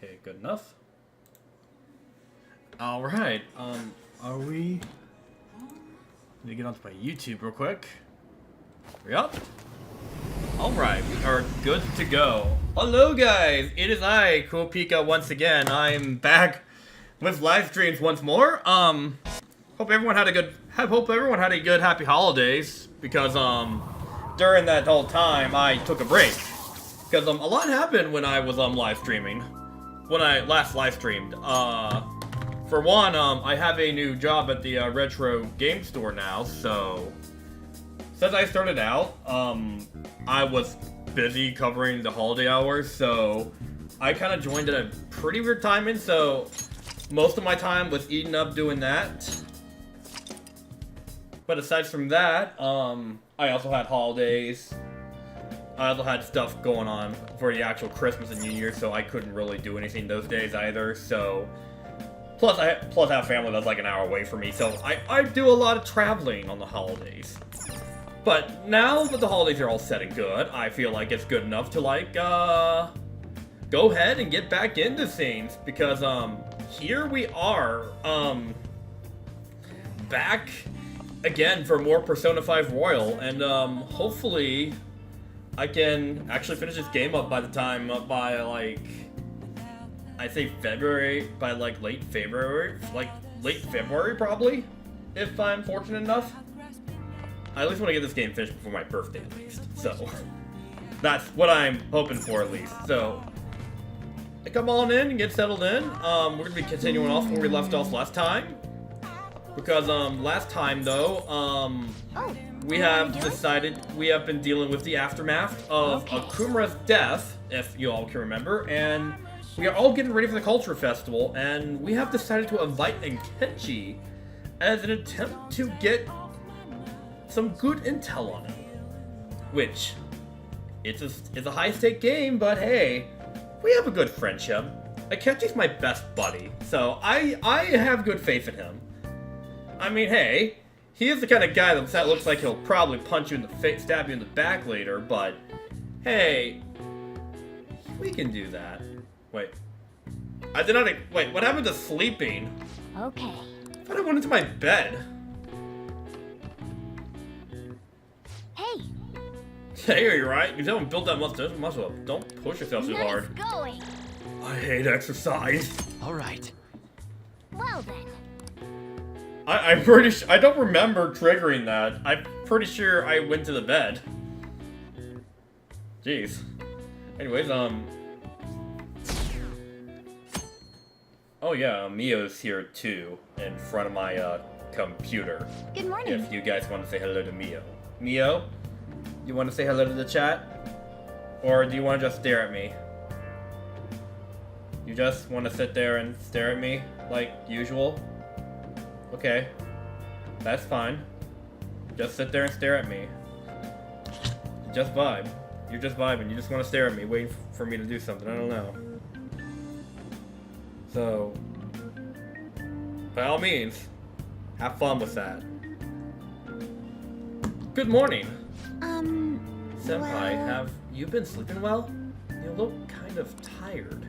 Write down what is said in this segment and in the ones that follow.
Okay, good enough. Alright, are we... Let me get onto my YouTube real quick. Yup. Alright, we are good to go. Hello guys, it is I, CoolPika, once again. I'm back with live streams once more. Hope everyone had a good happy holidays, because during that whole time I took a break. Because a lot happened when I was live streaming. When I last live streamed. For one, I have a new job at the retro game store now, so since I started out, I was busy covering the holiday hours, so I kind of joined at a pretty weird timing, so most of my time was eaten up doing that. But aside from that, I also had holidays. I also had stuff going on for the actual Christmas and New Year, so I couldn't really do anything those days either, so... Plus I have family that's like an hour away from me, so I do a lot of traveling on the holidays. But now that the holidays are all set and good, I feel like it's good enough to like, go ahead and get back into things, because, here we are, back again for more Persona 5 Royal, and, hopefully I can actually finish this game up by the time, by like... I'd say February, by like late February probably, if I'm fortunate enough. I at least want to get this game finished before my birthday at least, so that's what I'm hoping for at least. So come on in and get settled in. We're going to be continuing off where we left off last time, because last time though, we have been dealing with the aftermath of Akumura's death, if you all can remember, and we are all getting ready for the Culture Festival, and we have decided to invite Nkechi as an attempt to get some good intel on him. Which, it's a high-stake game, but hey, we have a good friendship. Nkechi's my best buddy, so I have good faith in him. I mean, hey, he is the kind of guy that looks like he'll probably punch you in the face, stab you in the back later, but hey, we can do that. Wait. I did not... Wait, what happened to sleeping? Okay. I thought I went into my bed. Hey! Hey, you're right. You haven't built that muscle up. Don't push yourself too hard. Nice going! I hate exercise. Alright. Well then. I'm pretty sure... I don't remember triggering that. I'm pretty sure I went to the bed. Jeez. Anyways, oh yeah, Mio's here too, in front of my computer. Good morning. If you guys want to say hello to Mio. Mio, you want to say hello to the chat? Or do you want to just stare at me? You just want to sit there and stare at me, like usual? Okay. That's fine. Just sit there and stare at me. Just vibe. You're just vibing. You just want to stare at me, waiting for me to do something. I don't know. So, by all means, have fun with that. Good morning. Senpai, well... have you been sleeping well? You look kind of tired.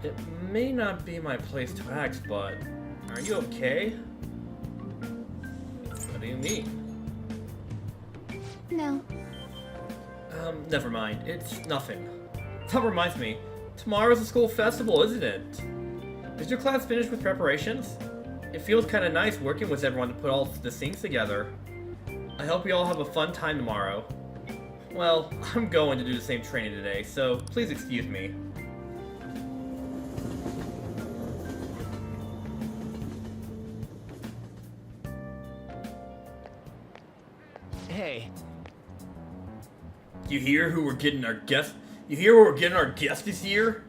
It may not be my place to ask, but are you okay? What do you mean? No. Never mind. It's nothing. That reminds me. Tomorrow's a school festival, isn't it? Is your class finished with preparations? It feels kind of nice working with everyone to put all the things together. I hope you all have a fun time tomorrow. Well, I'm going to do the same training today, so please excuse me. Hey. You hear who we're getting our guest? You hear where we're getting our guest this year?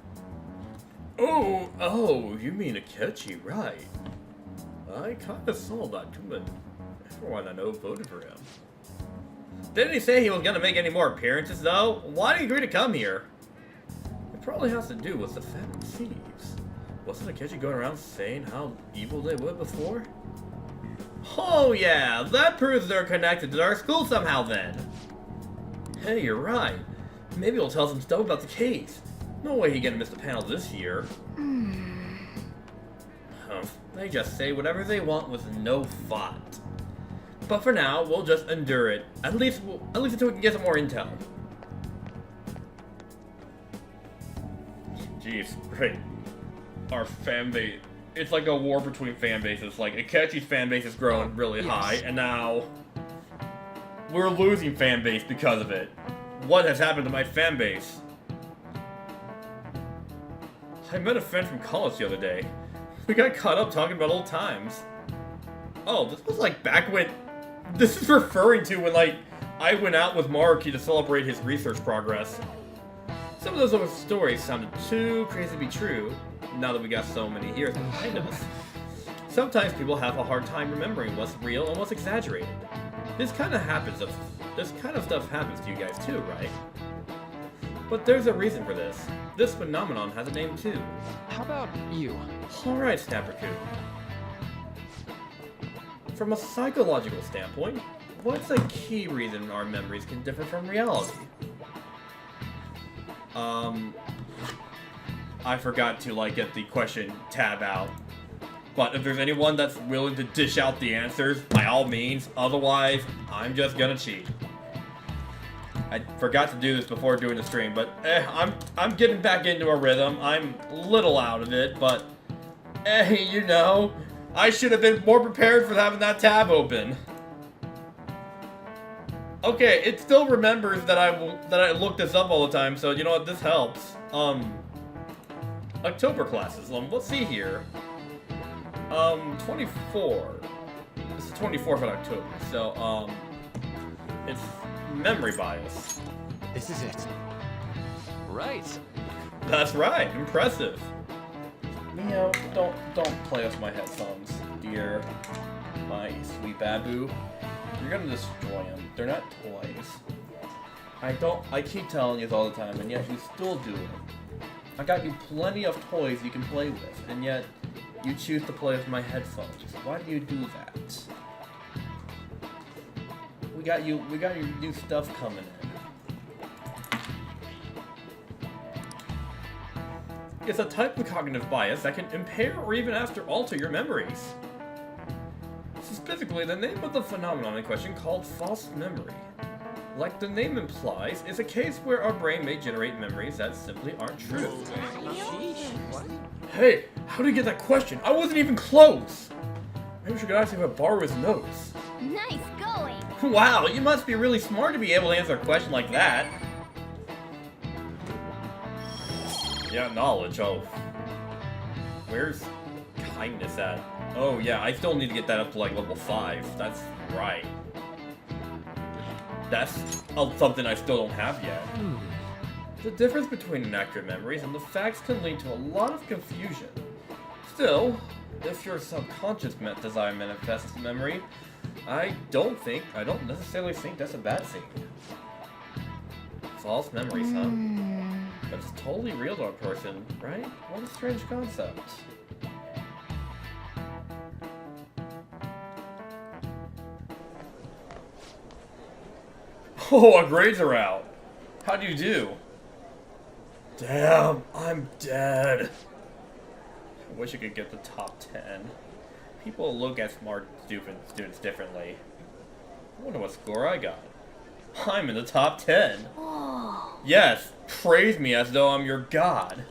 Oh, you mean Nkechi, right. I kinda saw that coming. Everyone I know voted for him. Didn't he say he was gonna make any more appearances, though? Why did he agree to come here? It probably has to do with the Phantom Thieves. Wasn't Nkechi going around saying how evil they were before? Oh yeah, that proves they're connected to our school somehow then. Hey, you're right. Maybe we'll tell some stuff about the case. No way he gonna miss the panel this year. They just say whatever they want with no thought. But for now, we'll just endure it. At least until we can get some more intel. Jeez, great. Our fan base. It's like a war between fan bases. Like, Akechi's fan base is growing really high, and now we're losing fan base because of it. What has happened to my fan base? I met a friend from college the other day. We got caught up talking about old times. Oh, this was like back when... This is referring to when, like, I went out with Maruki to celebrate his research progress. Some of those old stories sounded too crazy to be true, now that we got so many years behind us. Sometimes people have a hard time remembering what's real and what's exaggerated. This kind of stuff happens to you guys too, right? But there's a reason for this. This phenomenon has a name too. How about you? Alright, Snappercoot. From a psychological standpoint, what's a key reason our memories can differ from reality? I forgot to, like, get the question tab out. But if there's anyone that's willing to dish out the answers, by all means. Otherwise, I'm just gonna cheat. I forgot to do this before doing the stream, but I'm getting back into a rhythm. I'm a little out of it, but you know, I should have been more prepared for having that tab open. Okay, it still remembers that I look this up all the time, so you know what, this helps. October classes. Let's see here. 24. This is 24th of October, so it's memory bias. This is it. Right. That's right. Impressive. Mio, don't play with my headphones, dear. My sweet babu. You're gonna destroy them. They're not toys. I keep telling you this all the time, and yet you still do it. I got you plenty of toys you can play with, and yet you choose to play with my headphones. Why do you do that? We got your new stuff coming in. It's a type of cognitive bias that can impair or even alter your memories. Specifically, the name of the phenomenon in question called false memory. Like the name implies, is a case where our brain may generate memories that simply aren't true. Hey, how did you get that question? I wasn't even close! Maybe we should ask him to borrow his notes. Nice going! Wow, you must be really smart to be able to answer a question like that. Yeah, knowledge, oh. Where's kindness at? Oh yeah, I still need to get that up to like level 5. That's right. That's something I still don't have yet. The difference between inaccurate memories and the facts can lead to a lot of confusion. Still, if your subconscious desire manifests as memory, I don't necessarily think that's a bad thing. False memories, huh? That's totally real to a person, right? What a strange concept. Oh, our grades are out. How do you do? Damn, I'm dead. I wish I could get the top 10. People look at smart students differently. I wonder what score I got. I'm in the top 10. Oh. Yes, praise me as though I'm your god.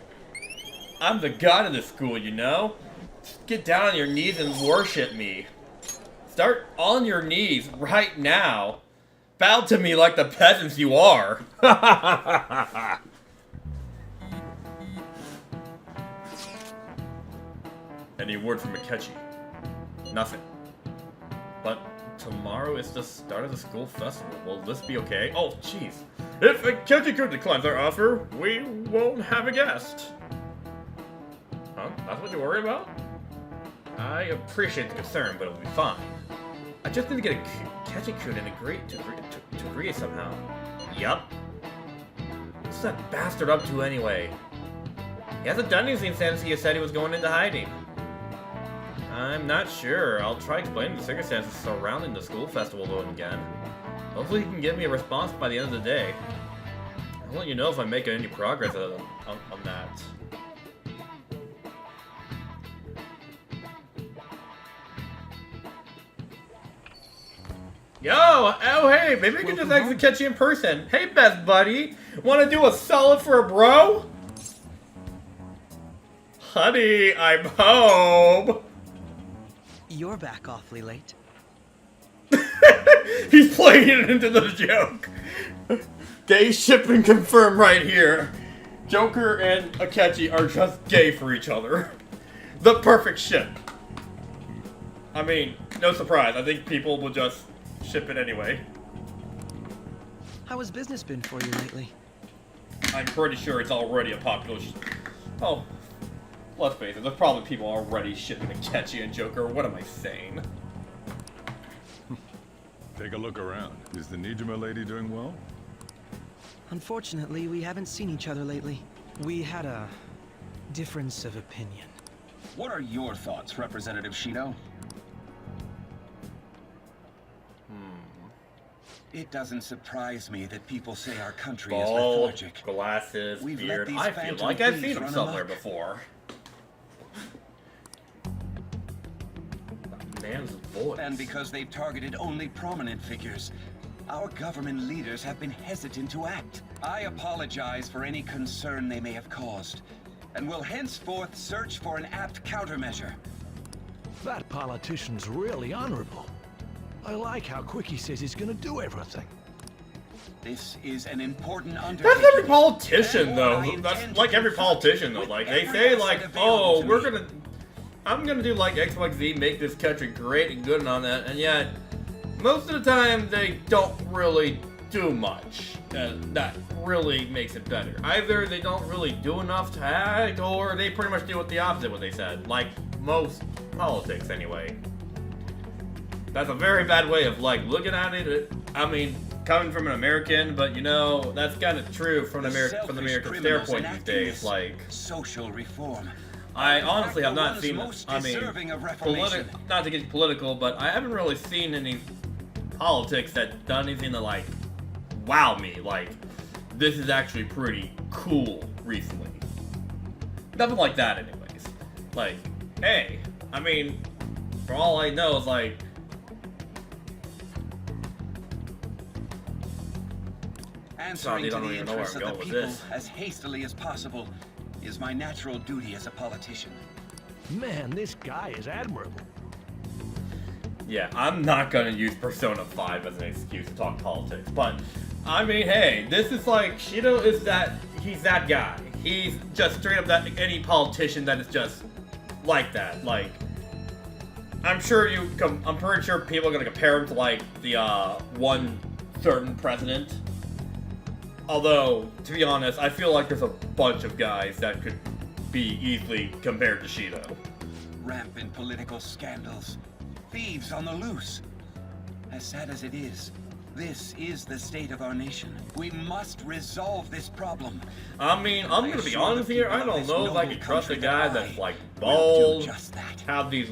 I'm the god of this school, you know? Just get down on your knees and worship me. Start on your knees right now. Bow to me like the peasants you are. Any word from Akechi? Nothing. But tomorrow is the start of the school festival. Will this be okay? Oh, jeez. If Akechi declines our offer, we won't have a guest. Huh? That's what you're worried about? I appreciate the concern, but it'll be fine. I just need to get Akechi-kun and agree to agree somehow. Yup. What's that bastard up to anyway? He hasn't done anything since he said he was going into hiding. I'm not sure. I'll try explaining the circumstances surrounding the school festival to him again. Hopefully he can give me a response by the end of the day. I'll let you know if I make any progress on that. Yo! Oh, hey! Maybe we can just actually catch you in person. Hey, best buddy! Wanna do a solid for a bro? Honey, I'm home! You're back awfully late. He's playing it into the joke. Gay shipping confirmed right here. Joker and Akechi are just gay for each other. The perfect ship. I mean, no surprise. I think people will just ship it anyway. How has business been for you lately? I'm pretty sure it's already a popular oh, let's face it. There's probably people already shipping Akechi and Joker. What am I saying? Take a look around. Is the Nijima lady doing well? Unfortunately, we haven't seen each other lately. We had a difference of opinion. What are your thoughts, Representative Shido? It doesn't surprise me that people say our country is Bald, lethargic. glasses, We've let beard. these I feel phantom like I've thieves seen him run somewhere amok. before. Man's voice. And because they've targeted only prominent figures, our government leaders have been hesitant to act. I apologize for any concern they may have caused, and will henceforth search for an apt countermeasure. That politician's really honorable. I like how quick he says he's gonna do everything. This is an important undertaking. That's every politician, and though. one I That's intend like to every confront politician, though. with Like, they every say, asset like, available oh, to we're me. gonna... I'm gonna do, like, X, Y, Z, make this country great and good and all that, and yet, most of the time, they don't really do much that really makes it better. Either they don't really do enough to act, or they pretty much do what the opposite of what they said. Like, most politics, anyway. That's a very bad way of, like, looking at it. I mean, coming from an American, but, you know, that's kind of true from the American standpoint these days. Like, social reform. I honestly have not seen, most I mean, deserving of reformation. not to get political, but I haven't really seen any politics that done anything to, like, wow me. Like, this is actually pretty cool recently. Nothing like that, anyways. Like, hey, I mean, for all I know, is like, Answering you to don't the even know where interests I'm of the going with people this. as hastily as possible is my natural duty as a politician. Man, this guy is admirable. yeah, I'm not gonna use Persona 5 as an excuse to talk politics, but, I mean, hey, this is like, Shido is that, he's that guy. He's just straight up that, any politician that is just like that. Like, I'm pretty sure people are gonna compare him to, like, the, one certain president. Although, to be honest, I feel like there's a bunch of guys that could be easily compared to Shido. Rampant political scandals. Thieves on the loose. As sad as it is, this is the state of our nation. We must resolve this problem. I mean, I'm gonna be honest here, I don't know if I can trust a guy that's, like, will bald, do just that. have these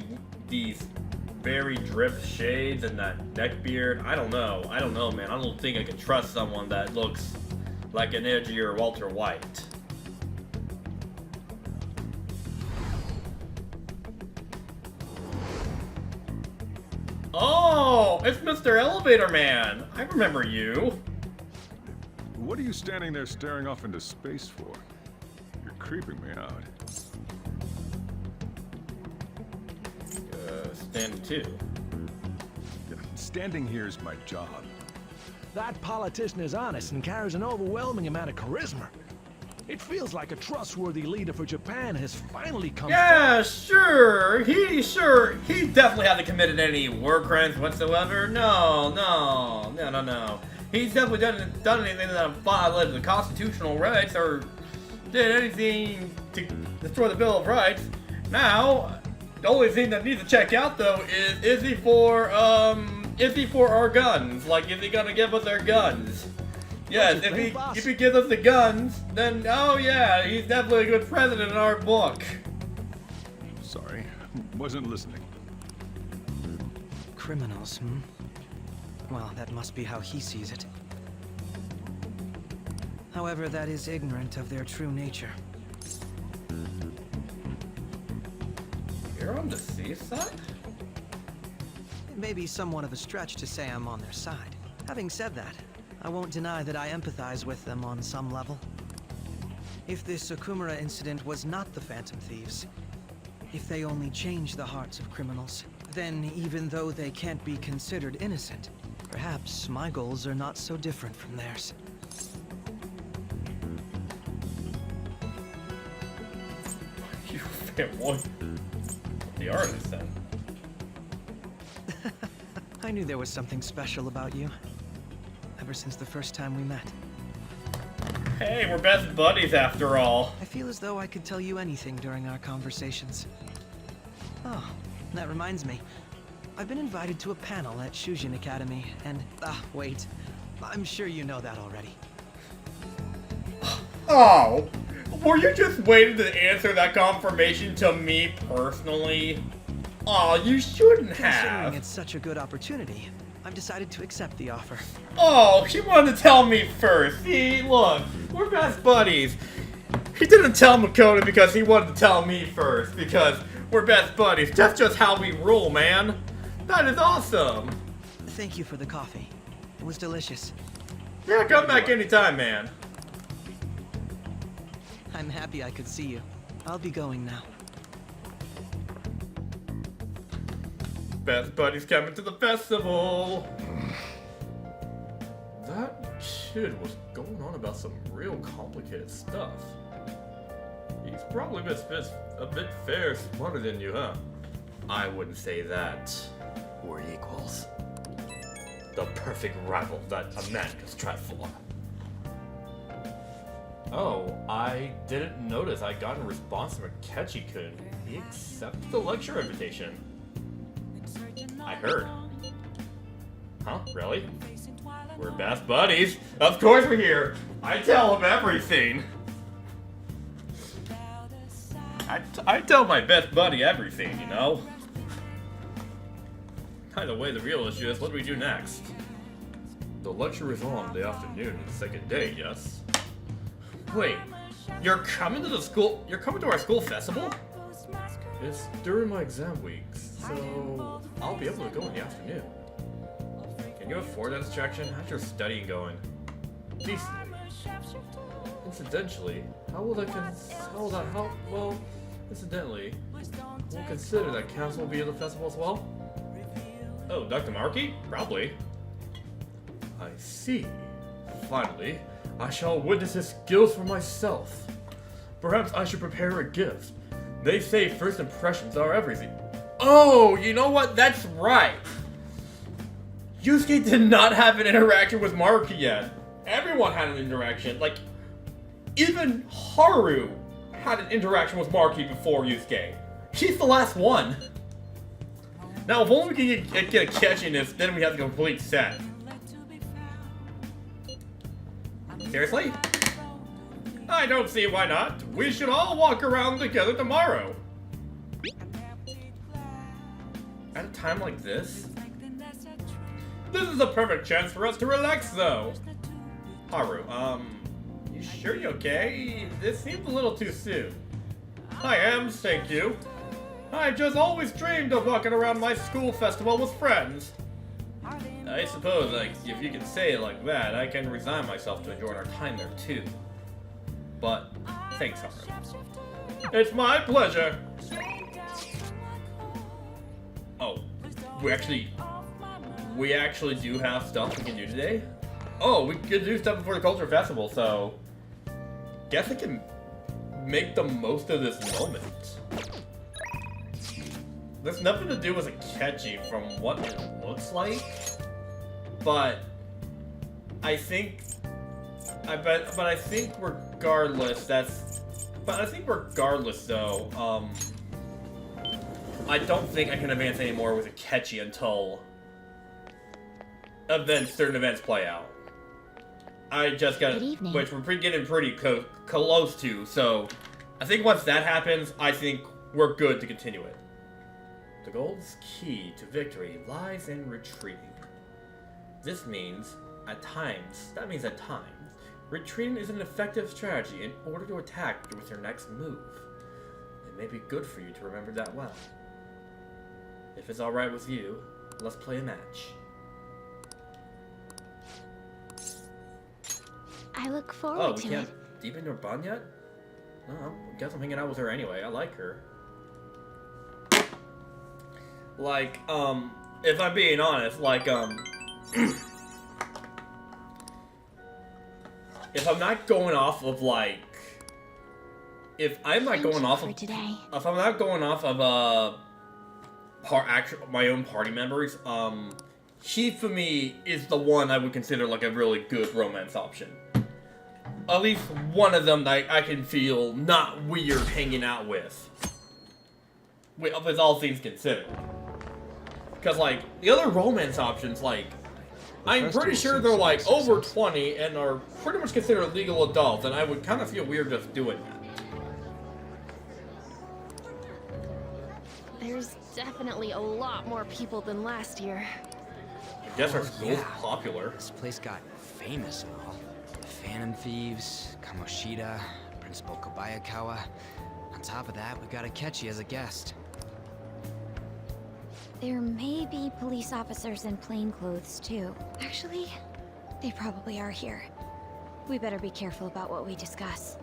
very dripped shades and that neck beard. I don't know, man. I don't think I can trust someone that looks like an edgier Walter White. Oh, it's Mr. Elevator Man. I remember you. What are you standing there staring off into space for? You're creeping me out. Stand 2. Yeah, standing here is my job. That politician is honest and carries an overwhelming amount of charisma. It feels like a trustworthy leader for Japan has finally come Yeah, sure. He definitely hasn't committed any war crimes whatsoever. No. He's definitely done anything that violated the constitutional rights or did anything to destroy the Bill of Rights. Now, the only thing that needs to check out though is he for our guns? Like, is he gonna give us our guns? Yes, if he gives us the guns, then oh yeah, he's definitely a good president in our book. Sorry, wasn't listening. Criminals, Well, that must be how he sees it. However, that is ignorant of their true nature. You're on the seaside? It may be somewhat of a stretch to say I'm on their side. Having said that, I won't deny that I empathize with them on some level. If this Okumura incident was not the Phantom Thieves, if they only change the hearts of criminals, then even though they can't be considered innocent, perhaps my goals are not so different from theirs. You fanboy. The artist, then. I knew there was something special about you, ever since the first time we met. Hey, we're best buddies after all. I feel as though I could tell you anything during our conversations. Oh, that reminds me. I've been invited to a panel at Shujin Academy, and... wait. I'm sure you know that already. Oh! Were you just waiting to answer that confirmation to me personally? Oh, you shouldn't Considering have. it's such a good opportunity, I've decided to accept the offer. Oh, he wanted to tell me first. See, look, we're best buddies. He didn't tell Makoto because he wanted to tell me first, because we're best buddies. That's just how we roll, man. That is awesome. Thank you for the coffee. It was delicious. Yeah, come back anytime, man. I'm happy I could see you. I'll be going now. Best buddies coming to the festival. That kid was going on about some real complicated stuff. He's probably a bit fair smarter than you, huh? I wouldn't say that. We're equals. The perfect rival that a man could strive for. Oh, I didn't notice I got a response from Akechi-kun. He accepted the lecture invitation. I heard. Huh? Really? We're best buddies. Of course we're here. I tell him everything. I tell my best buddy everything, you know? Either way, the real issue is what do we do next? The lecture is on the afternoon of the second day, yes? Wait, you're coming to the school? You're coming to our school festival? It's during my exam weeks, so I'll be able to go in the afternoon. Can you afford that distraction? How's your studying going? Decently. Incidentally, incidentally, we'll consider that council will be at the festival as well? Oh, Dr. Markey? Probably. I see. Finally, I shall witness his skills for myself. Perhaps I should prepare a gift. They say first impressions are everything. Oh, you know what? That's right. Yusuke did not have an interaction with Maruki yet. Everyone had an interaction. Like, even Haru had an interaction with Maruki before Yusuke. She's the last one. Now, if only we can get a catch in this, then we have the complete set. Seriously? I don't see why not. We should all walk around together tomorrow. At a time like this? This is a perfect chance for us to relax, though. Haru, you sure you're okay? This seems a little too soon. I am, thank you. I just always dreamed of walking around my school festival with friends. I suppose, like, if you can say it like that, I can resign myself to enjoying our time there, too. But, thanks, Haru. It's my pleasure! Oh, we actually do have stuff we can do today? Oh, we could do stuff before the Culture Festival, so... Guess I can make the most of this moment. There's nothing to do with Akechi from what it looks like, but I think regardless though, I don't think I can advance anymore with Akechi until certain events play out. I just got, which we're getting pretty close to, so I think once that happens, I think we're good to continue it. The gold's key to victory lies in retreating. That means, at times, Retreating is an effective strategy in order to attack with your next move. It may be good for you to remember that well. If it's alright with you, let's play a match. I look Oh, forward we to can't it. deepen your bond yet? No, I guess I'm hanging out with her anyway. I like her. Like, if I'm being honest, like, if I'm not going off of, like, if I'm not going off of, today. if I'm not going off of, my own party members, Hifumi is the one I would consider, like, a really good romance option. At least one of them that I can feel not weird hanging out with all things considered. Because, like, the other romance options, like, I'm pretty sure they're, like, over 20 and are pretty much considered legal adults, and I would kind of feel weird just doing that. There's definitely a lot more people than last year. I guess our school's popular. This place got famous and all. The Phantom Thieves, Kamoshida, Principal Kobayakawa. On top of that, we got Akechi as a guest. There may be police officers in plain clothes, too. Actually, they probably are here. We better be careful about what we discuss.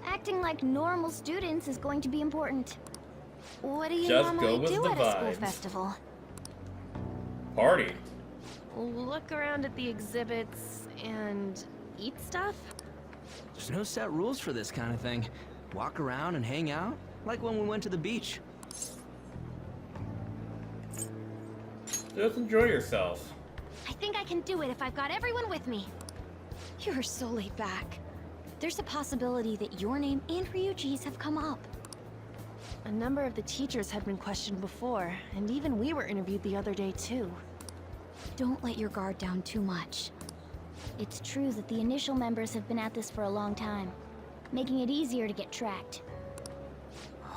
Acting like normal students is going to be important. What do you Just go normally with do the at a school vibes. festival? Party. Look around at the exhibits and eat stuff? There's no set rules for this kind of thing. Walk around and hang out, like when we went to the beach. Just enjoy yourself. I think I can do it if I've got everyone with me. You're so laid back. There's a possibility that your name and Ryuji's have come up. A number of the teachers had been questioned before, and even we were interviewed the other day too. Don't let your guard down too much. It's true that the initial members have been at this for a long time, making it easier to get tracked.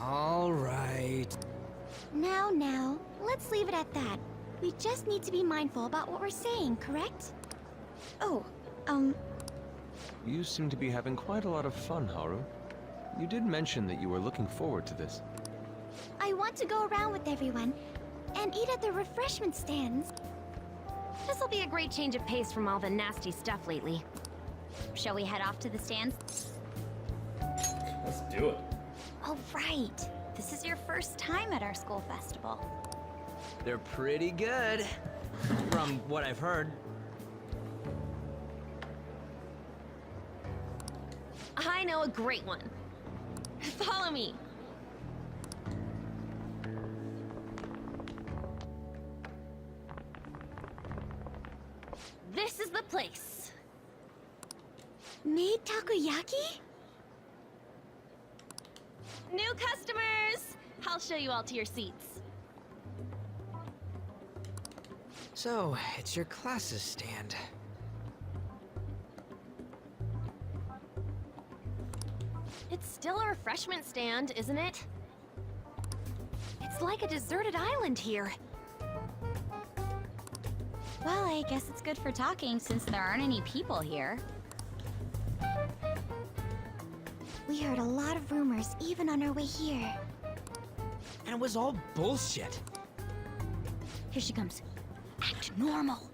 All right. Now, let's leave it at that. We just need to be mindful about what we're saying, correct? Oh, You seem to be having quite a lot of fun, Haru. You did mention that you were looking forward to this. I want to go around with everyone and eat at the refreshment stands. This'll be a great change of pace from all the nasty stuff lately. Shall we head off to the stands? Let's do it. Oh, right. This is your first time at our school festival. They're pretty good, from what I've heard. I know a great one. Follow me. This is the place. Made takoyaki? New customers! I'll show you all to your seats. So, it's your class's stand. It's still a refreshment stand, isn't it? It's like a deserted island here. Well, I guess it's good for talking since there aren't any people here. We heard a lot of rumors even on our way here. And it was all bullshit. Here she comes. Act normal.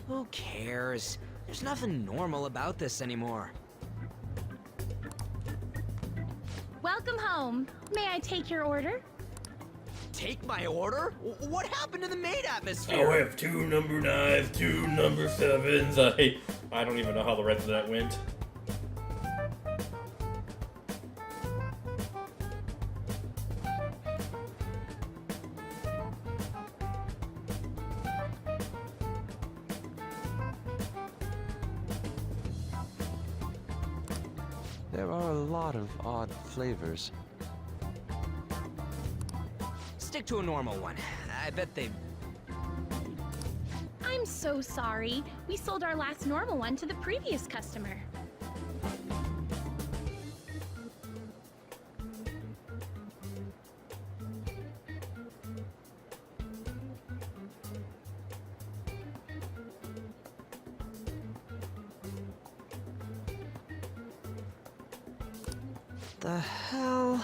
Who cares? There's nothing normal about this anymore. Welcome home. May I take your order? Take my order? What happened to the maid I atmosphere? have 2 number 9s, 2 number 7s. I don't even know how the rest of that went. There are a lot of odd flavors. Stick to a normal one. I bet they... I'm so sorry. We sold our last normal one to the previous customer. The hell?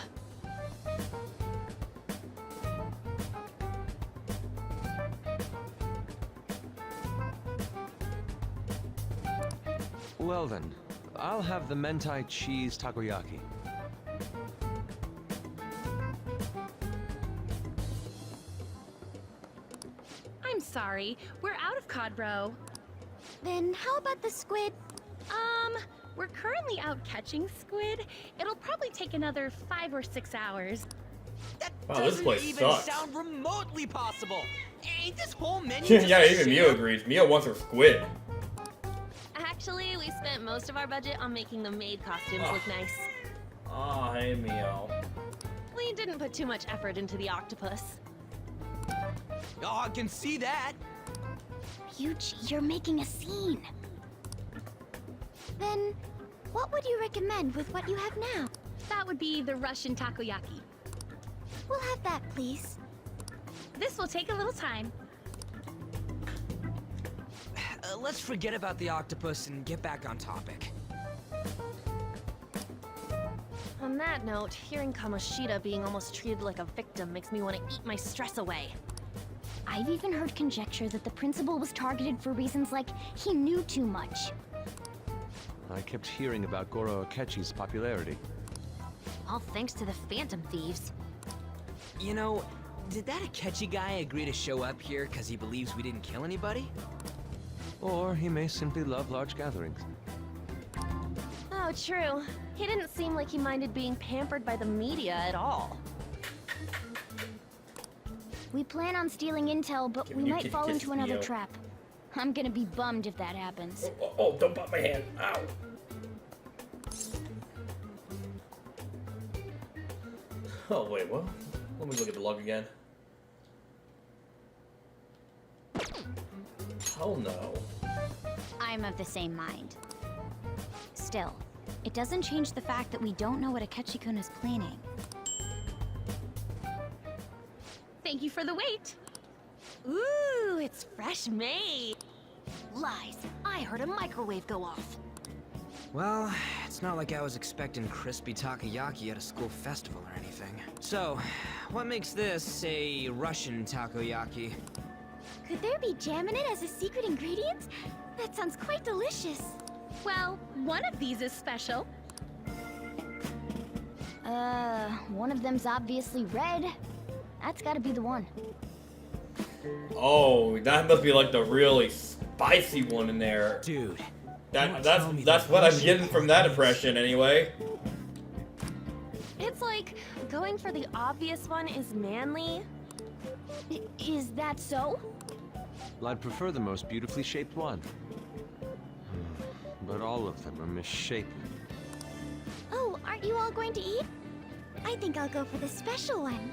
Well then, I'll have the mentai cheese takoyaki. I'm sorry, we're out of cod roe. Then how about the squid? We're currently out catching squid. It'll probably take another 5 or 6 hours. That Wow, this doesn't place even sucks. sound remotely possible. Ain't this whole menu just Yeah, a even sham? Mio agrees. Mio wants her squid. Actually, we spent most of our budget on making the maid costumes look nice. Ah, hey Mio. We didn't put too much effort into the octopus. Oh, I can see that. Ryuji, you're making a scene. Then, what would you recommend with what you have now? That would be the Russian takoyaki. We'll have that, please. This will take a little time. Let's forget about the octopus and get back on topic. On that note, hearing Kamoshida being almost treated like a victim makes me want to eat my stress away. I've even heard conjecture that the principal was targeted for reasons like he knew too much. I kept hearing about Goro Akechi's popularity. All thanks to the Phantom Thieves. You know, did that Akechi guy agree to show up here because he believes we didn't kill anybody? Or he may simply love large gatherings. Oh, true. He didn't seem like he minded being pampered by the media at all. We plan on stealing intel, but we You might can fall kiss into another Mio. trap. I'm gonna be bummed if that happens. Oh, don't bite my hand. Ow. Oh, wait, what? Let me look at the log again. Hell no. I'm of the same mind. Still, it doesn't change the fact that we don't know what Akechi-kun is planning. Thank you for the wait. Ooh, it's fresh made. Lies. I heard a microwave go off. Well, it's not like I was expecting crispy takoyaki at a school festival or anything. So, what makes this a Russian takoyaki? Could there be jam in it as a secret ingredient? That sounds quite delicious. Well, one of these is special. One of them's obviously red. That's gotta be the one. Oh, that must be like the really spicy one in there. Dude, That's what I'm getting from that impression anyway. It's like going for the obvious one is manly. Is that so? I'd prefer the most beautifully shaped one. But all of them are misshapen. Oh, aren't you all going to eat? I think I'll go for the special one.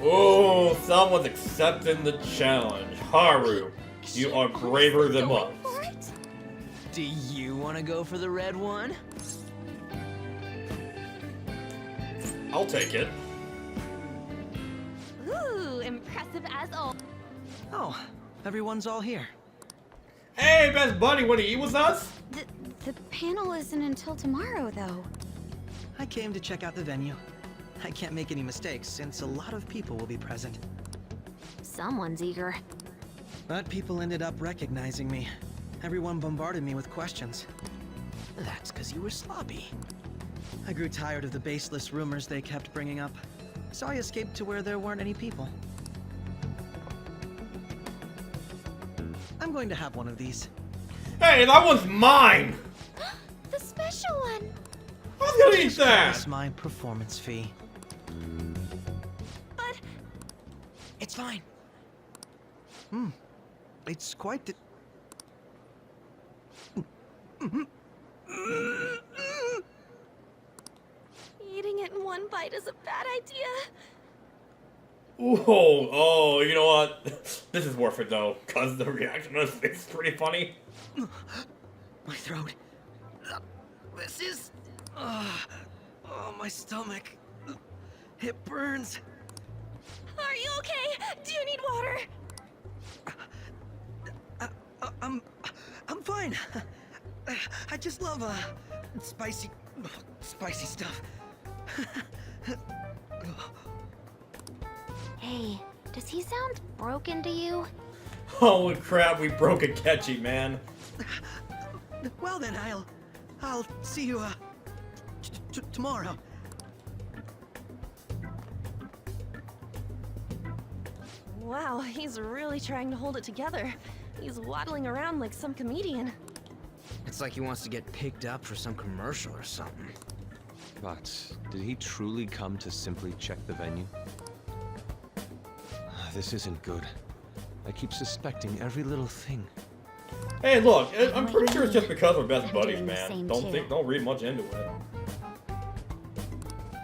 Oh, someone's accepting the challenge. Haru, you are braver than Going us. for it? do you want to go for the red one? I'll take it. Ooh, impressive as always. Oh, everyone's all here. Hey, best buddy, wanna eat with us? The panel isn't until tomorrow, though. I came to check out the venue. I can't make any mistakes since a lot of people will be present. Someone's eager. But people ended up recognizing me. Everyone bombarded me with questions. That's because you were sloppy. I grew tired of the baseless rumors they kept bringing up, so I escaped to where there weren't any people. I'm going to have one of these. Hey, that one's mine! The special one! I was gonna eat That's that! my performance fee. But It's fine. It's quite the... eating it in one bite is a bad idea. Oh, you know what? This is worth it though, cause the reaction on his face is pretty funny. My throat. This is... oh, my stomach. It burns. Are you okay? Do you need water? I'm fine. I just love, spicy stuff. Hey, does he sound broken to you? Holy crap, we broke a catchy, man. Well then, I'll see you, tomorrow. Wow, he's really trying to hold it together. He's waddling around like some comedian. It's like he wants to get picked up for some commercial or something. But did he truly come to simply check the venue? This isn't good. I keep suspecting every little thing. Hey, look, I'm pretty sure it's just because we're best I'm buddies, doing the man. same Don't too. read much into it.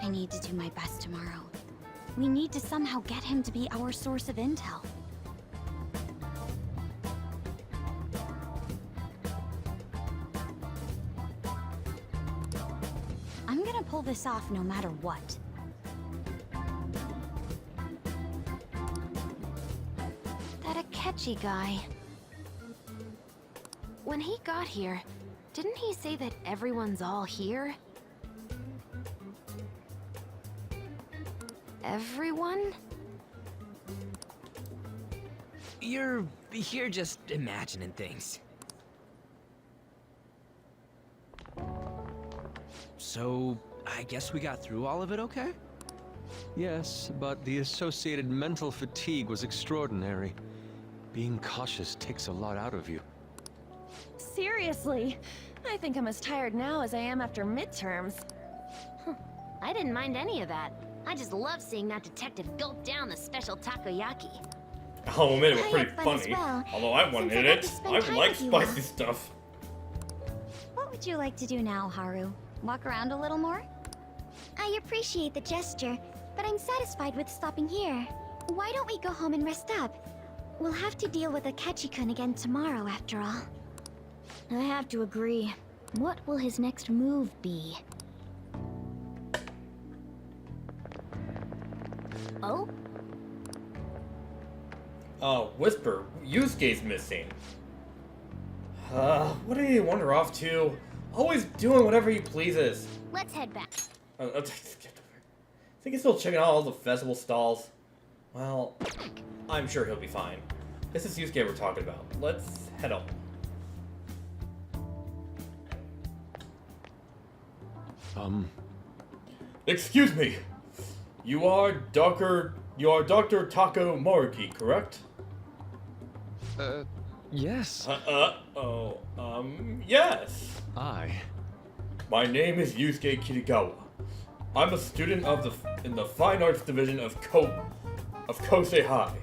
I need to do my best tomorrow. We need to somehow get him to be our source of intel. I'm gonna pull this off no matter what. That Akechi guy. When he got here, didn't he say that everyone's all here? Everyone? You're just imagining things. So, I guess we got through all of it okay? Yes, but the associated mental fatigue was extraordinary. Being cautious takes a lot out of you. Seriously, I think I'm as tired now as I am after midterms. I didn't mind any of that. I just love seeing that detective gulp down the special takoyaki. Oh man, it was I pretty had fun as funny. well, Although I wanted since I got it. to spend I time like with you spicy all. stuff. What would you like to do now, Haru? Walk around a little more? I appreciate the gesture, but I'm satisfied with stopping here. Why don't we go home and rest up? We'll have to deal with Akechi-kun again tomorrow, after all. I have to agree. What will his next move be? Oh? Whisper, Yusuke's missing. What did he wander off to? Always doing whatever he pleases. Let's head back. I think he's still checking out all the festival stalls. Well, I'm sure he'll be fine. This is Yusuke we're talking about. Let's head on. Excuse me. You are Dr. Tako Moriki, correct? Yes. Yes. My name is Yusuke Kirigawa. I'm a student in the Fine Arts Division of Kosei High.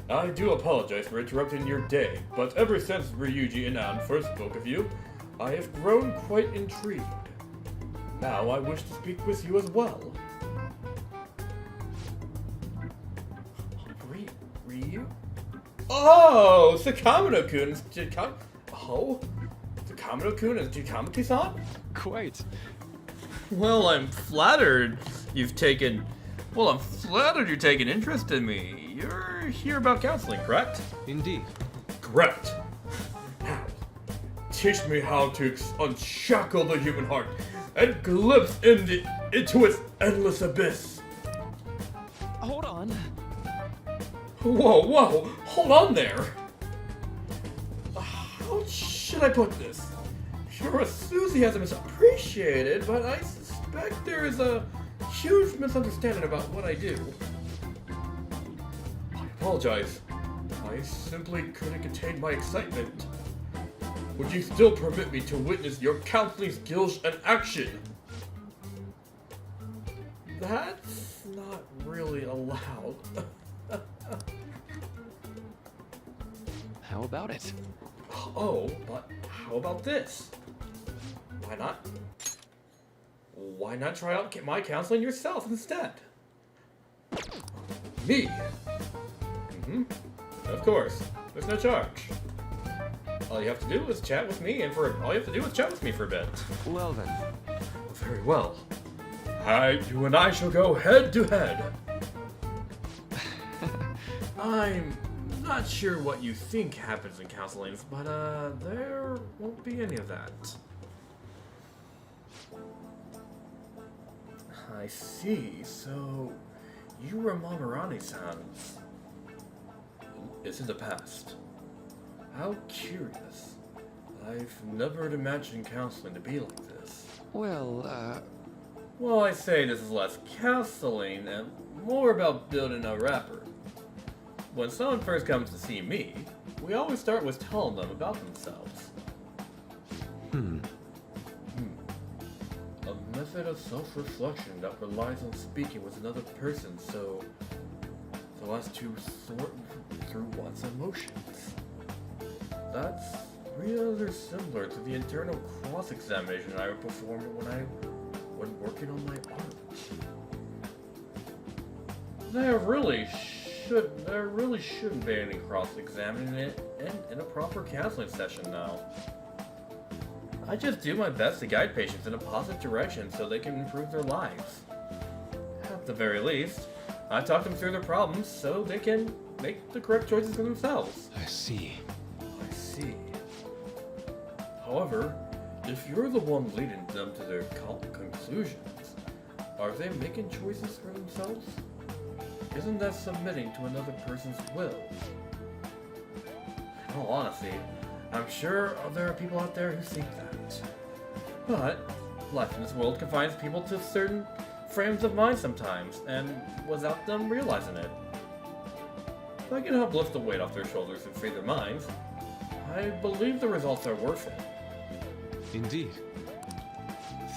I do apologize for interrupting your day, but ever since Ryuji and Ann first spoke of you, I have grown quite intrigued. Now I wish to speak with you as well. Ryu? Oh, Sakamoto-kun is Sakamoto-kun is Jikamaki-san? Quite. Well, I'm flattered you're taking interest in me. You're here about counseling, correct? Indeed. Correct. Now, teach me how to unshackle the human heart and glimpse into its endless abyss. Hold on. Whoa, hold on there. How should I put this? Your enthusiasm is appreciated, but I suspect there is a huge misunderstanding about what I do. I apologize. I simply couldn't contain my excitement. Would you still permit me to witness your counseling skills in action? That's not really allowed. How about it? Oh, but how about this? Why not try out my counseling yourself instead? Me? Of course. There's no charge. All you have to do is chat with me for a bit. Well then. Very well. You and I shall go head to head. I'm not sure what you think happens in counseling, but there won't be any of that. I see. So, you were Mamarani-san. It's in the past. How curious. I've never imagined counseling to be like this. Well, Well, I say this is less counseling and more about building a rapport. When someone first comes to see me, we always start with telling them about themselves. A method of self-reflection that relies on speaking with another person so as to sort through one's emotions. That's rather similar to the internal cross-examination I would perform when working on my art. There really shouldn't be any cross-examining it in a proper counseling session now. I just do my best to guide patients in a positive direction so they can improve their lives. At the very least, I talk them through their problems so they can make the correct choices for themselves. I see. I see. However, if you're the one leading them to their conclusions, are they making choices for themselves? Isn't that submitting to another person's will? In all honesty, I'm sure there are people out there who think that. But life in this world confines people to certain frames of mind sometimes, and without them realizing it. If I can help lift the weight off their shoulders and free their minds, I believe the results are worth it. Indeed.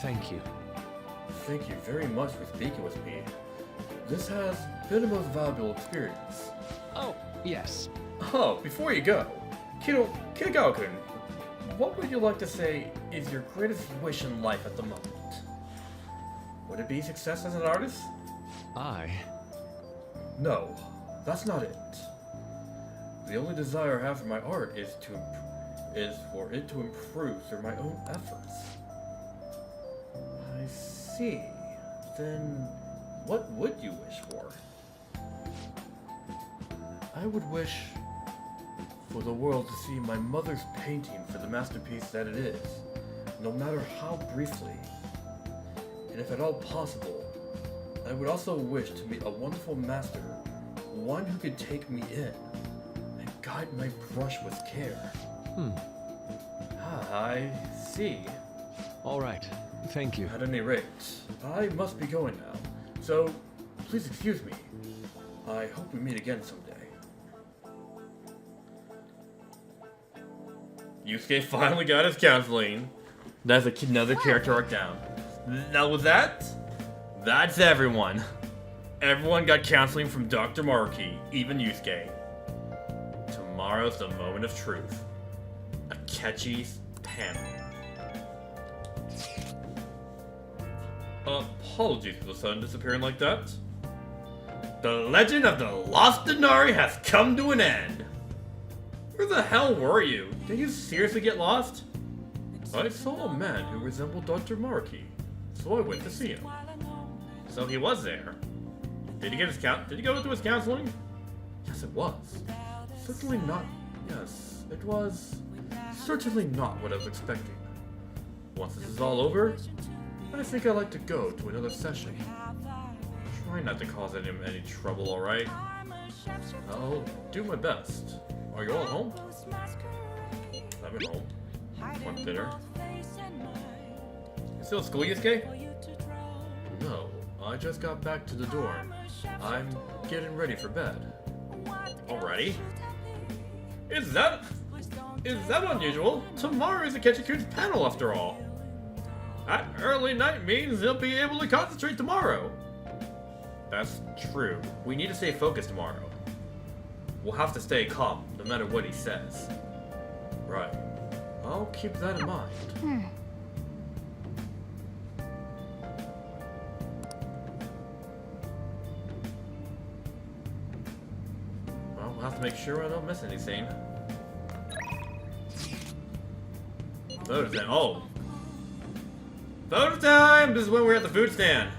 Thank you. Thank you very much for speaking with me. This has been a most valuable experience. Oh, yes. Oh, before you go, Kidagawa-kun, what would you like to say is your greatest wish in life at the moment? Would it be success as an artist? No, that's not it. The only desire I have for my art is for it to improve through my own efforts. I see. Then, what would you wish for? I would wish for the world to see my mother's painting for the masterpiece that it is, no matter how briefly. And if at all possible, I would also wish to meet a wonderful master, one who could take me in and guide my brush with care. I see. All right. Thank you. At any rate, I must be going now, so please excuse me. I hope we meet again someday. Yusuke finally got his counseling. That's another character arc down. Now with that, that's everyone. Everyone got counseling from Dr. Maruki, even Yusuke. Tomorrow's the moment of truth. Akechi's panel. Apologies for the sudden disappearing like that. The legend of the Lost Denari has come to an end. Where the hell were you? Did you seriously get lost? I saw a man who resembled Dr. Maruki, so I went to see him. So he was there. Did he get his Did he go through his counseling? Yes, it was. Certainly not. Yes, it was. Certainly not what I was expecting. Once this is all over, I think I'd like to go to another session. Try not to cause any trouble, alright? I'll do my best. Are you all at home? I'm at home. Want dinner? You still at school, Yusuke? No, I just got back to the dorm. I'm getting ready for bed. Already? Is that unusual? Tomorrow is Akechi-kun's panel after all. That early night means he'll be able to concentrate tomorrow. That's true. We need to stay focused tomorrow. We'll have to stay calm, no matter what he says. Right. I'll keep that in mind. Well, we'll have to make sure I don't miss anything. Photo time. Oh! Photo time! This is when we're at the food stand.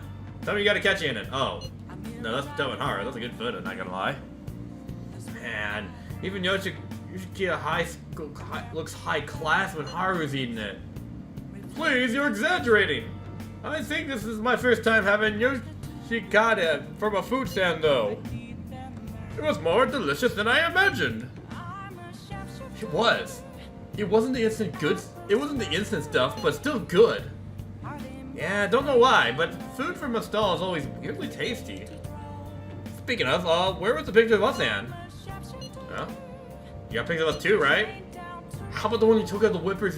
Tell me you got Akechi in it. Oh. No, that's Toe and Haru. That's a good photo, not gonna lie. Man, even Yoshikiya looks high class when Haru's eating it. Please, you're exaggerating! I think this is my first time having yoshikata from a food stand, though. It was more delicious than I imagined. It was. It wasn't the instant goods. It wasn't the instant stuff, but still good. Yeah, don't know why, but food from a stall is always weirdly tasty. Speaking of, where was the picture of us, Anne? Huh? You got pictures of us too, right? How about the one you took of the Whippers,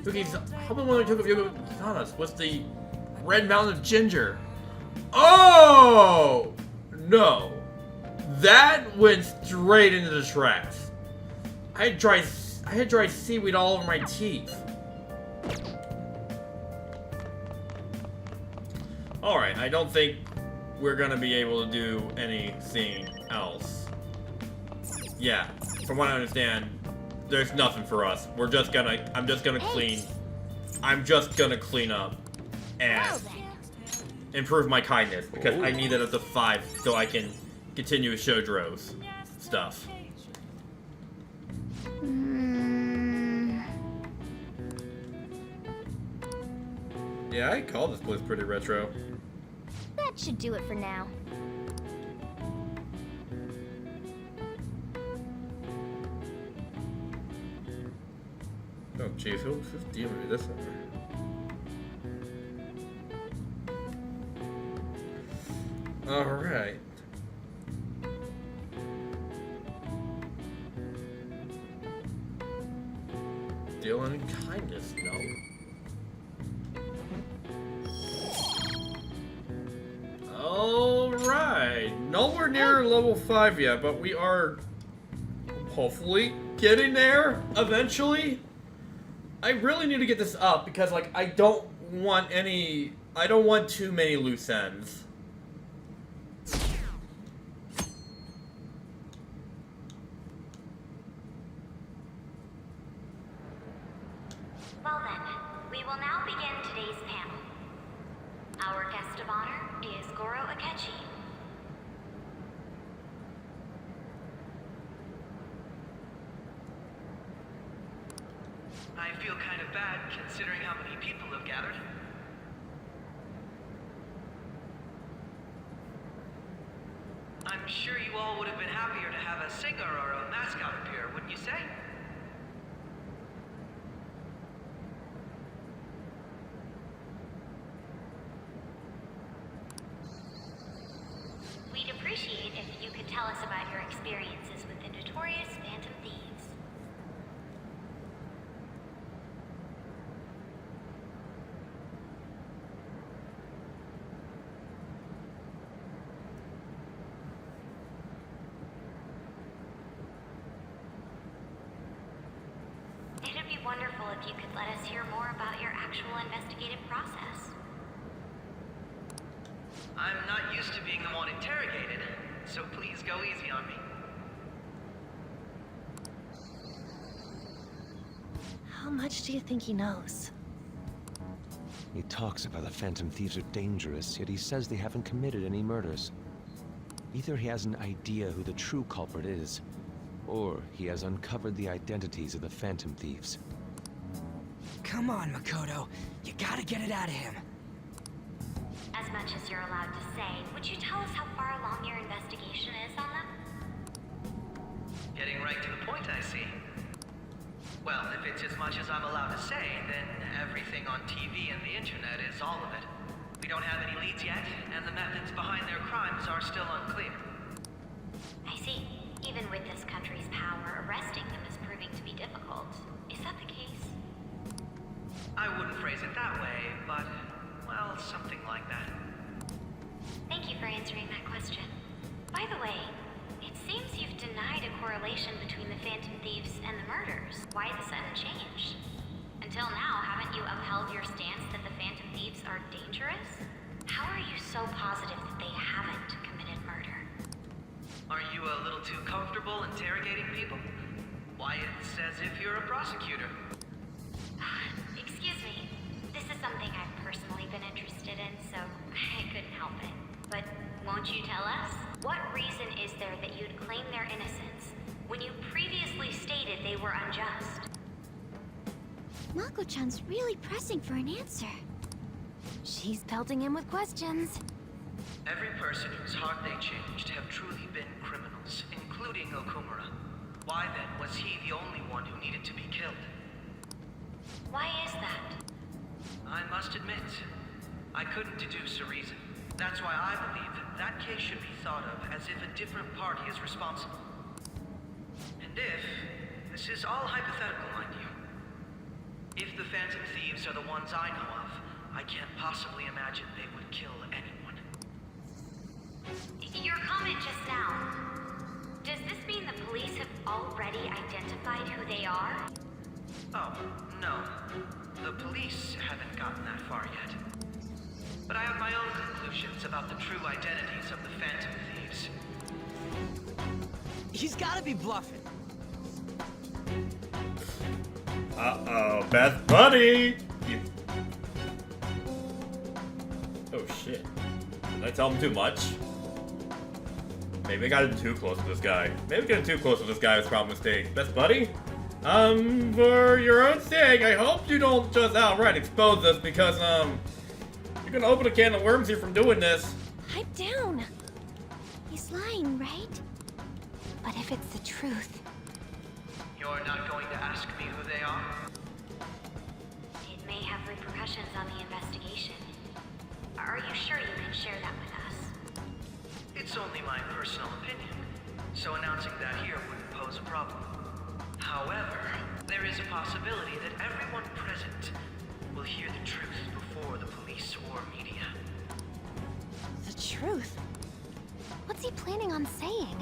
cookies? How about the one you took of Yokohama's? What's the red mountain of ginger? Oh! No. That went straight into the trash. I had dried seaweed all over my teeth. Alright, I don't think we're gonna be able to do anything else. Yeah, from what I understand, there's nothing for us. I'm just gonna clean up and improve my kindness because I need it up to 5 so I can continue with Shodro's stuff. Yeah, I call this place pretty retro. That should do it for now. Oh jeez, who's dealing with this over? Alright. Dealing in kindness, no. Alright. Nowhere near level 5 yet, but we are hopefully getting there eventually. I really need to get this up because, like, I don't want too many loose ends. Well then, we will now begin today's panel. Our guest of honor is Goro Akechi. I feel kind of bad considering how many people have gathered. I'm sure you all would have been happier to have a singer or a mascot appear, wouldn't you say? We'd appreciate if you could tell us about your experiences with the notorious Phantom Thieves. It'd be wonderful if you could let us hear more about your actual investigative process. I'm not used to being the one interrogated, so please go easy on me. How much do you think he knows? He talks about the Phantom Thieves are dangerous, yet he says they haven't committed any murders. Either he has an idea who the true culprit is, or he has uncovered the identities of the Phantom Thieves. Come on, Makoto. You gotta get it out of him. As much as you're allowed to say, would you tell us how far along your investigation is on them? Getting right to the point, I see. Well, if it's as much as I'm allowed to say, then everything on TV and the internet is all of it. We don't have any leads yet, and the methods behind their crimes are still unclear. I see. Even with this country's power, arresting them is proving to be difficult. Is that the case? I wouldn't phrase it that way, but, well, something like that. Thank you for answering that question. By the way, it seems you've denied a correlation between the Phantom Thieves and the murders. Why the sudden change? Until now, haven't you upheld your stance that the Phantom Thieves are dangerous? How are you so positive that they haven't committed murder? Are you a little too comfortable interrogating people? Why, it's as if you're a prosecutor. Excuse me. This is something I've personally been interested in, so I couldn't help it. But won't you tell us? What reason is there that you'd claim their innocence when you previously stated they were unjust? Mako-chan's really pressing for an answer. She's pelting him with questions. Every person whose heart they changed have truly been criminals, including Okumura. Why then was he the only one who needed to be killed? Why is that? I must admit, I couldn't deduce a reason. That's why I believe that case should be thought of as if a different party is responsible. And if, this is all hypothetical, mind you, if the Phantom Thieves are the ones I know of, I can't possibly imagine they would kill anyone. Your comment just now, does this mean the police have already identified who they are? Oh, no. The police haven't gotten that far yet. But I have my own conclusions about the true identities of the Phantom Thieves. He's gotta be bluffing. Uh-oh, Best Buddy! Oh shit. Did I tell him too much? Maybe I got in too close with this guy. Maybe getting too close with this guy was probably a mistake. Best Buddy? For your own sake, I hope you don't just outright expose us because, you're gonna open a can of worms here from doing this. Pipe down. He's lying, right? But if it's the truth... You're not going to ask me who they are? It may have repercussions on the investigation. Are you sure you can share that with us? It's only my personal opinion, so announcing that here wouldn't pose a problem. However, there is a possibility that everyone present will hear the truth before the police or media. The truth? What's he planning on saying?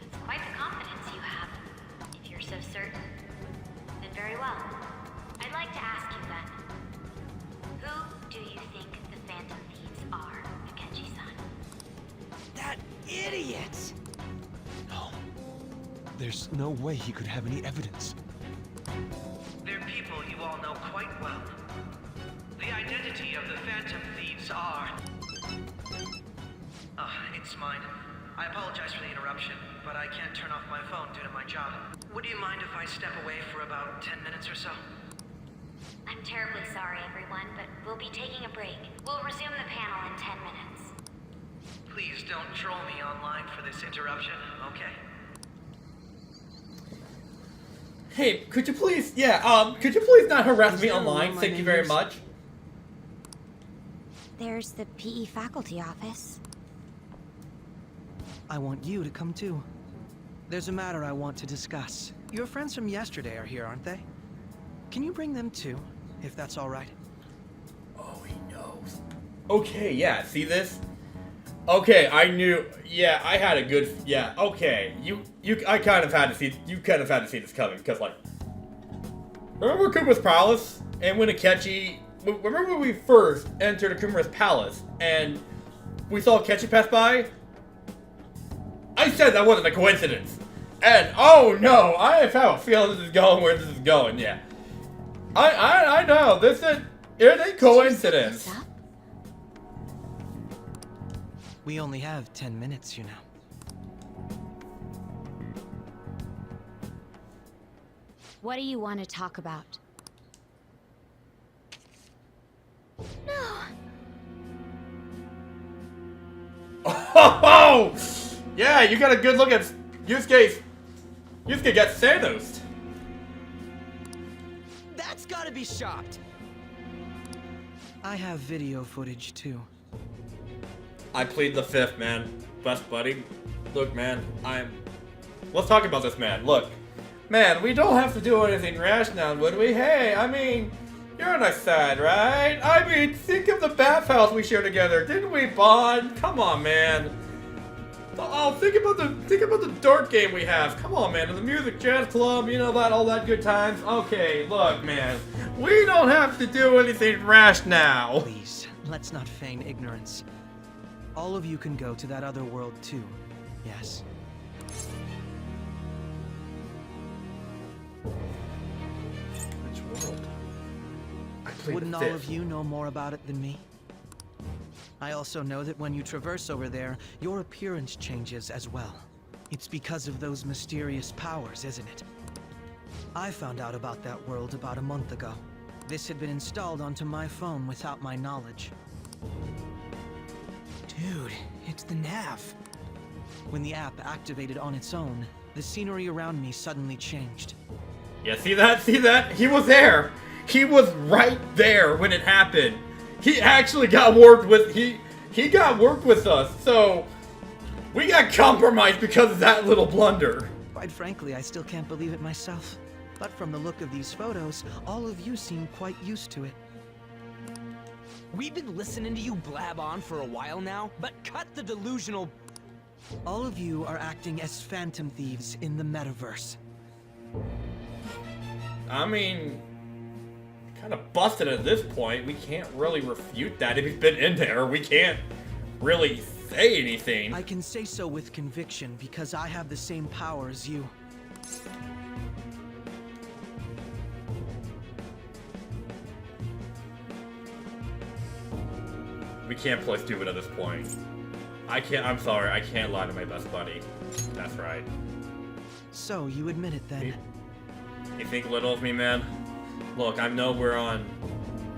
That's quite the confidence you have. If you're so certain, then very well. I'd like to ask you then, who do you think the Phantom Thieves are, Akechi-san? That idiot! No. There's no way he could have any evidence. They're people you all know quite well. The identity of the Phantom Thieves are... it's mine. I apologize for the interruption, but I can't turn off my phone due to my job. Would you mind if I step away for about 10 minutes or so? I'm terribly sorry, everyone, but we'll be taking a break. We'll resume the panel in 10 minutes. Please don't troll me online for this interruption, okay? Hey, could you please, could you please not harass Is me there a online? room I Thank may you very use? much. There's the PE faculty office. I want you to come too. There's a matter I want to discuss. Your friends from yesterday are here, aren't they? Can you bring them too, if that's all right? Oh, he knows. Okay, yeah, see this? Okay, I knew, yeah, I had a good, yeah, okay. I kind of had to see, you kind of had to see this coming, because, like, remember Akuma's Palace? And when Akechi, remember when we first entered Akuma's Palace, and we saw Akechi pass by? I said that wasn't a coincidence. And, oh no, I have a feeling this is going where this is going, yeah. I know, this is, it ain't coincidence. We only have 10 minutes, you know. What do you want to talk about? No. Oh, yeah, you got a good look at Yusuke. Yusuke got Thanos. That's gotta be shocked. I have video footage too. I plead the fifth, man. Best buddy. Look, man, let's talk about this, man. Look. Man, we don't have to do anything rash now, would we? Hey, I mean, you're on our side, right? I mean, think of the bathhouse we shared together. Didn't we bond? Come on, man. Oh, think about the dart game we have. Come on, man. And the music jazz club, you know, all that good times. Okay, look, man. We don't have to do anything rash now. Please, let's not feign ignorance. All of you can go to that other world too, yes? Which world? Wouldn't all of you know more about it than me? I also know that when you traverse over there, your appearance changes as well. It's because of those mysterious powers, isn't it? I found out about that world about a month ago. This had been installed onto my phone without my knowledge. Dude, it's the nav. When the app activated on its own, the scenery around me suddenly changed. Yeah, see that? See that? He was there. He was right there when it happened. He actually got worked with. He got worked with us. So we got compromised because of that little blunder. Quite frankly, I still can't believe it myself. But from the look of these photos, all of you seem quite used to it. We've been listening to you blab on for a while now, but cut the delusional... All of you are acting as phantom thieves in the metaverse. I mean, kind of busted at this point. We can't really refute that. If he's been in there, we can't really say anything. I can say so with conviction because I have the same power as you. We can't play stupid at this point. I'm sorry, I can't lie to my best buddy. That's right. So, you admit it then? You think little of me, man? Look, I know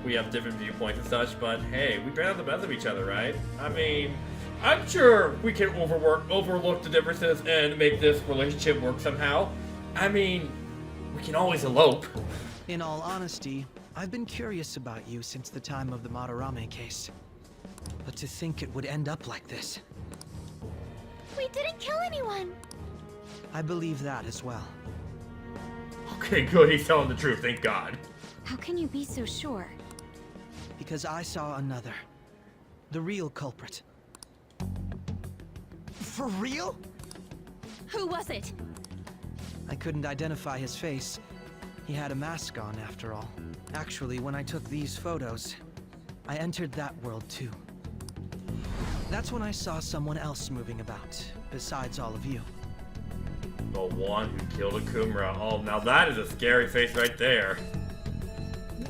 we have different viewpoints and such, but hey, we bring out the best of each other, right? I mean, I'm sure we can overlook the differences and make this relationship work somehow. I mean, we can always elope. In all honesty, I've been curious about you since the time of the Madarame case. But to think it would end up like this. We didn't kill anyone! I believe that as well. Okay, good, he's telling the truth, thank God. How can you be so sure? Because I saw another. The real culprit. For real? Who was it? I couldn't identify his face. He had a mask on, after all. Actually, when I took these photos, I entered that world too. That's when I saw someone else moving about, besides all of you. The one who killed Akumura. Oh, now that is a scary face right there.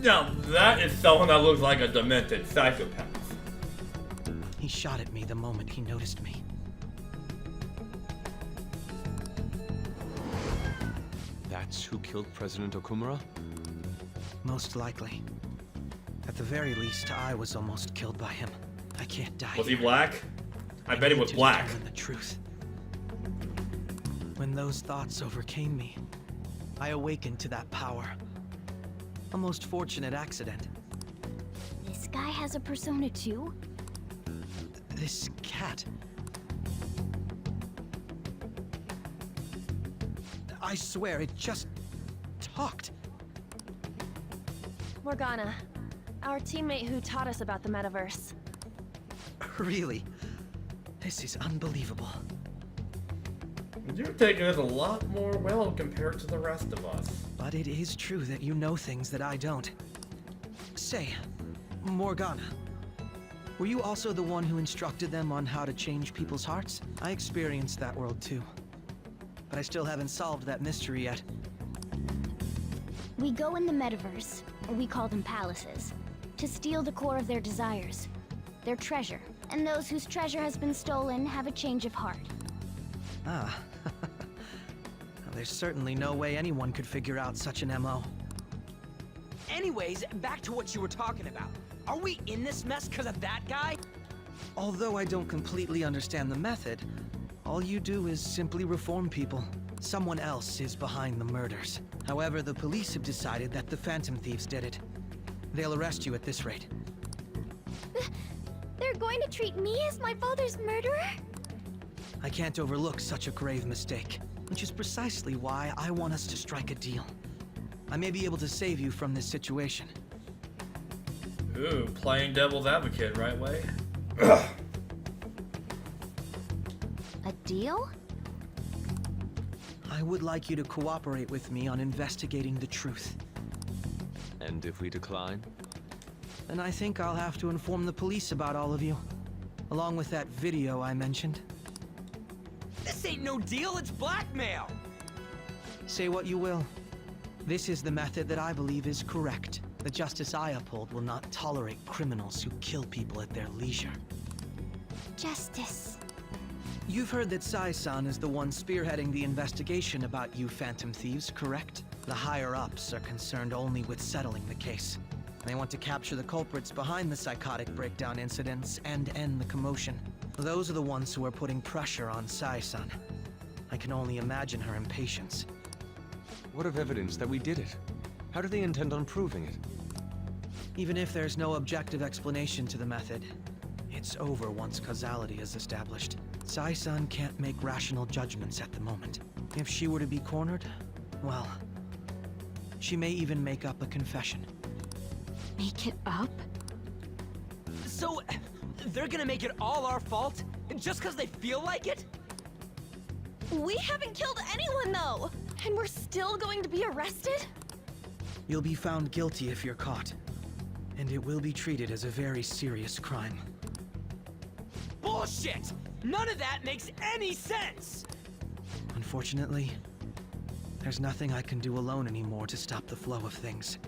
Now that is someone that looks like a demented psychopath. He shot at me the moment he noticed me. That's who killed President Okumura? Most likely. At the very least, I was almost killed by him. I can't die. Was he black? I bet he was black. The truth. When those thoughts overcame me, I awakened to that power. A most fortunate accident. This guy has a persona too? This cat. I swear, it just talked. Morgana, our teammate who taught us about the metaverse. Really? This is unbelievable. You're taking this a lot more well compared to the rest of us. But it is true that you know things that I don't. Say, Morgana, were you also the one who instructed them on how to change people's hearts? I experienced that world too. But I still haven't solved that mystery yet. We go in the metaverse, or we call them palaces, to steal the core of their desires, their treasure. And those whose treasure has been stolen have a change of heart. Ah. There's certainly no way anyone could figure out such an MO. Anyways, back to what you were talking about. Are we in this mess because of that guy? Although I don't completely understand the method, all you do is simply reform people. Someone else is behind the murders. However, the police have decided that the Phantom Thieves did it. They'll arrest you at this rate. They're going to treat me as my father's murderer? I can't overlook such a grave mistake, which is precisely why I want us to strike a deal. I may be able to save you from this situation. Ooh, playing devil's advocate, right way? A deal? I would like you to cooperate with me on investigating the truth. And if we decline? Then I think I'll have to inform the police about all of you. Along with that video I mentioned. This ain't no deal, it's blackmail! Say what you will. This is the method that I believe is correct. The justice I uphold will not tolerate criminals who kill people at their leisure. Justice. You've heard that Sai-san is the one spearheading the investigation about you Phantom Thieves, correct? The higher-ups are concerned only with settling the case. They want to capture the culprits behind the psychotic breakdown incidents and end the commotion. Those are the ones who are putting pressure on Sai-san. I can only imagine her impatience. What of evidence that we did it? How do they intend on proving it? Even if there's no objective explanation to the method, it's over once causality is established. Sai-san can't make rational judgments at the moment. If she were to be cornered, well, she may even make up a confession. Make it up? So, they're gonna make it all our fault? Just because they feel like it? We haven't killed anyone, though! And we're still going to be arrested? You'll be found guilty if you're caught, and it will be treated as a very serious crime. Bullshit! None of that makes any sense! Unfortunately, there's nothing I can do alone anymore to stop the flow of things.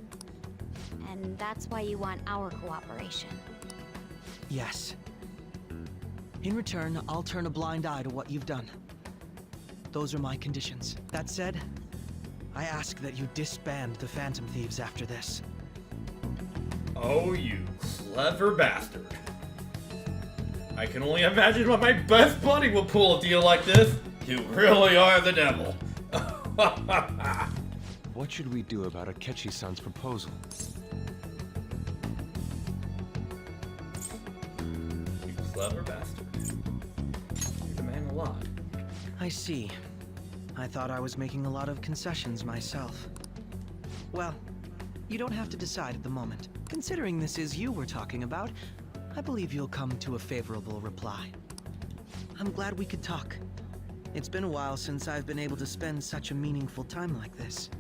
And that's why you want our cooperation. Yes. In return, I'll turn a blind eye to what you've done. Those are my conditions. That said, I ask that you disband the Phantom Thieves after this. Oh, you clever bastard. I can only imagine what my best buddy will pull a deal like this. You really are the devil. What should we do about Akechi-san's proposal? You clever bastard. You demand a lot. I see. I thought I was making a lot of concessions myself. Well, you don't have to decide at the moment. Considering this is you we're talking about, I believe you'll come to a favorable reply. I'm glad we could talk. It's been a while since I've been able to spend such a meaningful time like this.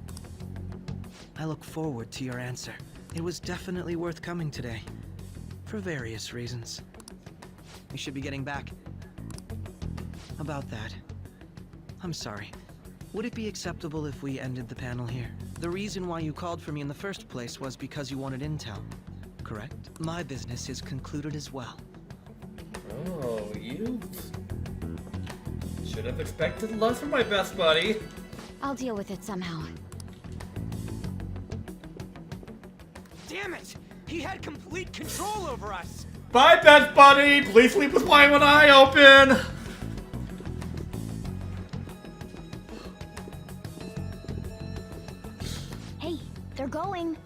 I look forward to your answer. It was definitely worth coming today, for various reasons. We should be getting back. About that, I'm sorry. Would it be acceptable if we ended the panel here? The reason why you called for me in the first place was because you wanted intel, correct? My business is concluded as well. Oh, you should have expected less from my best buddy. I'll deal with it somehow. Damn it! He had complete control over us! Bye, best buddy! Please sleep with one eye open! Hey, they're going.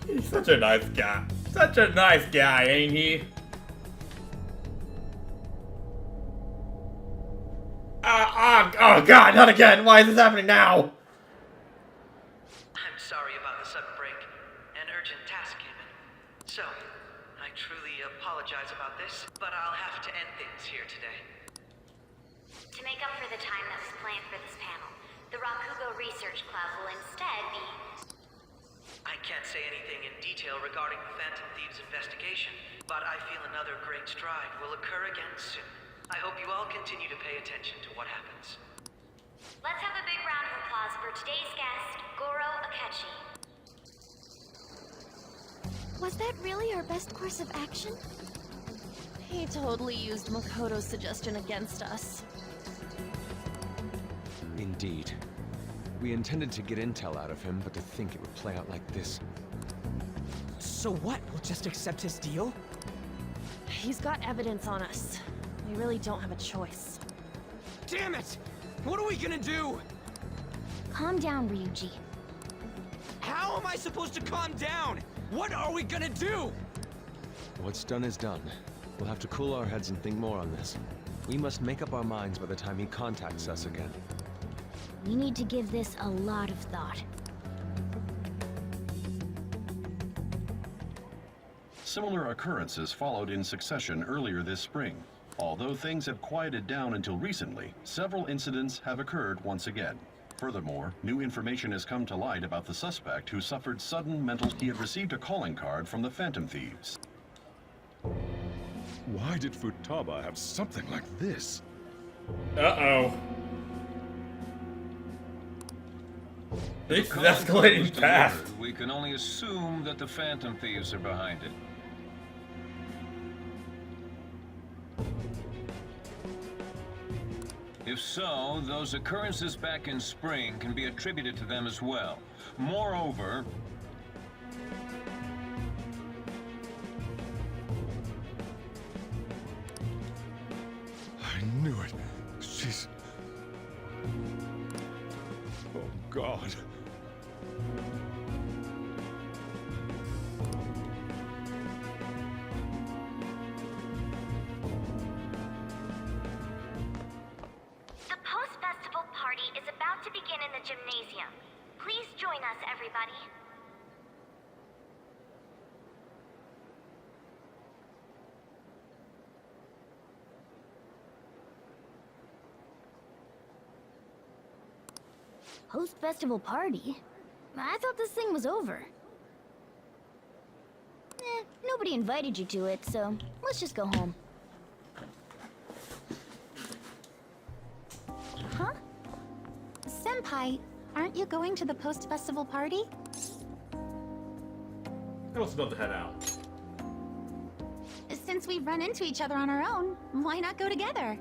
He's such a nice guy. Such a nice guy, ain't he? Oh god, not again! Why is this happening now? I'm sorry about the sudden break. An urgent task came in. So, I truly apologize about this, but I'll have to end things here today. To make up for the time that was planned for this panel, the Rakugo Research Club will instead be... I can't say anything in detail regarding the Phantom Thieves investigation, but I feel another great stride will occur again soon. I hope you all continue to pay attention to what happens. Let's have a big round of applause for today's guest, Goro Akechi. Was that really our best course of action? He totally used Makoto's suggestion against us. Indeed. We intended to get intel out of him, but to think it would play out like this. So what? We'll just accept his deal? He's got evidence on us. We really don't have a choice. Damn it! What are we gonna do? Calm down, Ryuji. How am I supposed to calm down? What are we gonna do? What's done is done. We'll have to cool our heads and think more on this. We must make up our minds by the time he contacts us again. We need to give this a lot of thought. Similar occurrences followed in succession earlier this spring. Although things have quieted down until recently, several incidents have occurred once again. Furthermore, new information has come to light about the suspect who suffered sudden mental... He had received a calling card from the Phantom Thieves. Why did Futaba have something like this? Uh-oh. This is escalating fast. We can only assume that the Phantom Thieves are behind it. If so, those occurrences back in spring can be attributed to them as well. Moreover, God. The post-festival party is about to begin in the gymnasium. Please join us, everybody. Post-festival party? I thought this thing was over. Nobody invited you to it, so let's just go home. Huh? Senpai, aren't you going to the post-festival party? I was about to head out. Since we've run into each other on our own, why not go together?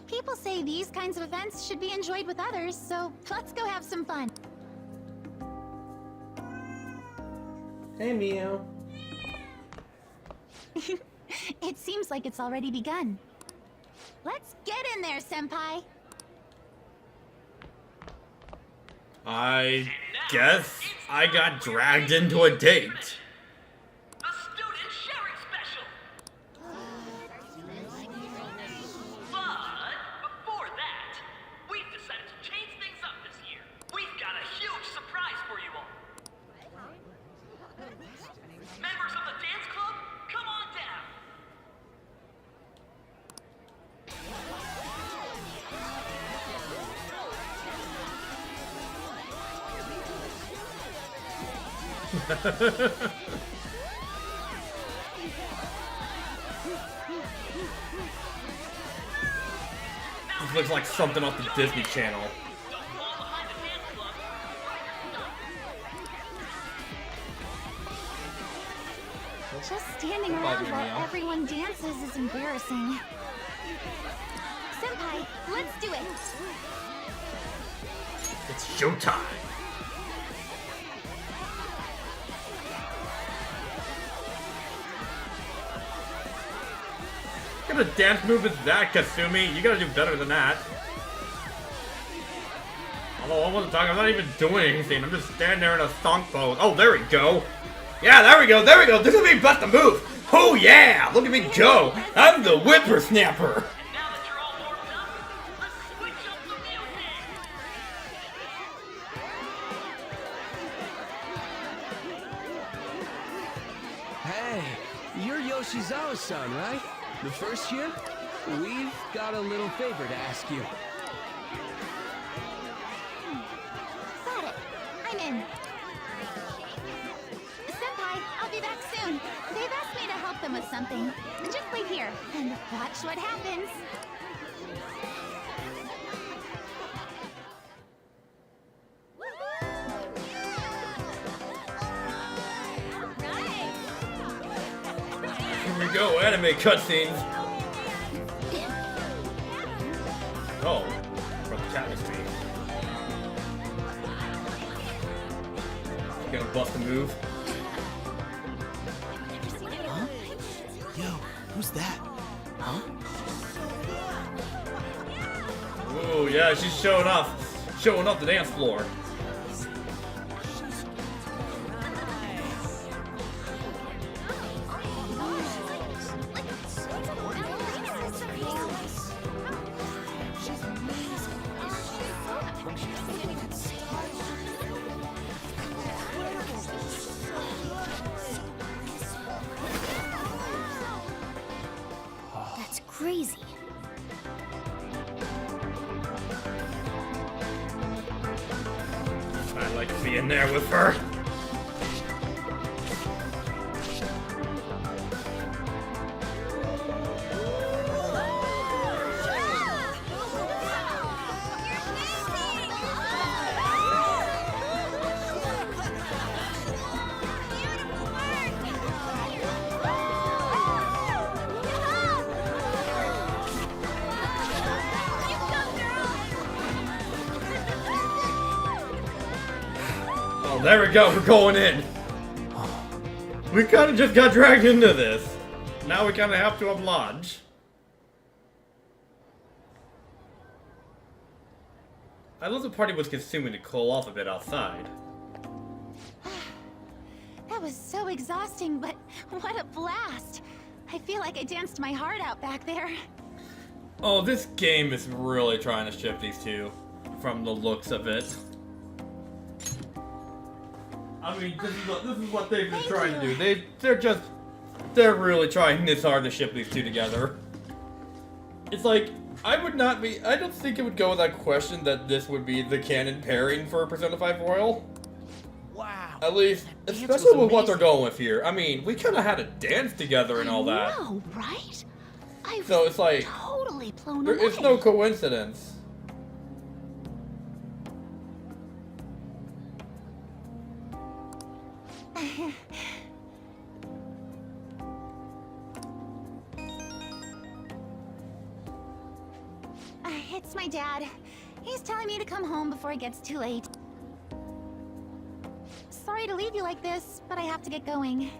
People say these kinds of events should be enjoyed with others, so let's go have some fun. Hey, Mio. It seems like it's already begun. Let's get in there, Senpai! I guess I got dragged into a date. A student sharing special! But before that, we've decided to change things up this year. We've got a huge surprise for you all. Members of the dance club, come on down. This looks like something off the Disney Channel. Just standing around while everyone dances is embarrassing. Senpai, let's do it! It's showtime. What kind of dance move is that, Kasumi? You gotta do better than that. Although I wasn't talking, I'm not even doing anything. I'm just standing there in a thonk pose. Oh, there we go. Yeah, there we go, there we go. This is me bust a move. Oh yeah, look at me go. I'm the whippersnapper. Hey, you're Yoshizawa-san, right? The first year? We've got a little favor to ask you. Got it. I'm in. Senpai, I'll be back soon. They've asked me to help them with something. Just wait here and watch what happens. Here we go, anime cutscenes. Oh, where the cat must be. Gonna bust a move. Huh? Yo, who's that? Huh? Ooh, yeah, she's showing off the dance floor. That's crazy. I'd like to be in there with her. Oh, there we go, we're going in. We kind of just got dragged into this. Now we kind of have to oblige. I love the party was consuming to cool off a bit outside. That was so exhausting, but what a blast! I feel like I danced my heart out back there. Oh, this game is really trying to ship these two, from the looks of it. I mean, this is what they've been trying to do. They're really trying this hard to ship these two together. It's like, I don't think it would go without question that this would be the canon pairing for Persona 5 Royal. Wow. At least, especially with what they're going with here. I mean, we kind of had a dance together and all that. No, right? So it's like, totally blown away. it's no coincidence. It's my dad. He's telling me to come home before it gets too late. Sorry to leave you like this, but I have to get going.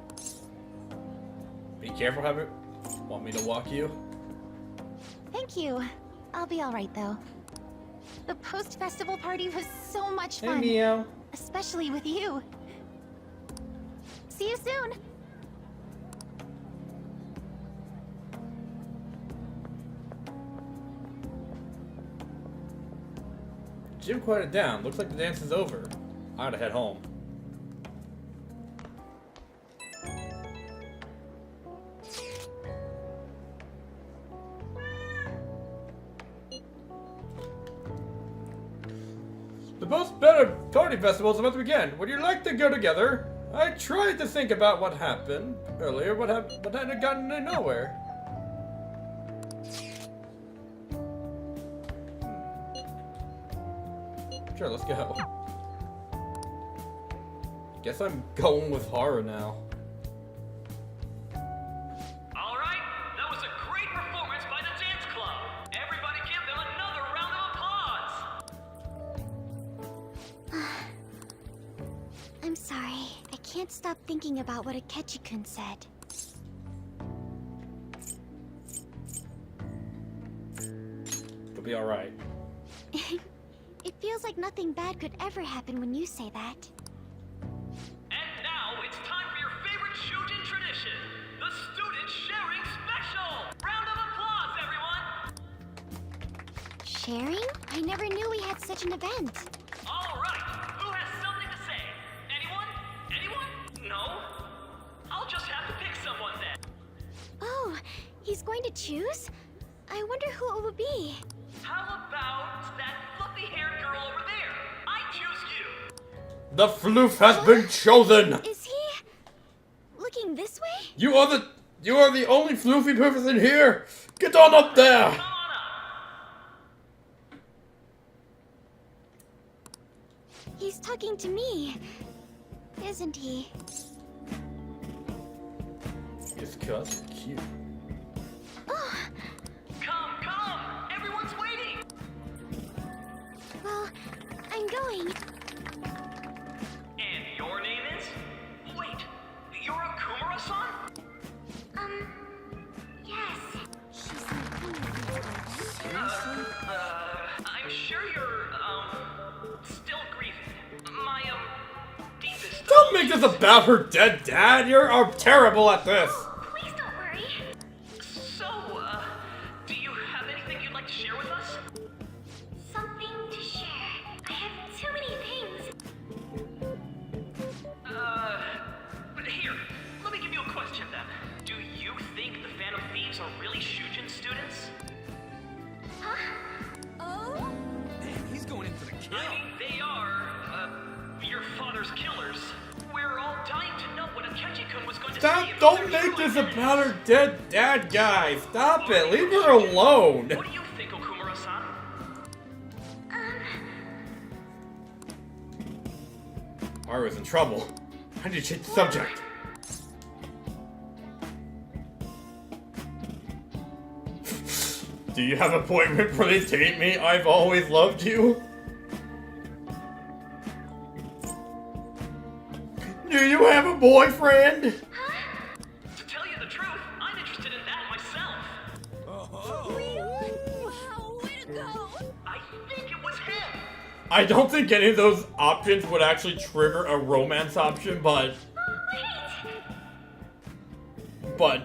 Be careful, Heather. Want me to walk you? Thank you. I'll be alright though. The post-festival party was so much fun. Hey, Mio. Especially with you. See you soon. Jim quieted down. Looks like the dance is over. I gotta head home. The most better party festival is about to begin. Would you like to go together? I tried to think about what happened earlier, but had gotten to nowhere. Sure, let's go. Guess I'm going with horror now. Alright, that was a great performance by the dance club. Everybody give them another round of applause. I'm sorry. I can't stop thinking about what Akechi-kun said. It'll be alright. It feels like nothing bad could ever happen when you say that. And now it's time for your favorite Shujin tradition, the student sharing special. Round of applause, everyone. Sharing? I never knew we had such an event. All right, who has something to say? Anyone? Anyone? No? I'll just have to pick someone then. Oh, he's going to choose? I wonder who it would be. How about that fluffy-haired girl over there? I choose you. The floof has been chosen! Is he looking this way? You are the only floofy person here! Get on up there! Come on up. He's talking to me, isn't he? It's cuz cute. Oh, Come! Everyone's waiting! well, I'm going. And your name is? Wait, you're a Kumura-san? Yes. She's I'm sure you're, still grieving. My, deepest... Don't make this about her dead dad! You're terrible at this! Please don't worry. So, do you have anything you'd like to share with us? Something to share. I have too many things. But here, let me give you a question then. Do you think the Phantom Thieves are really Shujin students? Huh? Oh? Man, he's going in for the kill. I mean, they are, your father's killers. We're all dying to know what Akechi-kun was going to Stop! say if Don't they're make true this identities. about her dead dad, guys! Stop it! Leave her alone! What do you think, Okumura-san? Aru's in trouble. I need to change the subject. Do you have an appointment for this date me? I've always loved you. Do you have a boyfriend? To tell you the truth, I'm interested in that myself. Wow, way to go! I think it was him. I don't think any of those options would actually trigger a romance option, but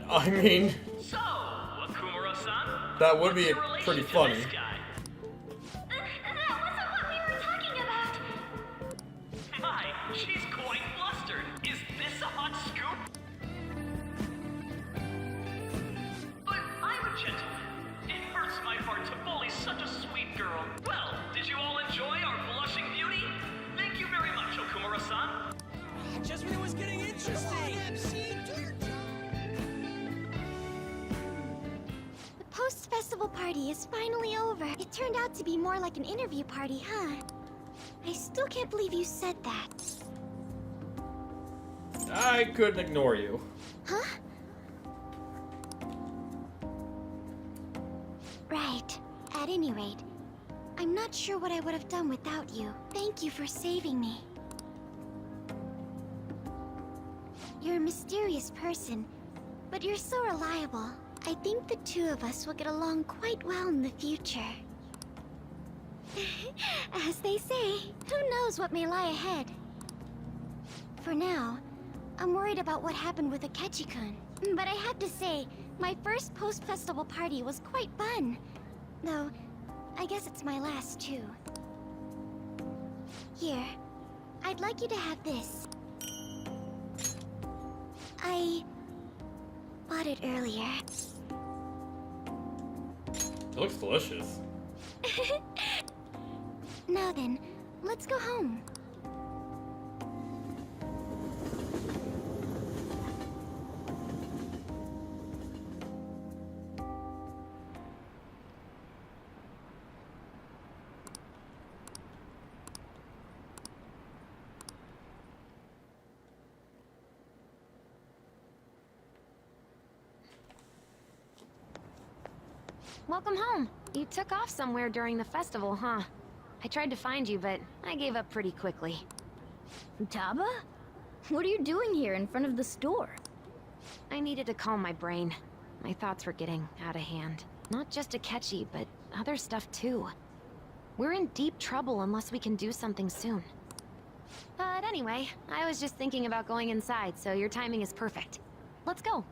I mean, So, Akumura-san, that would be pretty funny. That wasn't what we were talking about. My, she's quite flustered. Is this a hot scoop? But I'm a gentleman. It hurts my heart to bully such a sweet girl. Well, did you all enjoy our blushing beauty? Thank you very much, Okumura-san. Just when it was getting interesting! The post-festival party is finally over. It turned out to be more like an interview party, huh? I still can't believe you said that. I couldn't ignore you. Huh? Right. At any rate, I'm not sure what I would have done without you. Thank you for saving me. You're a mysterious person, but you're so reliable. I think the two of us will get along quite well in the future. As they say, who knows what may lie ahead? For now, I'm worried about what happened with Akechi-kun. But I have to say, my first post-festival party was quite fun. Though, I guess it's my last too. Here, I'd like you to have this. I bought it earlier. It looks delicious. Now then, let's go home. Welcome home. You took off somewhere during the festival, huh? I tried to find you, but I gave up pretty quickly. Taba? What are you doing here in front of the store? I needed to calm my brain. My thoughts were getting out of hand. Not just Akechi, but other stuff too. We're in deep trouble unless we can do something soon. But anyway, I was just thinking about going inside, so your timing is perfect. Let's go.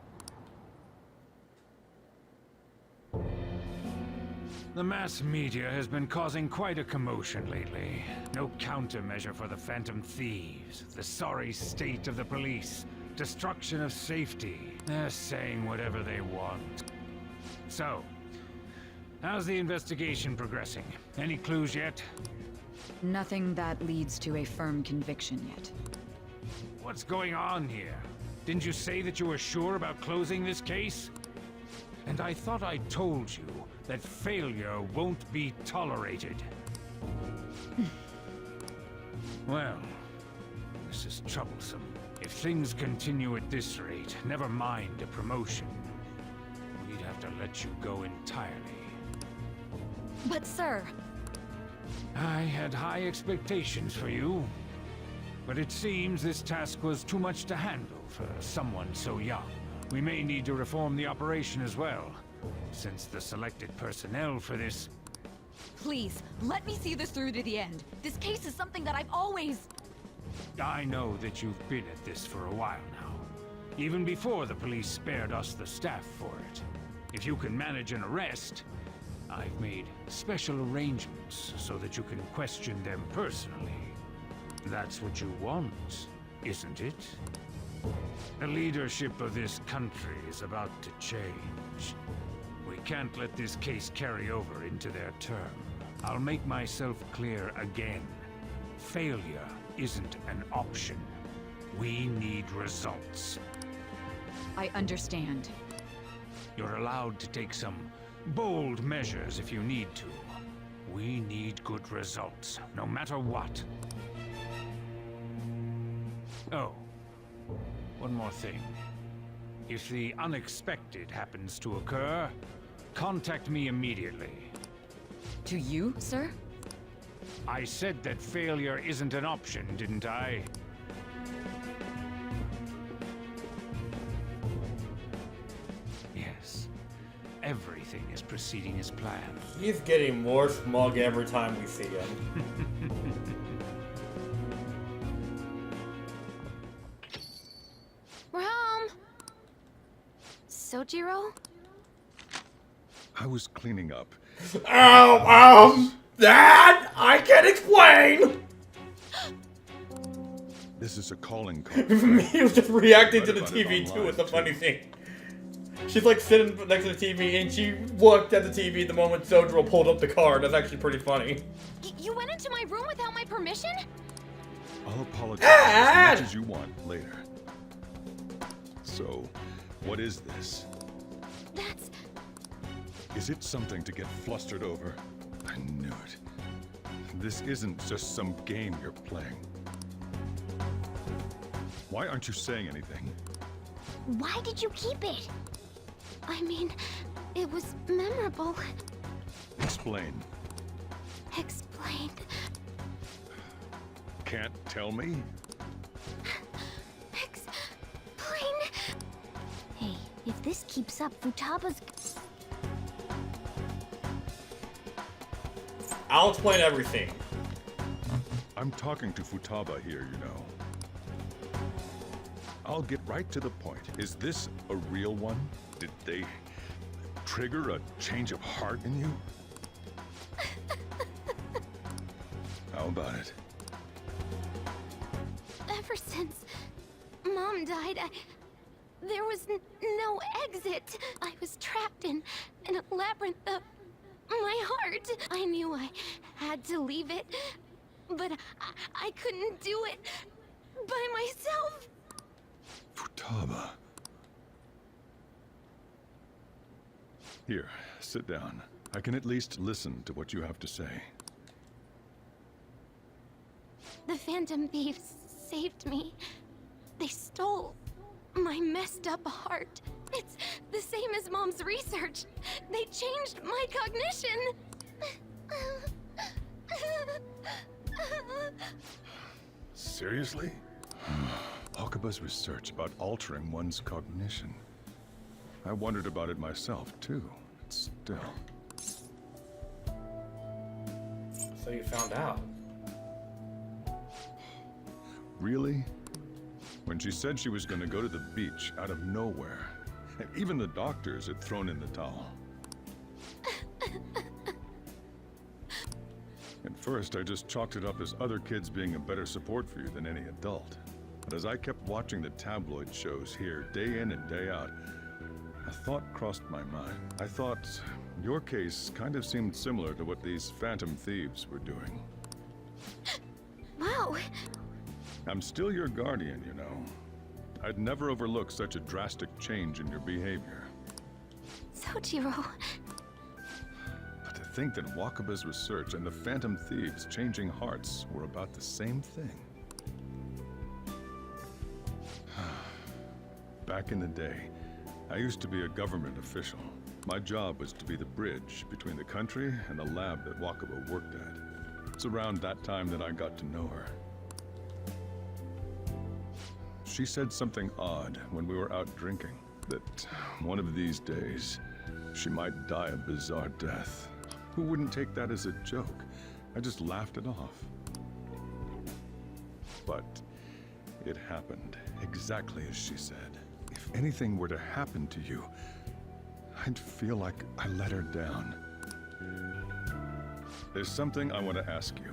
The mass media has been causing quite a commotion lately. No countermeasure for the Phantom Thieves, the sorry state of the police, destruction of safety. They're saying whatever they want. So, how's the investigation progressing? Any clues yet? Nothing that leads to a firm conviction yet. What's going on here? Didn't you say that you were sure about closing this case? And I thought I told you that failure won't be tolerated. Well, this is troublesome. If things continue at this rate, never mind a promotion, we'd have to let you go entirely. But sir... I had high expectations for you, but it seems this task was too much to handle for someone so young. We may need to reform the operation as well, since the selected personnel for this... Please, let me see this through to the end. This case is something that I've always... I know that you've been at this for a while now, even before the police spared us the staff for it. If you can manage an arrest, I've made special arrangements so that you can question them personally. That's what you want, isn't it? The leadership of this country is about to change. We can't let this case carry over into their term. I'll make myself clear again. Failure isn't an option. We need results. I understand. You're allowed to take some bold measures if you need to. We need good results, no matter what. Oh, one more thing. If the unexpected happens to occur, contact me immediately. To you, sir? I said that failure isn't an option, didn't I? Yes. Everything is proceeding as planned. He's getting more smug every time we see him. Sojiro? I was cleaning up. That I can explain! This is a calling card. He was just reacting to the Read about it TV too, online, it's a funny thing. She's like sitting next to the TV and she looked at the TV the moment Sojiro pulled up the card. That's actually pretty funny. You went into my room without my permission? I'll apologize as much as you want later. So, what is this? That's... Is it something to get flustered over? I knew it. This isn't just some game you're playing. Why aren't you saying anything? Why did you keep it? I mean, it was memorable. Explain. Explain. Can't tell me? Explain. Hey, if this keeps up, Futaba's... I'll explain everything. I'm talking to Futaba here, you know. I'll get right to the point. Is this a real one? Did they trigger a change of heart in you? How about it? Ever since Mom died, there was no exit. I was trapped in a labyrinth of my heart. I knew I had to leave it, but I couldn't do it by myself. Futaba. Here, sit down. I can at least listen to what you have to say. The Phantom Thieves saved me. They stole my messed up heart. It's the same as Mom's research. They changed my cognition. Seriously? Okaba's research about altering one's cognition. I wondered about it myself, too. But still. So you found out. Really? When she said she was going to go to the beach out of nowhere, even the doctors had thrown in the towel. At first, I just chalked it up as other kids being a better support for you than any adult. But as I kept watching the tabloid shows here, day in and day out, a thought crossed my mind. I thought your case kind of seemed similar to what these Phantom Thieves were doing. Wow. I'm still your guardian, you know. I'd never overlook such a drastic change in your behavior. Sojiro. But to think that Wakaba's research and the Phantom Thieves changing hearts were about the same thing. Back in the day, I used to be a government official. My job was to be the bridge between the country and the lab that Wakaba worked at. It's around that time that I got to know her. She said something odd when we were out drinking, that one of these days, she might die a bizarre death. Who wouldn't take that as a joke? I just laughed it off. But it happened exactly as she said. If anything were to happen to you, I'd feel like I let her down. There's something I want to ask you.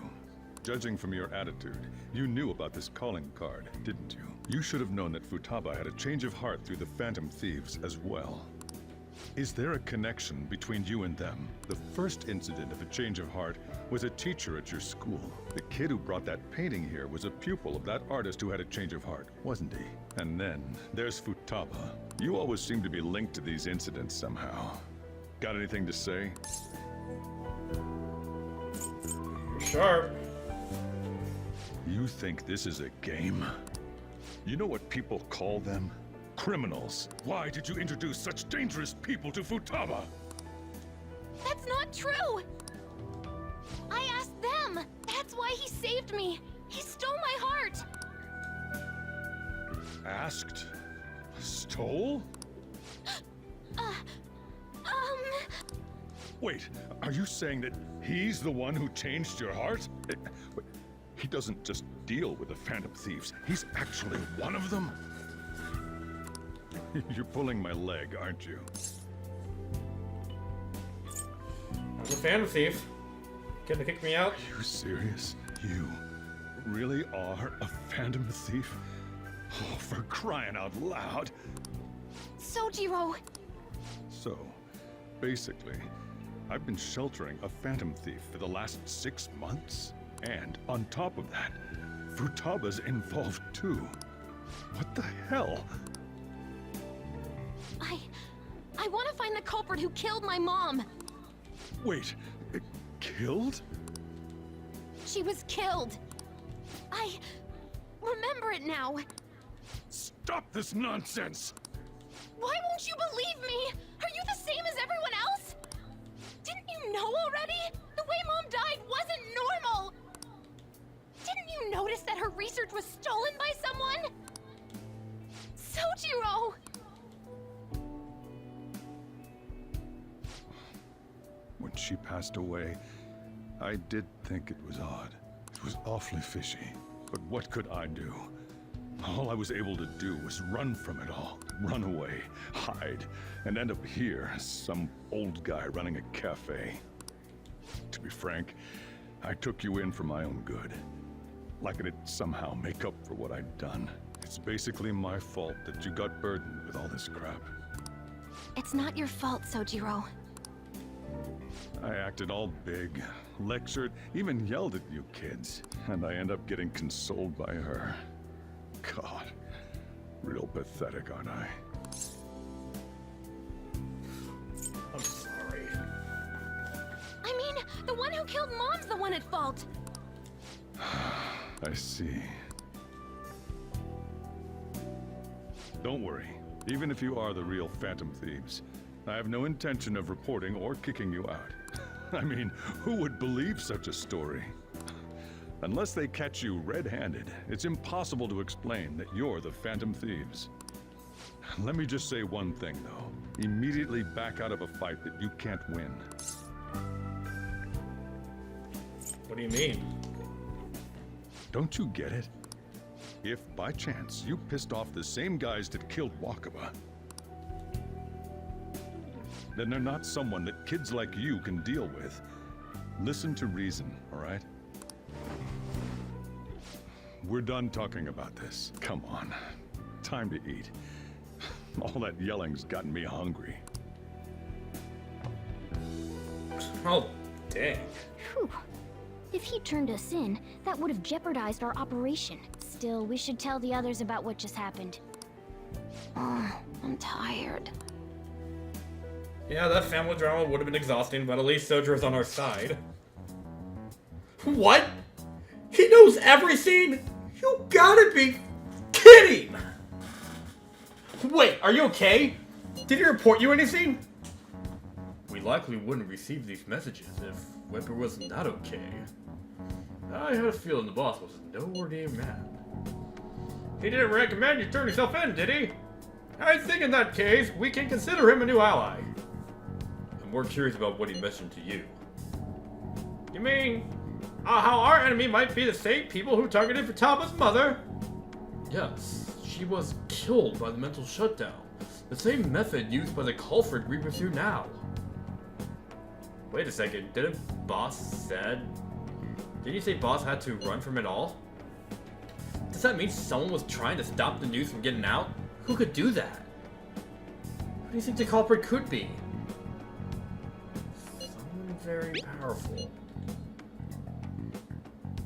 Judging from your attitude, you knew about this calling card, didn't you? You should have known that Futaba had a change of heart through the Phantom Thieves as well. Is there a connection between you and them? The first incident of a change of heart was a teacher at your school. The kid who brought that painting here was a pupil of that artist who had a change of heart, wasn't he? And then there's Futaba. You always seem to be linked to these incidents somehow. Got anything to say? Sure. You think this is a game? You know what people call them? Criminals. Why did you introduce such dangerous people to Futaba? That's not true! I asked them! That's why he saved me! He stole my heart! Asked? Stole? Wait, are you saying that he's the one who changed your heart? He doesn't just deal with the Phantom Thieves. He's actually one of them? You're pulling my leg, aren't you? I'm a phantom thief. Gonna kick me out? Are you serious? You really are a phantom thief? Oh, for crying out loud! Sojiro! So, basically, I've been sheltering a phantom thief for the last 6 months. And on top of that, Futaba's involved too. What the hell? I want to find the culprit who killed my mom. Wait, killed? She was killed. I remember it now. Stop this nonsense! Why won't you believe me? Are you the same as everyone else? Didn't you know already? The way Mom died wasn't normal. Didn't you notice that her research was stolen by someone? Sojiro! When she passed away, I did think it was odd. It was awfully fishy. But what could I do? All I was able to do was run from it all. Run away, hide, and end up here as some old guy running a cafe. To be frank, I took you in for my own good. Like it'd somehow make up for what I'd done. It's basically my fault that you got burdened with all this crap. It's not your fault, Sojiro. I acted all big, lectured, even yelled at you kids, and I end up getting consoled by her. God, real pathetic, aren't I? I'm sorry. I mean, the one who killed Mom's the one at fault. I see. Don't worry. Even if you are the real phantom thieves, I have no intention of reporting or kicking you out. I mean, who would believe such a story? Unless they catch you red-handed, it's impossible to explain that you're the phantom thieves. Let me just say one thing, though. Immediately back out of a fight that you can't win. What do you mean? Don't you get it? If, by chance, you pissed off the same guys that killed Wakaba, then they're not someone that kids like you can deal with. Listen to reason, all right? We're done talking about this. Come on. Time to eat. All that yelling's gotten me hungry. Oh, dang. Whew. If he turned us in, that would have jeopardized our operation. Still, we should tell the others about what just happened. Oh, I'm tired. Yeah, that family drama would have been exhausting, but at least Sojiro's on our side. What? He knows everything? You gotta be kidding! Wait, are you okay? Did he report you anything? We likely wouldn't receive these messages if Whipper was not okay. I had a feeling the boss was no ordinary man. He didn't recommend you turn yourself in, did he? I think in that case, we can consider him a new ally. I'm more curious about what he mentioned to you. You mean, how our enemy might be the same people who targeted Futaba's mother? Yes, she was killed by the mental shutdown. The same method used by the culprit we pursue now. Wait a second, didn't Boss you say Boss had to run from it all? Does that mean someone was trying to stop the news from getting out? Who could do that? Who do you think the culprit could be? Someone very powerful.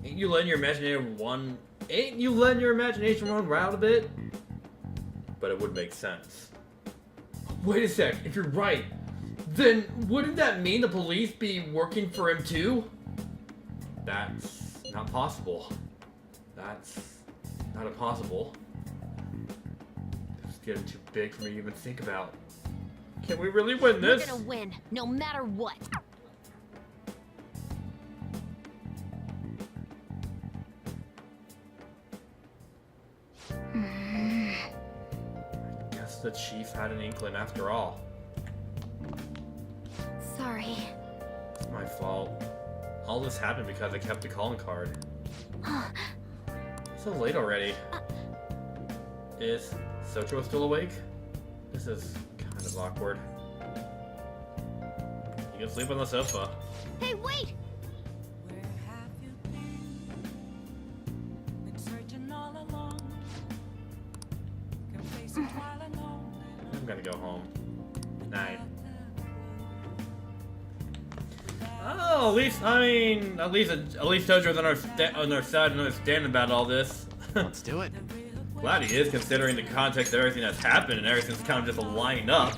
Ain't you letting your imagination run wild a bit? But it would make sense. Wait a sec, if you're right, then wouldn't that mean the police be working for him too? That's not possible. That's not impossible. This is getting too big for me to even think about. Can we really win this? We're gonna win, no matter what. Guess the chief had an inkling after all. Sorry. It's my fault. All this happened because I kept the calling card. It's so late already. Is Sojiro still awake? This is kind of awkward. You can sleep on the sofa. Hey, wait! I'm gonna go home. Night. Oh, at least Tojo's on our side and understanding about all this. Let's do it. Glad he is, considering the context of everything that's happened and everything's kind of just lined up.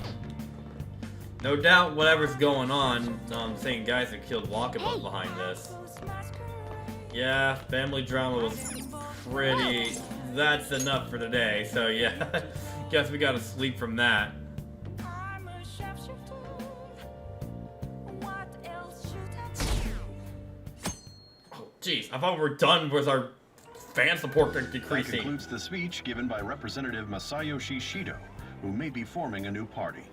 No doubt, whatever's going on, same guys who killed Walkabout behind this. Yeah, family drama was pretty. That's enough for today. So yeah, guess we gotta sleep from that. Oh, jeez, I thought we were done with our fan support That decreasing. concludes the speech given by Representative Masayoshi Shido, who may be forming a new party.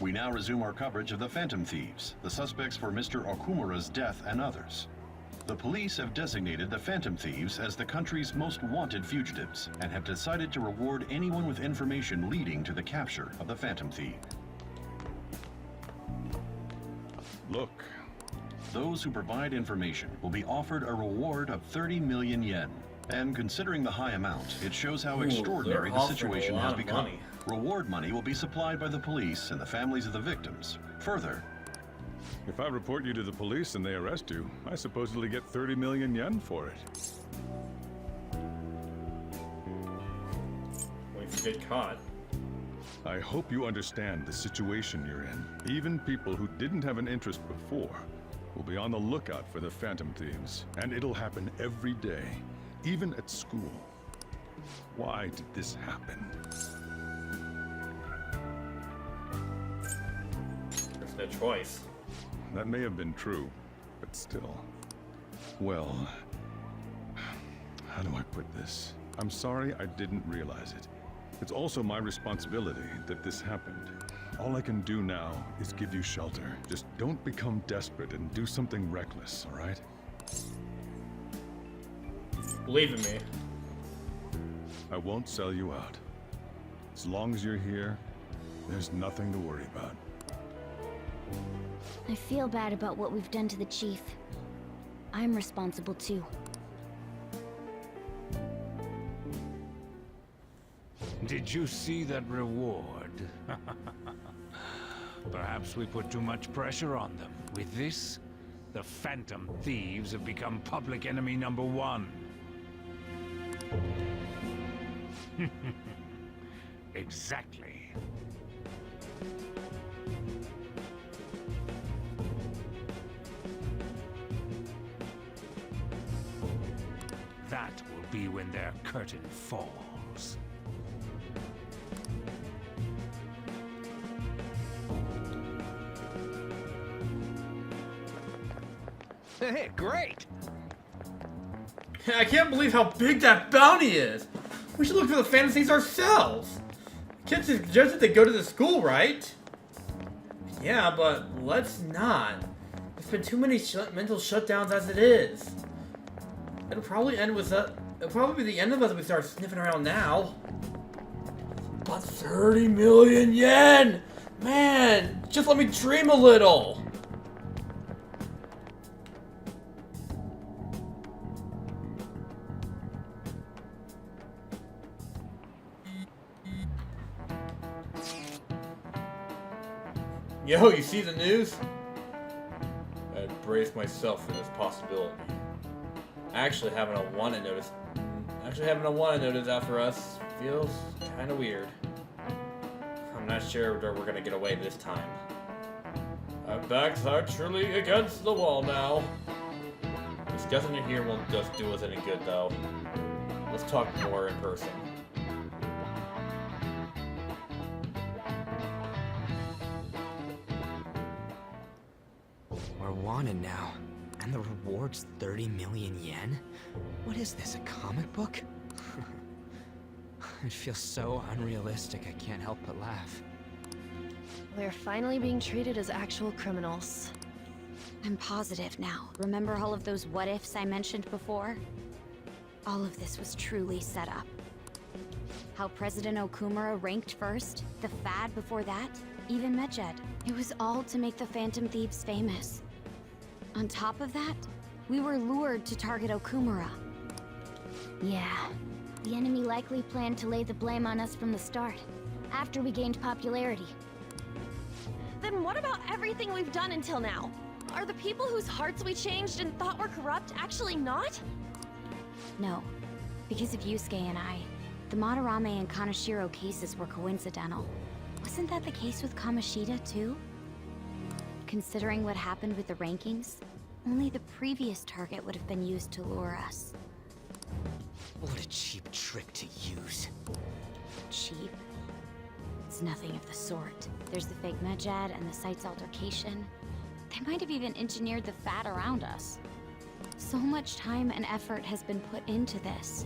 We now resume our coverage of the Phantom Thieves, the suspects for Mr. Okumura's death and others. The police have designated the Phantom Thieves as the country's most wanted fugitives and have decided to reward anyone with information leading to the capture of the Phantom Thief. Look. Those who provide information will be offered a reward of 30 million yen. And considering the high amount, it shows how extraordinary the situation has become. Reward money will be supplied by the police and the families of the victims. Further, If I report you to the police and they arrest you, I supposedly get 30 million yen for it. Wait to get caught. I hope you understand the situation you're in. Even people who didn't have an interest before will be on the lookout for the Phantom Thieves. And it'll happen every day, even at school. Why did this happen? There's no choice. That may have been true, but still. Well, how do I put this? I'm sorry I didn't realize it. It's also my responsibility that this happened. All I can do now is give you shelter. Just don't become desperate and do something reckless, all right? Believe in me. I won't sell you out. As long as you're here, there's nothing to worry about. I feel bad about what we've done to the chief. I'm responsible too. Did you see that reward? Perhaps we put too much pressure on them. With this, the Phantom Thieves have become public enemy number 1. Exactly. That will be when their curtain falls. Hey, great! I can't believe how big that bounty is! We should look for the fantasies ourselves! Kids suggested they go to the school, right? Yeah, but let's not. There's been too many mental shutdowns as it is. It'll probably end with it'll probably be the end of us if we start sniffing around now. But 30 million yen! Man, just let me dream a little! Yo, you see the news? I brace myself for this possibility. Actually having a wanted notice after us feels kind of weird. I'm not sure we're gonna get away this time. Our backs are truly against the wall now. Discussing it here won't just do us any good, though. Let's talk more in person. We're wanted now. And the reward's 30 million yen? What is this, a comic book? It feels so unrealistic, I can't help but laugh. We're finally being treated as actual criminals. I'm positive now. Remember all of those what-ifs I mentioned before? All of this was truly set up. How President Okumura ranked first, the Fad before that, even Medjed. It was all to make the Phantom Thieves famous. On top of that, we were lured to target Okumura. Yeah, the enemy likely planned to lay the blame on us from the start, after we gained popularity. Then what about everything we've done until now? Are the people whose hearts we changed and thought were corrupt actually not? No, because of Yusuke and I, the Madarame and Kaneshiro cases were coincidental. Wasn't that the case with Kamoshida, too? Considering what happened with the rankings, only the previous target would have been used to lure us. What a cheap trick to use. Cheap? It's nothing of the sort. There's the fake Medjed and the site's altercation. They might have even engineered the Fat around us. So much time and effort has been put into this.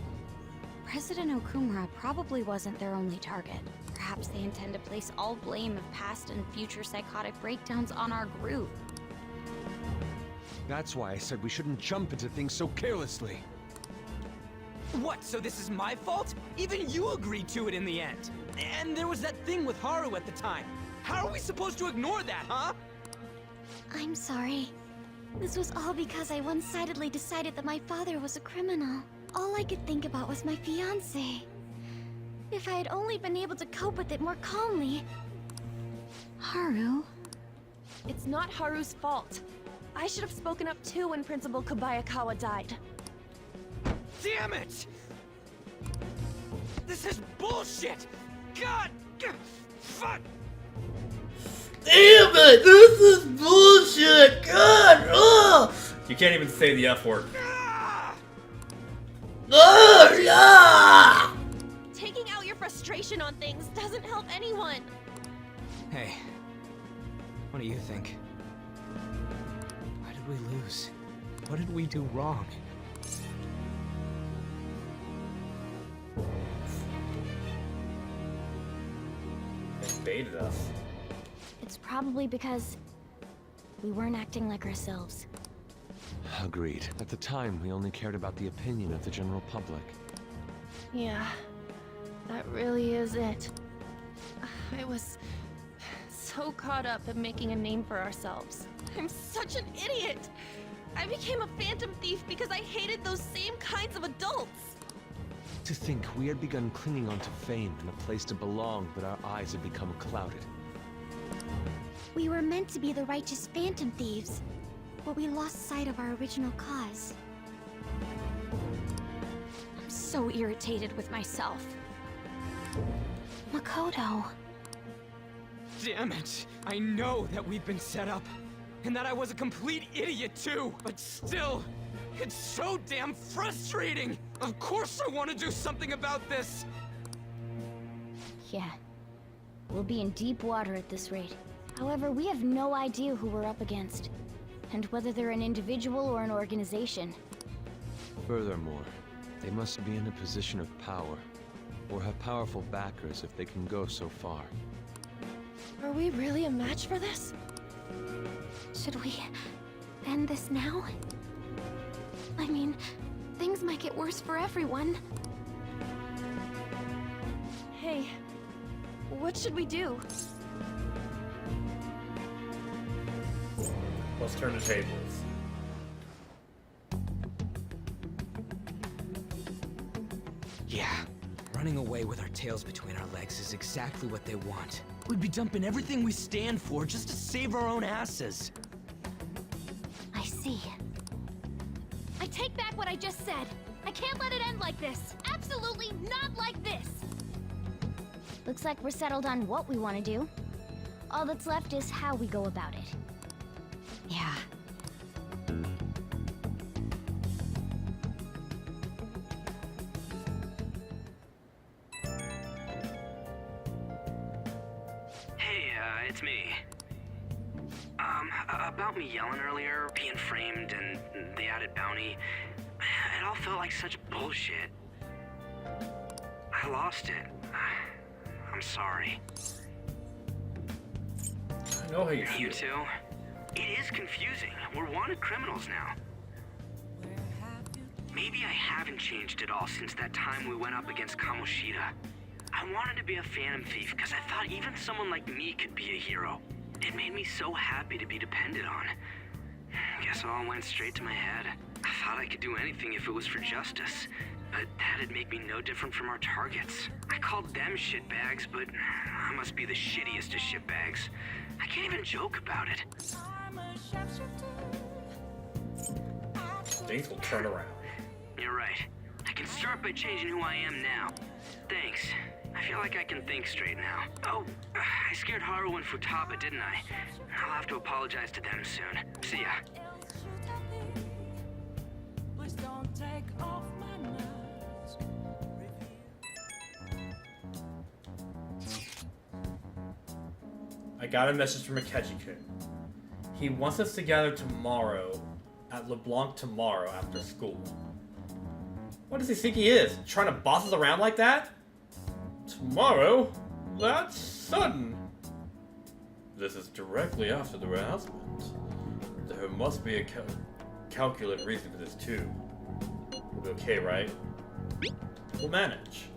President Okumura probably wasn't their only target. Perhaps they intend to place all blame of past and future psychotic breakdowns on our group. That's why I said we shouldn't jump into things so carelessly. What, so this is my fault? Even you agreed to it in the end. And there was that thing with Haru at the time. How are we supposed to ignore that, huh? I'm sorry. This was all because I one-sidedly decided that my father was a criminal. All I could think about was my fiancé. If I had only been able to cope with it more calmly... Haru? It's not Haru's fault. I should have spoken up too when Principal Kobayakawa died. Damn it! This is bullshit! God! Fuck! Damn it! This is bullshit! God! Ugh! You can't even say the F word. Taking out your frustration on things doesn't help anyone. Hey, what do you think? Why did we lose? What did we do wrong? They baited us. It's probably because we weren't acting like ourselves. Agreed. At the time, we only cared about the opinion of the general public. Yeah, that really is it. I was so caught up in making a name for ourselves. I'm such an idiot! I became a phantom thief because I hated those same kinds of adults! To think we had begun clinging onto fame and a place to belong, but our eyes had become clouded. We were meant to be the righteous phantom thieves, but we lost sight of our original cause. I'm so irritated with myself. Makoto. Damn it! I know that we've been set up, and that I was a complete idiot too, but still, it's so damn frustrating! Of course I want to do something about this! Yeah. We'll be in deep water at this rate. However, we have no idea who we're up against, and whether they're an individual or an organization. Furthermore, they must be in a position of power, or have powerful backers if they can go so far. Are we really a match for this? Should we end this now? I mean, things might get worse for everyone. Hey, what should we do? Let's turn the tables. Yeah, running away with our tails between our legs is exactly what they want. We'd be dumping everything we stand for just to save our own asses. I see. I take back what I just said. I can't let it end like this. Absolutely not like this. Looks like we're settled on what we want to do. All that's left is how we go about it. Yeah. Hey, it's me. About me yelling earlier, being framed, and the added bounty, it all felt like such bullshit. I lost it. I'm sorry. I know how you feel. You too? It is confusing. We're wanted criminals now. Maybe I haven't changed at all since that time we went up against Kamoshida. I wanted to be a Phantom Thief because I thought even someone like me could be a hero. It made me so happy to be depended on. Guess it all went straight to my head. I thought I could do anything if it was for justice, but that'd make me no different from our targets. I called them shitbags, but I must be the shittiest of shitbags. I can't even joke about it. Things will turn around. You're right. I can start by changing who I am now. Thanks. I feel like I can think straight now. Oh, I scared Haru and Futaba, didn't I? I'll have to apologize to them soon. See ya. I got a message from Akechi-kun. He wants us to gather tomorrow at LeBlanc tomorrow after school. What does he think he is? Trying to boss us around like that? Tomorrow? That's sudden. This is directly after the announcement. There must be a calculated reason for this too. We'll be okay, right? We'll manage.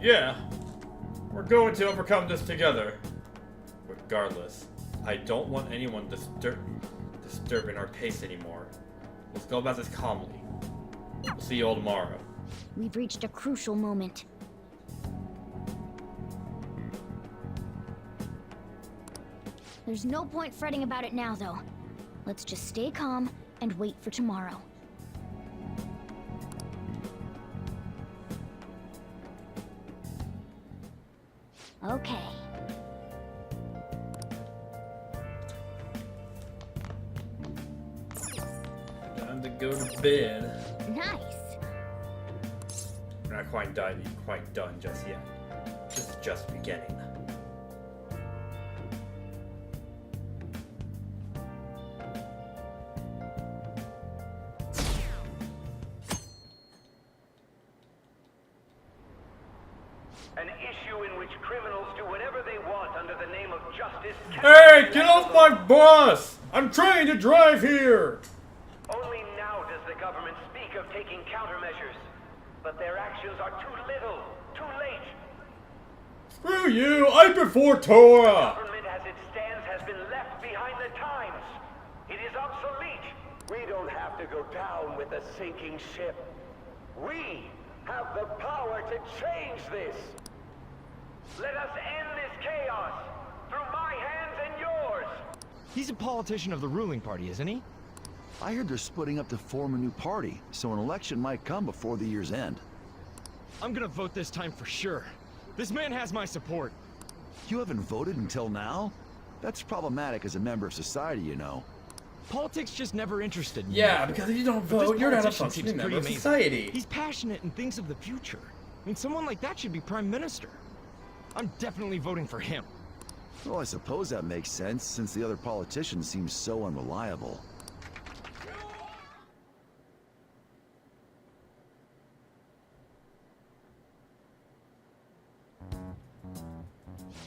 Yeah. We're going to overcome this together. Regardless, I don't want anyone disturbing our pace anymore. Let's go about this calmly. We'll see you all tomorrow. We've reached a crucial moment. There's no point fretting about it now, though. Let's just stay calm and wait for tomorrow. Okay. Time to go to bed. Nice. We're not quite done just yet. This is just beginning. An issue in which criminals do whatever they want under the name of justice. Hey, get off my bus! I'm trying to drive here! Only now does the government speak of taking countermeasures. But their actions are too little, too late. Screw you! I prefer Torah! Government as it stands has been left behind the times. It is obsolete. We don't have to go down with a sinking ship. We have the power to change this. Let us end this chaos through my hands and yours. He's a politician of the ruling party, isn't he? I heard they're splitting up to form a new party, so an election might come before the year's end. I'm gonna vote this time for sure. This man has my support. You haven't voted until now? That's problematic as a member of society, you know. Politics just never interested me. Yeah, because if you don't But this vote, you're not a politician seems functioning member pretty of amazing. society. He's passionate and thinks of the future. I mean, someone like that should be prime minister. I'm definitely voting for him. Well, I suppose that makes sense, since the other politicians seem so unreliable.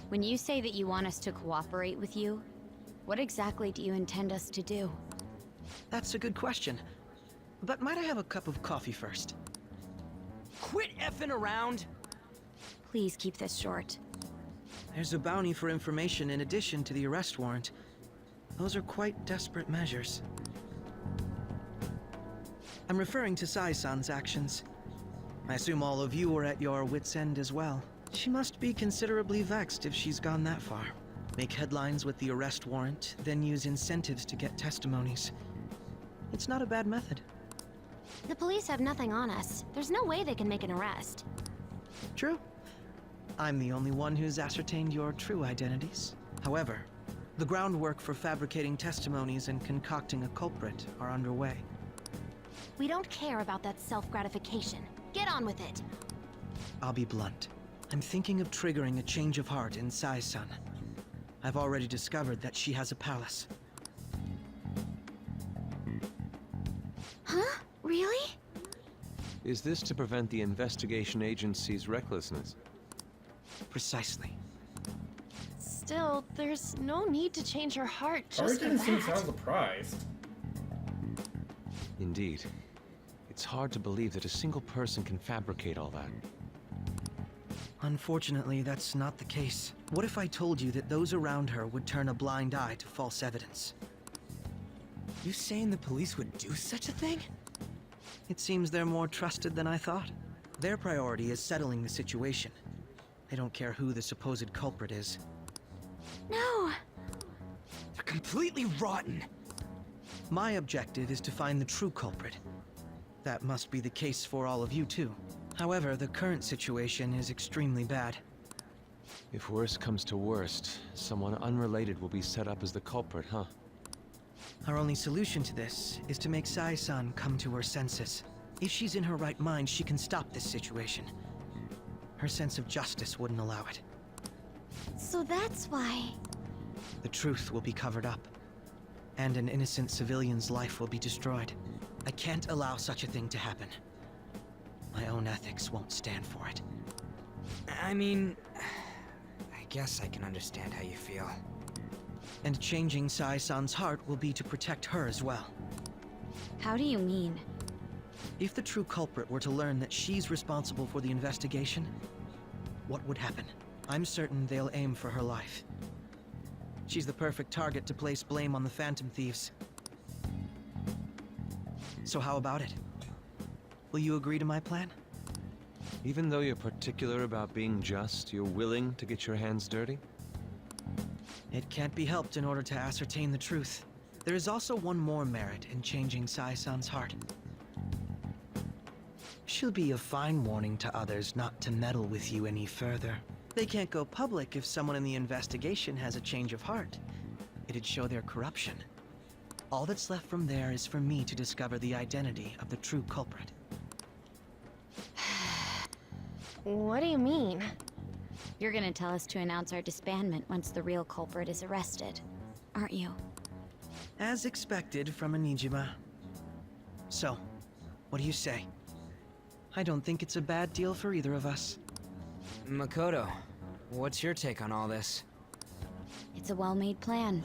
When you say that you want us to cooperate with you, what exactly do you intend us to do? That's a good question. But might I have a cup of coffee first? Quit effing around! Please keep this short. There's a bounty for information in addition to the arrest warrant. Those are quite desperate measures. I'm referring to Sai-san's actions. I assume all of you are at your wits' end as well. She must be considerably vexed if she's gone that far. Make headlines with the arrest warrant, then use incentives to get testimonies. It's not a bad method. The police have nothing on us. There's no way they can make an arrest. True. I'm the only one who's ascertained your true identities. However, the groundwork for fabricating testimonies and concocting a culprit are underway. We don't care about that self-gratification. Get on with it. I'll be blunt. I'm thinking of triggering a change of heart in Sai-san. I've already discovered that she has a palace. Huh? Really? Is this to prevent the investigation agency's recklessness? Precisely. Still, there's no need to change her heart Ari just for didn't seem that. sound surprised. Indeed. It's hard to believe that a single person can fabricate all that. Unfortunately, that's not the case. What if I told you that those around her would turn a blind eye to false evidence? You saying the police would do such a thing? It seems they're more trusted than I thought. Their priority is settling the situation. They don't care who the supposed culprit is. No! They're completely rotten! My objective is to find the true culprit. That must be the case for all of you too. However, the current situation is extremely bad. If worst comes to worst, someone unrelated will be set up as the culprit, huh? Our only solution to this is to make Sai-san come to her senses. If she's in her right mind, she can stop this situation. Her sense of justice wouldn't allow it. So that's why... The truth will be covered up, and an innocent civilian's life will be destroyed. I can't allow such a thing to happen. My own ethics won't stand for it. I mean... I guess I can understand how you feel. And changing Sai-san's heart will be to protect her as well. How do you mean? If the true culprit were to learn that she's responsible for the investigation, what would happen? I'm certain they'll aim for her life. She's the perfect target to place blame on the Phantom Thieves. So how about it? Will you agree to my plan? Even though you're particular about being just, you're willing to get your hands dirty? It can't be helped in order to ascertain the truth. There is also one more merit in changing Sai-san's heart. She'll be a fine warning to others not to meddle with you any further. They can't go public if someone in the investigation has a change of heart. It'd show their corruption. All that's left from there is for me to discover the identity of the true culprit. What do you mean? You're gonna tell us to announce our disbandment once the real culprit is arrested, aren't you? As expected from a Nijima. So, what do you say? I don't think it's a bad deal for either of us. Makoto, what's your take on all this? It's a well-made plan.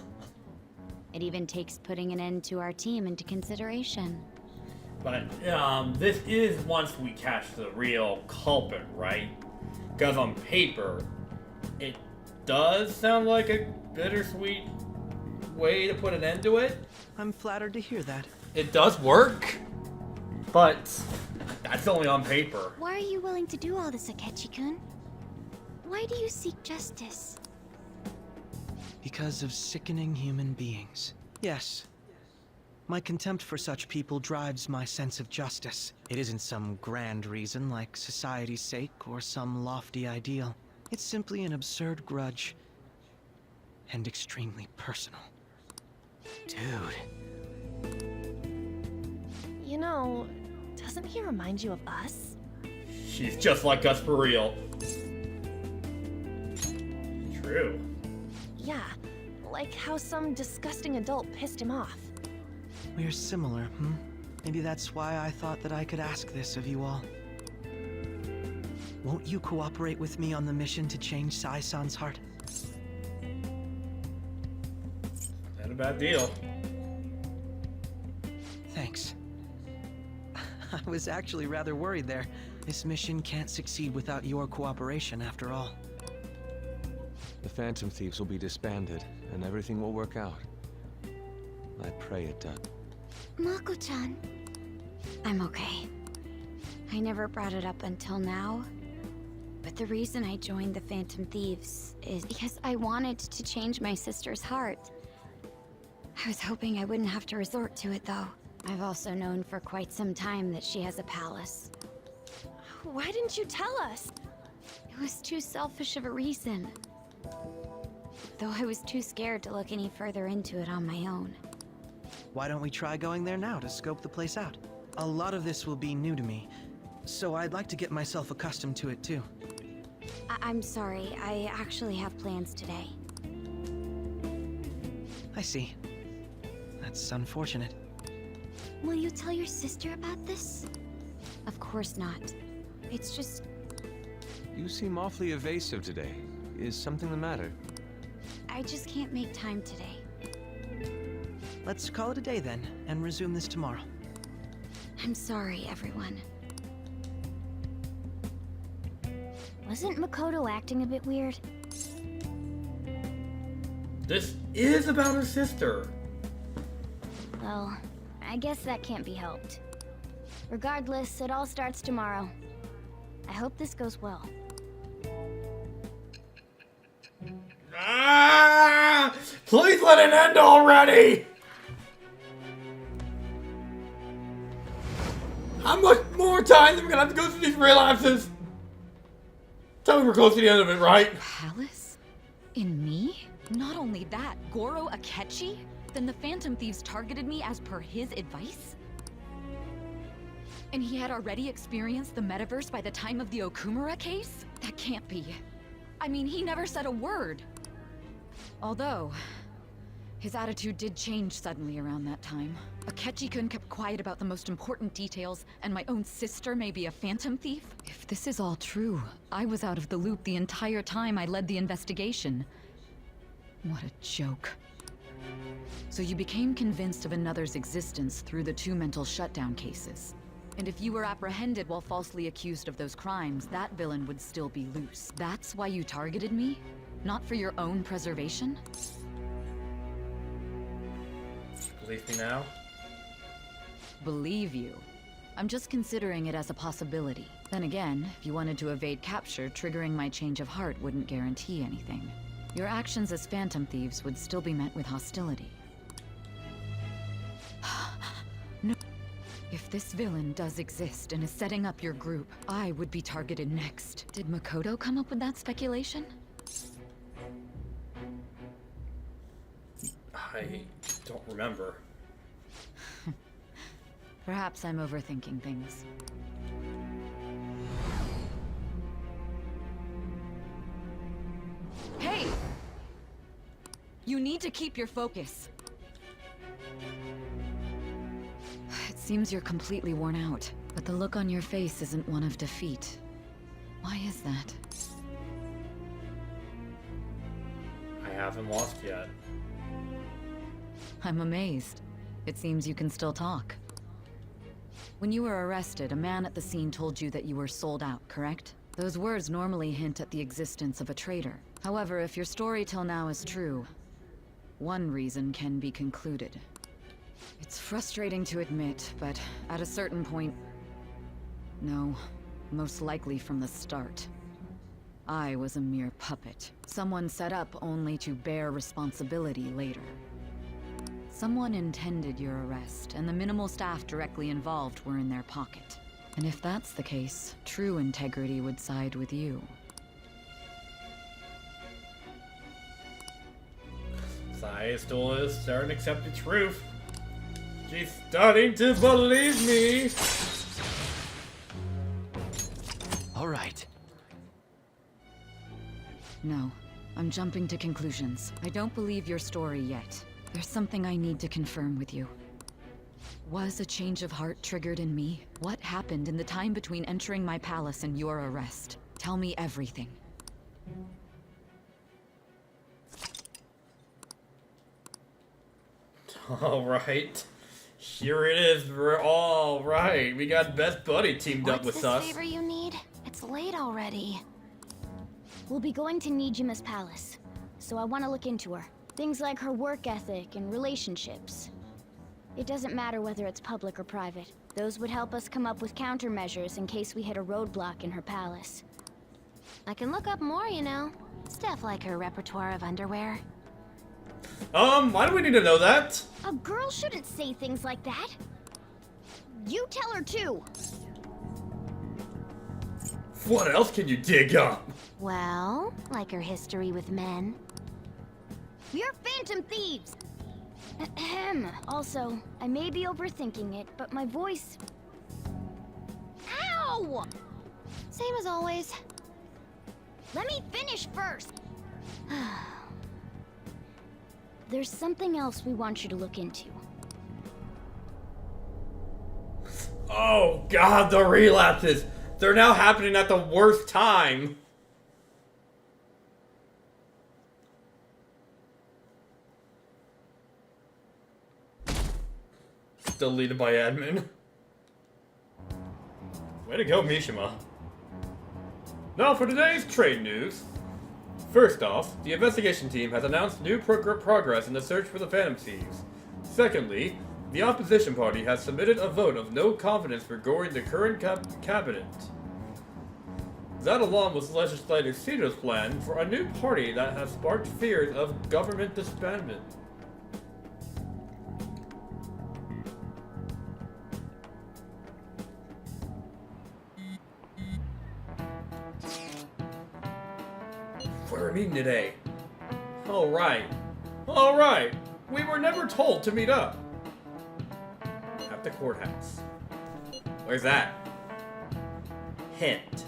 It even takes putting an end to our team into consideration. But this is once we catch the real culprit, right? Because on paper, it does sound like a bittersweet way to put an end to it. I'm flattered to hear that. It does work, but that's only on paper. Why are you willing to do all this, Akechi-kun? Why do you seek justice? Because of sickening human beings. Yes. My contempt for such people drives my sense of justice. It isn't some grand reason like society's sake or some lofty ideal. It's simply an absurd grudge. And extremely personal. Dude. You know, doesn't he remind you of us? She's just like us for real. True. Yeah, like how some disgusting adult pissed him off. We're similar, Maybe that's why I thought that I could ask this of you all. Won't you cooperate with me on the mission to change Sai-san's heart? Not a bad deal. Thanks. I was actually rather worried there. This mission can't succeed without your cooperation, after all. The Phantom Thieves will be disbanded, and everything will work out. I pray it does. Mako-chan. I'm okay. I never brought it up until now, but the reason I joined the Phantom Thieves is because I wanted to change my sister's heart. I was hoping I wouldn't have to resort to it, though. I've also known for quite some time that she has a palace. Why didn't you tell us? It was too selfish of a reason. Though I was too scared to look any further into it on my own. Why don't we try going there now to scope the place out? A lot of this will be new to me, so I'd like to get myself accustomed to it too. I'm sorry, I actually have plans today. I see. That's unfortunate. Will you tell your sister about this? Of course not. It's just... You seem awfully evasive today. Is something the matter? I just can't make time today. Let's call it a day then, and resume this tomorrow. I'm sorry, everyone. Wasn't Makoto acting a bit weird? This is about her sister. Well, I guess that can't be helped. Regardless, it all starts tomorrow. I hope this goes well. Ah! Please let it end already! How much more time am I gonna have to go through these relapses? Tell me we're close to the end of it, right? Palace? In me? Not only that, Goro Akechi? Then the Phantom Thieves targeted me as per his advice? And he had already experienced the metaverse by the time of the Okumura case? That can't be. I mean, he never said a word. Although, his attitude did change suddenly around that time. Akechi-kun kept quiet about the most important details, and my own sister may be a Phantom Thief? If this is all true, I was out of the loop the entire time I led the investigation. What a joke. So you became convinced of another's existence through the 2 mental shutdown cases. And if you were apprehended while falsely accused of those crimes, that villain would still be loose. That's why you targeted me? Not for your own preservation? Believe me now? Believe you. I'm just considering it as a possibility. Then again, if you wanted to evade capture, triggering my change of heart wouldn't guarantee anything. Your actions as Phantom Thieves would still be met with hostility. No. If this villain does exist and is setting up your group, I would be targeted next. Did Makoto come up with that speculation? I don't remember. Perhaps I'm overthinking things. Hey! You need to keep your focus. It seems you're completely worn out, but the look on your face isn't one of defeat. Why is that? I haven't lost yet. I'm amazed. It seems you can still talk. When you were arrested, a man at the scene told you that you were sold out, correct? Those words normally hint at the existence of a traitor. However, if your story till now is true, one reason can be concluded. It's frustrating to admit, but at a certain point... No, most likely from the start. I was a mere puppet. Someone set up only to bear responsibility later. Someone intended your arrest, and the minimal staff directly involved were in their pocket. And if that's the case, true integrity would side with you. Saya still is starting to accept the truth. She's starting to believe me. All right. No, I'm jumping to conclusions. I don't believe your story yet. There's something I need to confirm with you. Was a change of heart triggered in me? What happened in the time between entering my palace and your arrest? Tell me everything. Alright. Here it is. We're all right. We got Best Buddy teamed up with What's us. this favor you need? It's late already. We'll be going to Nijima's palace, so I want to look into her. Things like her work ethic and relationships. It doesn't matter whether it's public or private. Those would help us come up with countermeasures in case we hit a roadblock in her palace. I can look up more, you know. Stuff like her repertoire of underwear. Why do we need to know that? A girl shouldn't say things like that. You tell her too. What else can you dig up? Well, like her history with men. We're Phantom Thieves! Ahem. Also, I may be overthinking it, but my voice... Ow! Same as always. Let me finish first! There's something else we want you to look into. Oh god, the relapses! They're now happening at the worst time! Deleted by admin. Way to go, Mishima. Now for today's trade news. First off, the investigation team has announced new progress in the search for the Phantom Thieves. Secondly, the opposition party has submitted a vote of no confidence regarding the current cabinet. That along with legislator Cito's plan for a new party that has sparked fears of government disbandment. We're meeting today. Alright. We were never told to meet up. At the courthouse. Where's that? Hint.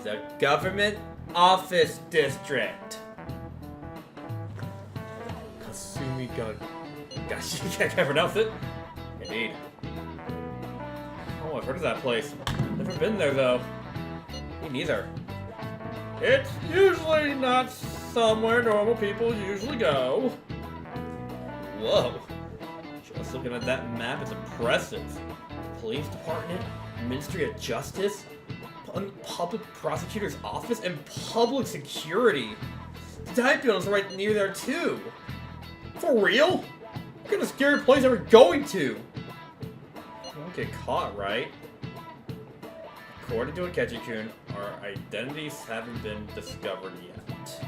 The government office district. Kasumi Gun. Gosh, you can't pronounce it. Indeed. Oh, I've heard of that place. Never been there though. Me neither. It's usually not somewhere normal people usually go. Whoa. Just looking at that map, it's impressive. Police department, Ministry of Justice, public prosecutor's office, and public security. The dive building's right near there too. For real? What kind of scary place are we going to? We won't get caught, right? According to Akechi-kun, our identities haven't been discovered yet.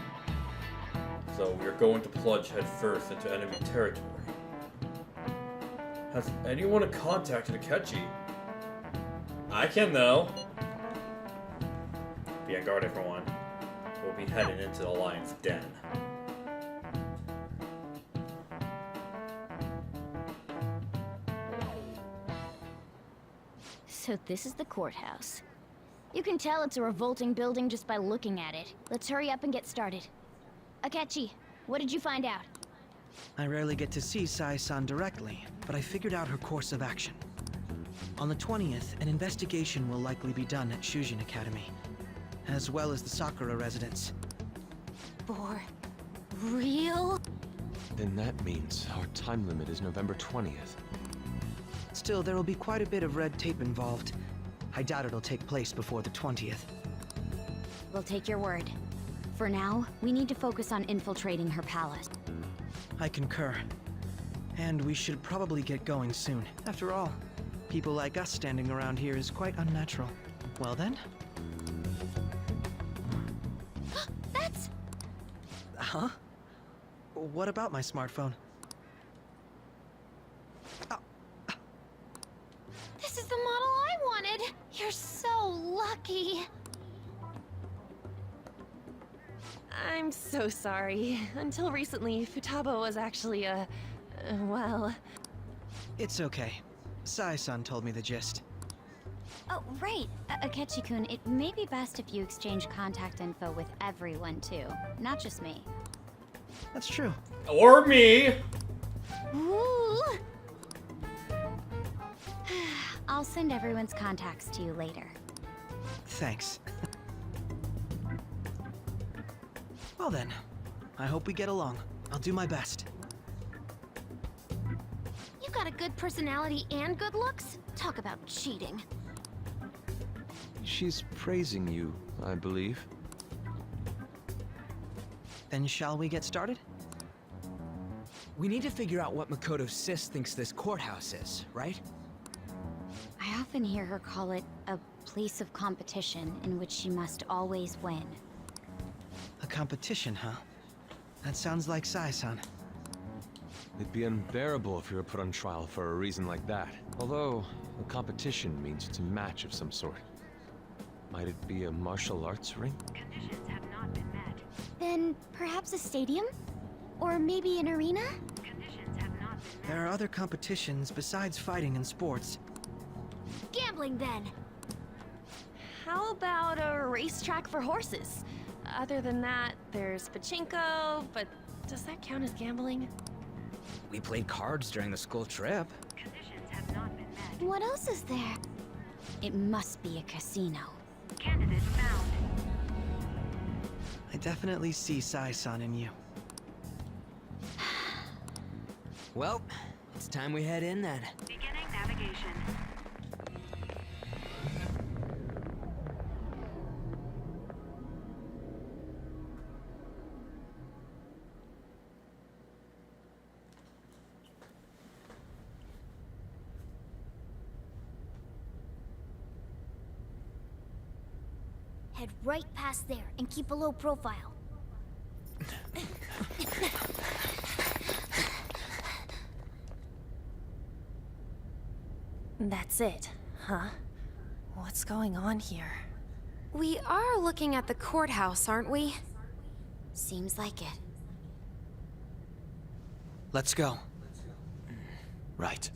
So we're going to plunge headfirst into enemy territory. Has anyone contacted Akechi? I can though. Be on guard, everyone. We'll be heading into the Lion's Den. So this is the courthouse. You can tell it's a revolting building just by looking at it. Let's hurry up and get started. Akechi, what did you find out? I rarely get to see Sai-san directly, but I figured out her course of action. On the 20th, an investigation will likely be done at Shujin Academy, as well as the Sakura residence. For real? Then that means our time limit is November 20th. Still, there will be quite a bit of red tape involved. I doubt it'll take place before the 20th. We'll take your word. For now, we need to focus on infiltrating her palace. I concur. And we should probably get going soon. After all, people like us standing around here is quite unnatural. Well then? That's... Huh? What about my smartphone? This is the model I wanted! You're so lucky! I'm so sorry. Until recently, Futaba was actually well... It's okay. Sai-san told me the gist. Oh, right. Akechi-kun, it may be best if you exchange contact info with everyone, too. Not just me. That's true. Or me! Ooh. I'll send everyone's contacts to you later. Thanks. Well then, I hope we get along. I'll do my best. You got a good personality and good looks? Talk about cheating. She's praising you, I believe. Then shall we get started? We need to figure out what Makoto's sis thinks this courthouse is, right? I often hear her call it a place of competition in which she must always win. A competition, huh? That sounds like Sai-san. It'd be unbearable if you were put on trial for a reason like that. Although, a competition means it's a match of some sort. Might it be a martial arts ring? Conditions have not been met. Then perhaps a stadium? Or maybe an arena? Conditions have not been met. There are other competitions besides fighting and sports. Gambling, then! How about a racetrack for horses? Other than that, there's pachinko, but does that count as gambling? We played cards during the school trip. Conditions have not been met. What else is there? It must be a casino. Candidate found. I definitely see Sai-san in you. Well, it's time we head in then. Beginning navigation. Head right past there and keep a low profile. That's it, huh? What's going on here? We are looking at the courthouse, aren't we? Seems like it. Let's go. Right.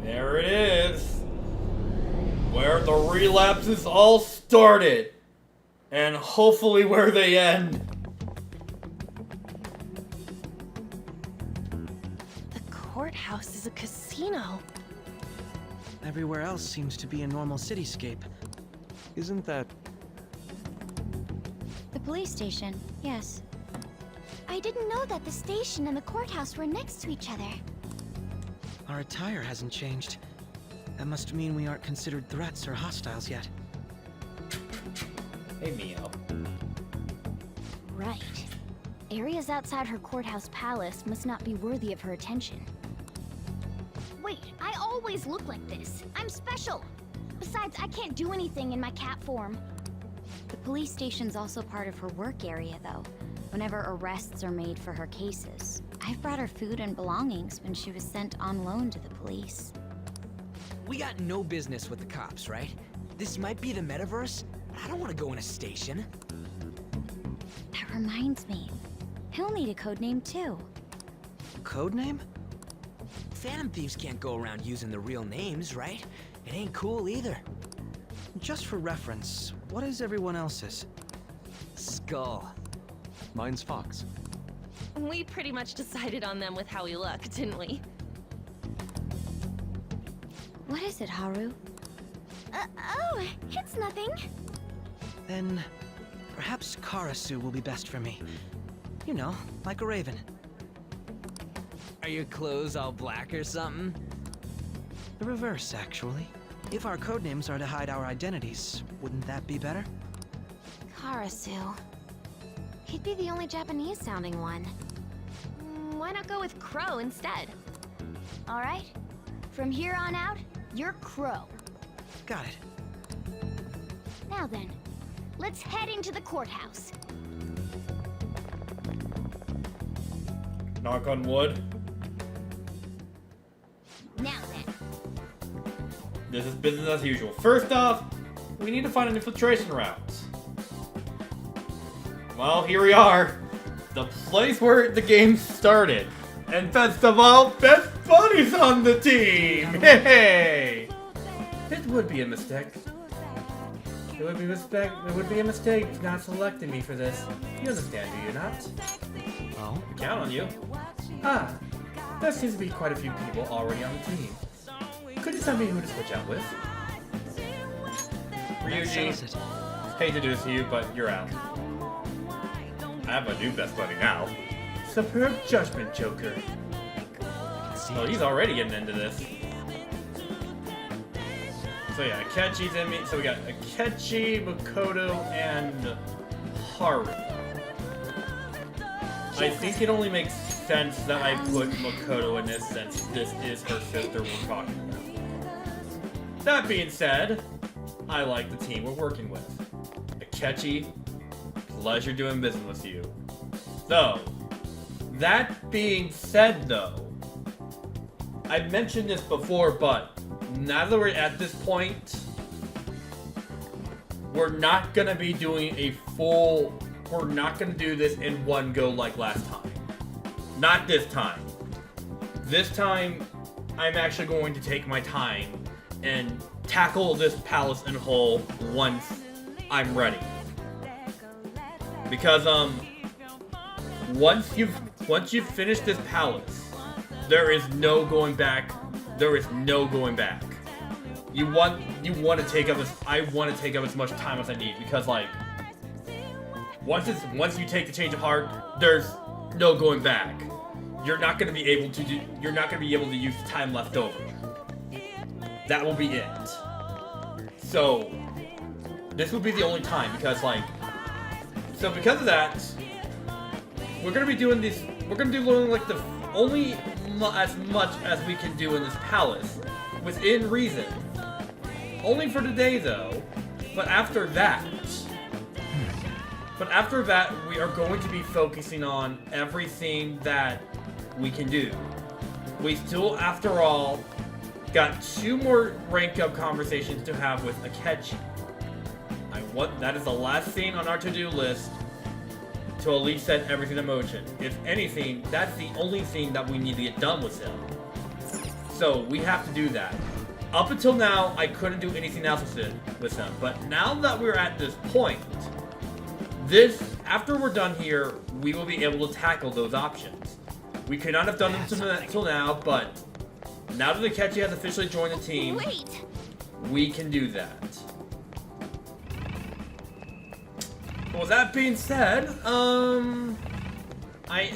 There it is. Where the relapses all started. And hopefully where they end. The courthouse is a casino. Everywhere else seems to be a normal cityscape. Isn't that... The police station, yes. I didn't know that the station and the courthouse were next to each other. Our attire hasn't changed. That must mean we aren't considered threats or hostiles yet. Hey, Mio. Right. Areas outside her courthouse palace must not be worthy of her attention. Wait, I always look like this. I'm special. Besides, I can't do anything in my cat form. The police station's also part of her work area, though, whenever arrests are made for her cases. I've brought her food and belongings when she was sent on loan to the police. We got no business with the cops, right? This might be the metaverse, but I don't want to go in a station. That reminds me. He'll need a code name, too. Code name? Phantom thieves can't go around using the real names, right? It ain't cool either. Just for reference, what is everyone else's? Skull. Mine's Fox. We pretty much decided on them with how we look, didn't we? What is it, Haru? Oh, it's nothing. Then, perhaps Karasu will be best for me. You know, like a raven. Are your clothes all black or something? The reverse, actually. If our codenames are to hide our identities, wouldn't that be better? Karasu. He'd be the only Japanese-sounding one. Why not go with Crow instead? All right. From here on out, you're Crow. Got it. Now then, let's head into the courthouse. Knock on wood. Now then. This is business as usual. First off, we need to find an infiltration route. Well, here we are. The place where the game started. And best of all, Best Buddy's on the team! Hey! It would be a mistake. It would be a mistake not selecting me for this. You understand, do you not? Oh? Count on you. Ah, there seems to be quite a few people already on the team. Could you tell me who to switch out with? Ryuji, hate to do this to you, but you're out. I have a new best buddy now. Superb Judgment Joker. Oh, he's already getting into this. So yeah, Akechi's in me. So we got Akechi, Makoto, and Haru. I think it only makes sense that I put Makoto in this since this is her sister we're talking about. That being said, I like the team we're working with. Akechi, pleasure doing business with you. So, that being said though, I've mentioned this before, but now that we're at this point, we're not gonna be doing a full, we're not gonna do this in one go like last time. Not this time. This time, I'm actually going to take my time and tackle this palace in whole once I'm ready. Because once you've finished this palace, there is no going back. There is no going back. You want to take up as I want to take up as much time as I need, because like once you take the change of heart, there's no going back. You're not going to be able to use the time left over. That will be it. So this will be the only time, because like, so because of that, we're gonna be doing these. We're gonna do literally like the only as much as we can do in this palace, within reason. Only for today, though. But after that, we are going to be focusing on everything that we can do. We still, after all, got 2 more rank up conversations to have with Akechi. That is the last thing on our to-do list to at least set everything in motion. If anything, that's the only thing that we need to get done with him. So we have to do that. Up until now, I couldn't do anything else with him. But now that we're at this point, after we're done here, we will be able to tackle those options. We could not have done them until now, but now that Akechi has officially joined the team, we can do that. Well, that being said,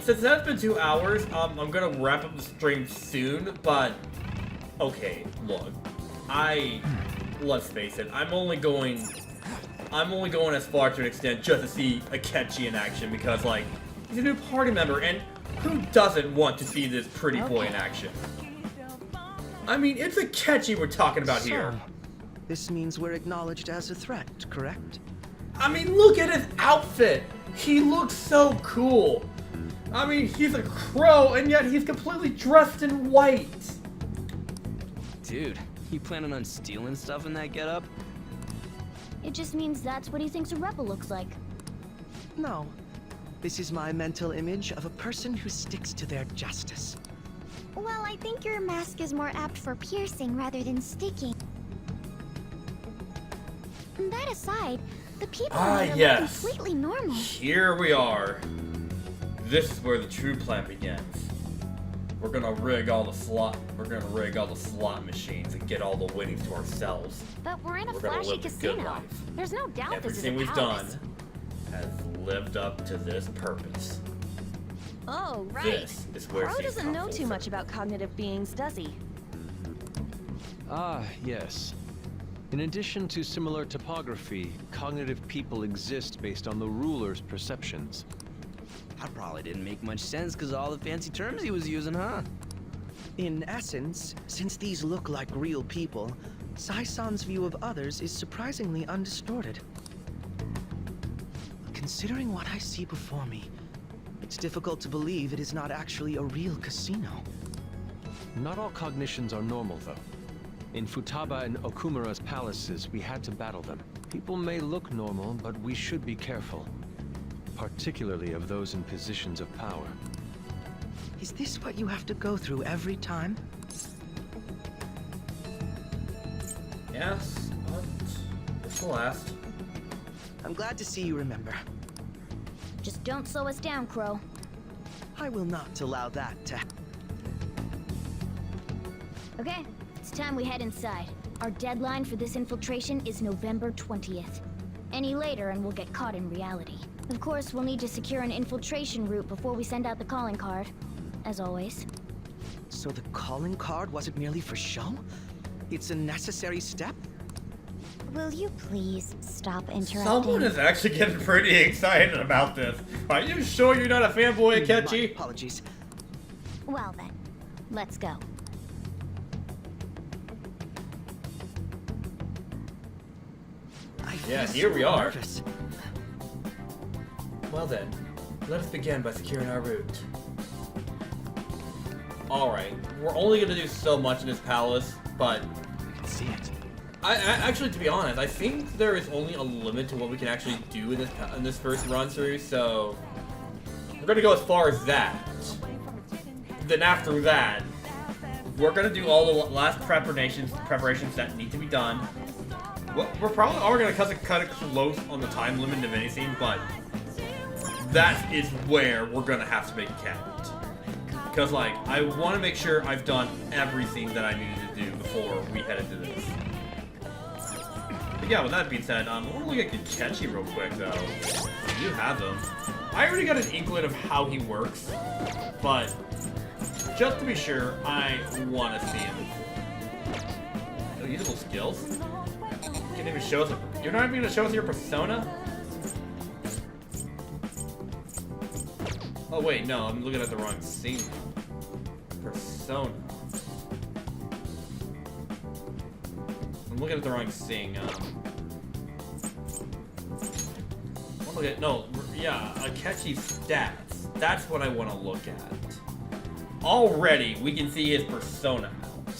since that's been 2 hours, I'm gonna wrap up the stream soon, but okay, look, let's face it, I'm only going as far to an extent just to see Akechi in action, because, like, he's a new party member, and who doesn't want to see this pretty boy in action? I mean, it's Akechi we're talking about here. This means we're acknowledged as a threat, correct? I mean, look at his outfit! He looks so cool! I mean, he's a crow, and yet he's completely dressed in white! Dude, you planning on stealing stuff in that getup? It just means that's what he thinks a rebel looks like. No. This is my mental image of a person who sticks to their justice. Well, I think your mask is more apt for piercing rather than sticking. That aside, the people in here look completely normal. Here we are. This is where the true plan begins. We're gonna rig all the slot machines and get all the winnings to ourselves. But we're in a gonna flashy live the good casino. life. There's no doubt this is a Everything we've palace. done has lived up to this purpose. Oh, right. This is where Crow things doesn't come know full too much about cognitive beings, does he? Ah, yes. In addition to similar topography, cognitive people exist based on the ruler's perceptions. That probably didn't make much sense because of all the fancy terms he was using, huh? In essence, since these look like real people, Sai-san's view of others is surprisingly undistorted. Considering what I see before me, it's difficult to believe it is not actually a real casino. Not all cognitions are normal, though. In Futaba and Okumura's palaces, we had to battle them. People may look normal, but we should be careful. Particularly of those in positions of power. Is this what you have to go through every time? Yes, but it's the last. I'm glad to see you remember. Just don't slow us down, Crow. I will not allow that to happen. Okay, it's time we head inside. Our deadline for this infiltration is November 20th. Any later and we'll get caught in reality. Of course, we'll need to secure an infiltration route before we send out the calling card. As always. So the calling card wasn't merely for show? It's a necessary step? Will you please stop interrupting? Someone is actually getting pretty excited about this. Are you sure you're not a fanboy, Akechi? Apologies. Well then, let's go. Yeah, here we are. Well then, let us begin by securing our route. Alright, we're only gonna do so much in this palace, but I can see it. I actually, to be honest, I think there is only a limit to what we can actually do in this first run through, so we're gonna go as far as that. Then after that, we're gonna do all the last preparations that need to be done. We're probably all gonna cut it close on the time limit of anything, but that is where we're gonna have to make it count. Because, like, I want to make sure I've done everything that I needed to do before we head into this. But yeah, with that being said, I want to look at Akechi real quick, though. You have him. I already got an inkling of how he works, but just to be sure, I want to see him. Oh, usable skills? Can't even show us. You're not even going to show us your persona? Oh wait, no, I'm looking at the wrong scene. Persona. I'm looking at the wrong scene. Yeah, Akechi's stats. That's what I want to look at. Already, we can see his persona out.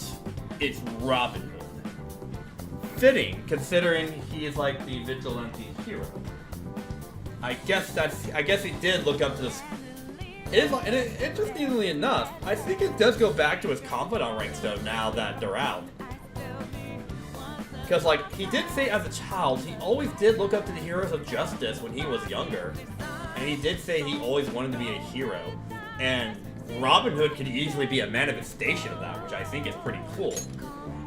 It's Robin Hood. Fitting, considering he is like the vigilante hero. I guess he did look up to this. Interestingly enough, I think it does go back to his confidant ranks though, now that they're out. Because, like, he did say as a child, he always did look up to the heroes of justice when he was younger. And he did say he always wanted to be a hero. And Robin Hood could easily be a manifestation of that, which I think is pretty cool.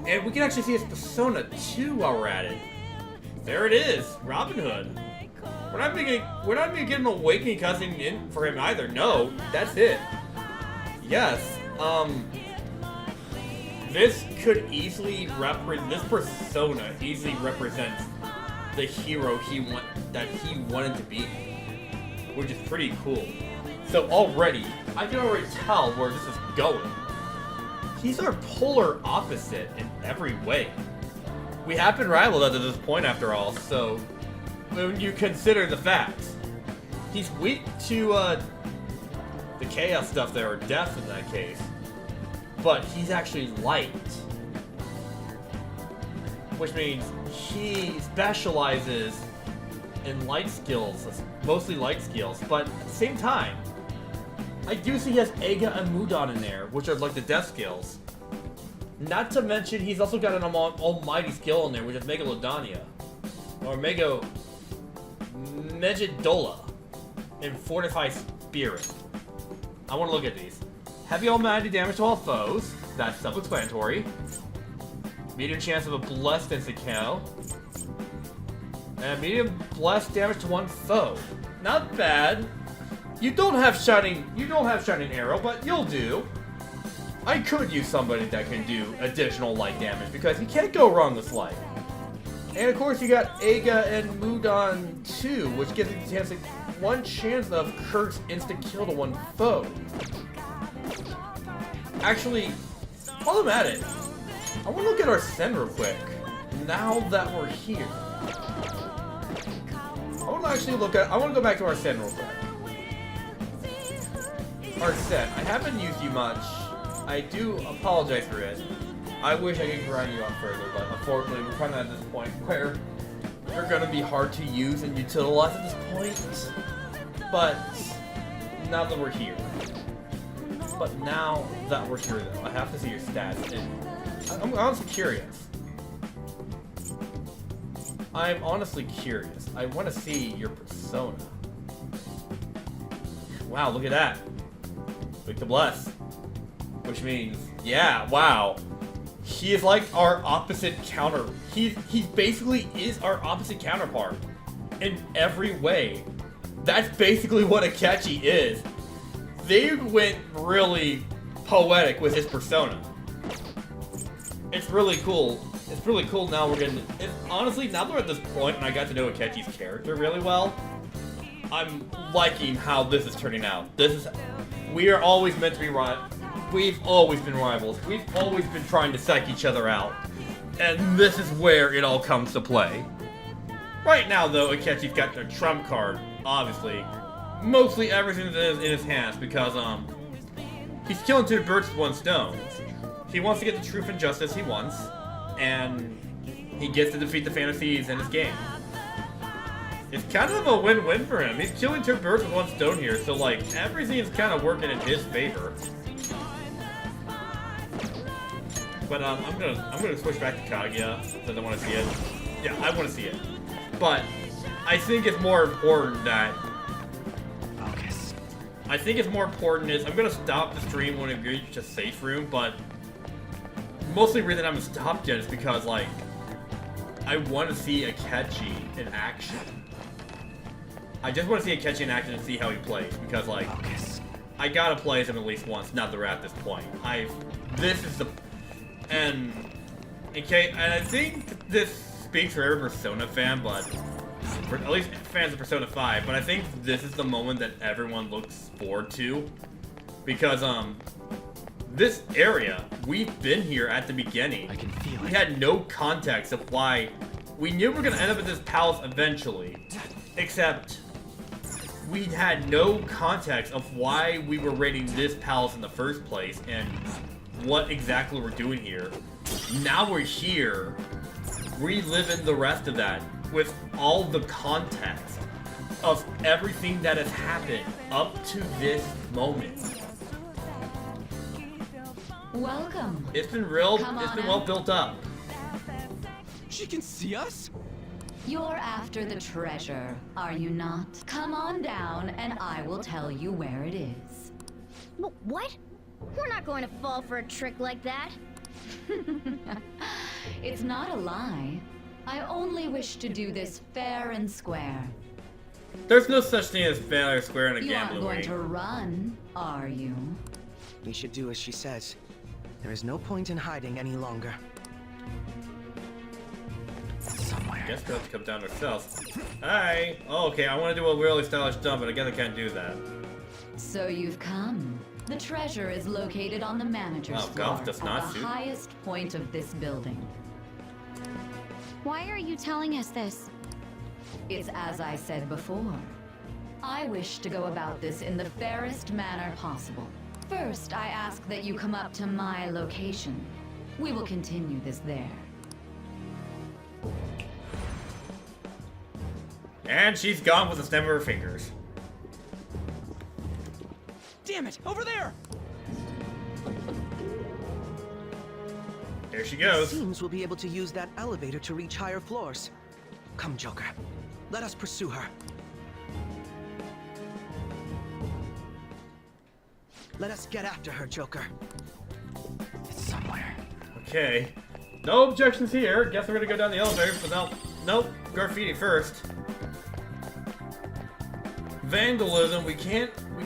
And we can actually see his persona too while we're at it. There it is, Robin Hood. We're not even getting an awakening cutscene in for him either. No, that's it. Yes, this could easily this persona easily represents the hero that he wanted to be, which is pretty cool. So already, I can already tell where this is going. He's our polar opposite in every way. We have been rivaled up to this point after all, so when you consider the facts, he's weak to the chaos stuff there, or death in that case. But he's actually light. Which means he specializes in light skills, mostly light skills. But at the same time, I do see he has Eiga and Mudan in there, which are like the death skills. Not to mention, he's also got an almighty skill in there, which is Megalodonia. Or Megidola. And Fortify Spirit. I want to look at these. Heavy almighty damage to all foes. That's self-explanatory. Medium chance of a blessed instant KO. And medium blessed damage to one foe. Not bad. You don't have shining arrow, but you'll do. I could use somebody that can do additional light damage because you can't go wrong with light. And of course you got Eiga and Mudan too, which gives you one chance of cursed instant kill to one foe. Actually, while I'm at it, I want to look at our Sen real quick. Now that we're here, I want to go back to our Sen real quick. Our Sen, I haven't used you much. I do apologize for it. I wish I could grind you out further, but unfortunately, we're kind of at this point where you're going to be hard to use and utilize at this point. But now that we're here. But now that we're here, though, I have to see your stats, and I'm honestly curious. I'm honestly curious. I want to see your persona. Wow, look at that. Quick to bless. Which means, yeah, wow. He is like our opposite counter. He basically is our opposite counterpart. In every way. That's basically what Akechi is. They went really poetic with his persona. It's really cool. It's really cool now we're getting... honestly, now that we're at this point and I got to know Akechi's character really well, I'm liking how this is turning out. We are always meant to be rivals. We've always been rivals. We've always been trying to psych each other out. And this is where it all comes to play. Right now, though, Akechi's got the trump card, obviously. Mostly everything that is in his hands because, he's killing two birds with one stone. He wants to get the truth and justice he wants, and he gets to defeat the fantasies in his game. It's kind of a win-win for him. He's killing two birds with one stone here, so, like, everything is kind of working in his favor. But, I'm gonna switch back to Kaguya, since I want to see it. Yeah, I want to see it. But, I think it's more important that... I think it's more important is, I'm gonna stop the stream when we reach a safe room, but mostly the reason I'm stopped yet is because, like, I want to see Akechi in action. I just want to see Akechi in action and see how he plays, because, like, I gotta play as him at least once, now that we're at this point. And I think this speaks for every Persona fan, but at least fans of Persona 5, but I think this is the moment that everyone looks forward to. Because, this area, we've been here at the beginning. I can feel it. We had no context of why. We knew we were going to end up at this palace eventually. Except, we had no context of why we were raiding this palace in the first place and what exactly we're doing here. Now we're here, reliving the rest of that with all the context of everything that has happened up to this moment. Welcome. It's been real, Come it's on been out. well built up. She can see us? You're after the treasure, are you not? Come on down and I will tell you where it is. What? We're not going to fall for a trick like that. It's not a lie. I only wish to do this fair and square. There's no such thing as fair or square in a You aren't gambling going ring. to run, are you? We should do as she says. There is no point in hiding any longer. I guess we'll have to come down ourselves. Hi! Oh, okay, I want to do a really stylish jump, but I guess I can't do that. So you've come. The treasure is located on the manager's Wow, floor golf does not at the suit. highest point of this building. Why are you telling us this? It's as I said before. I wish to go about this in the fairest manner possible. First, I ask that you come up to my location. We will continue this there. And she's gone with a snap of her fingers. Damn it! Over there! There she It goes. seems we'll be able to use that elevator to reach higher floors. Come, Joker. Let us pursue her. Let us get after her, Joker. It's somewhere. Okay. No objections here. Guess we're gonna go down the elevator, but no. Nope. Graffiti first. Vandalism. We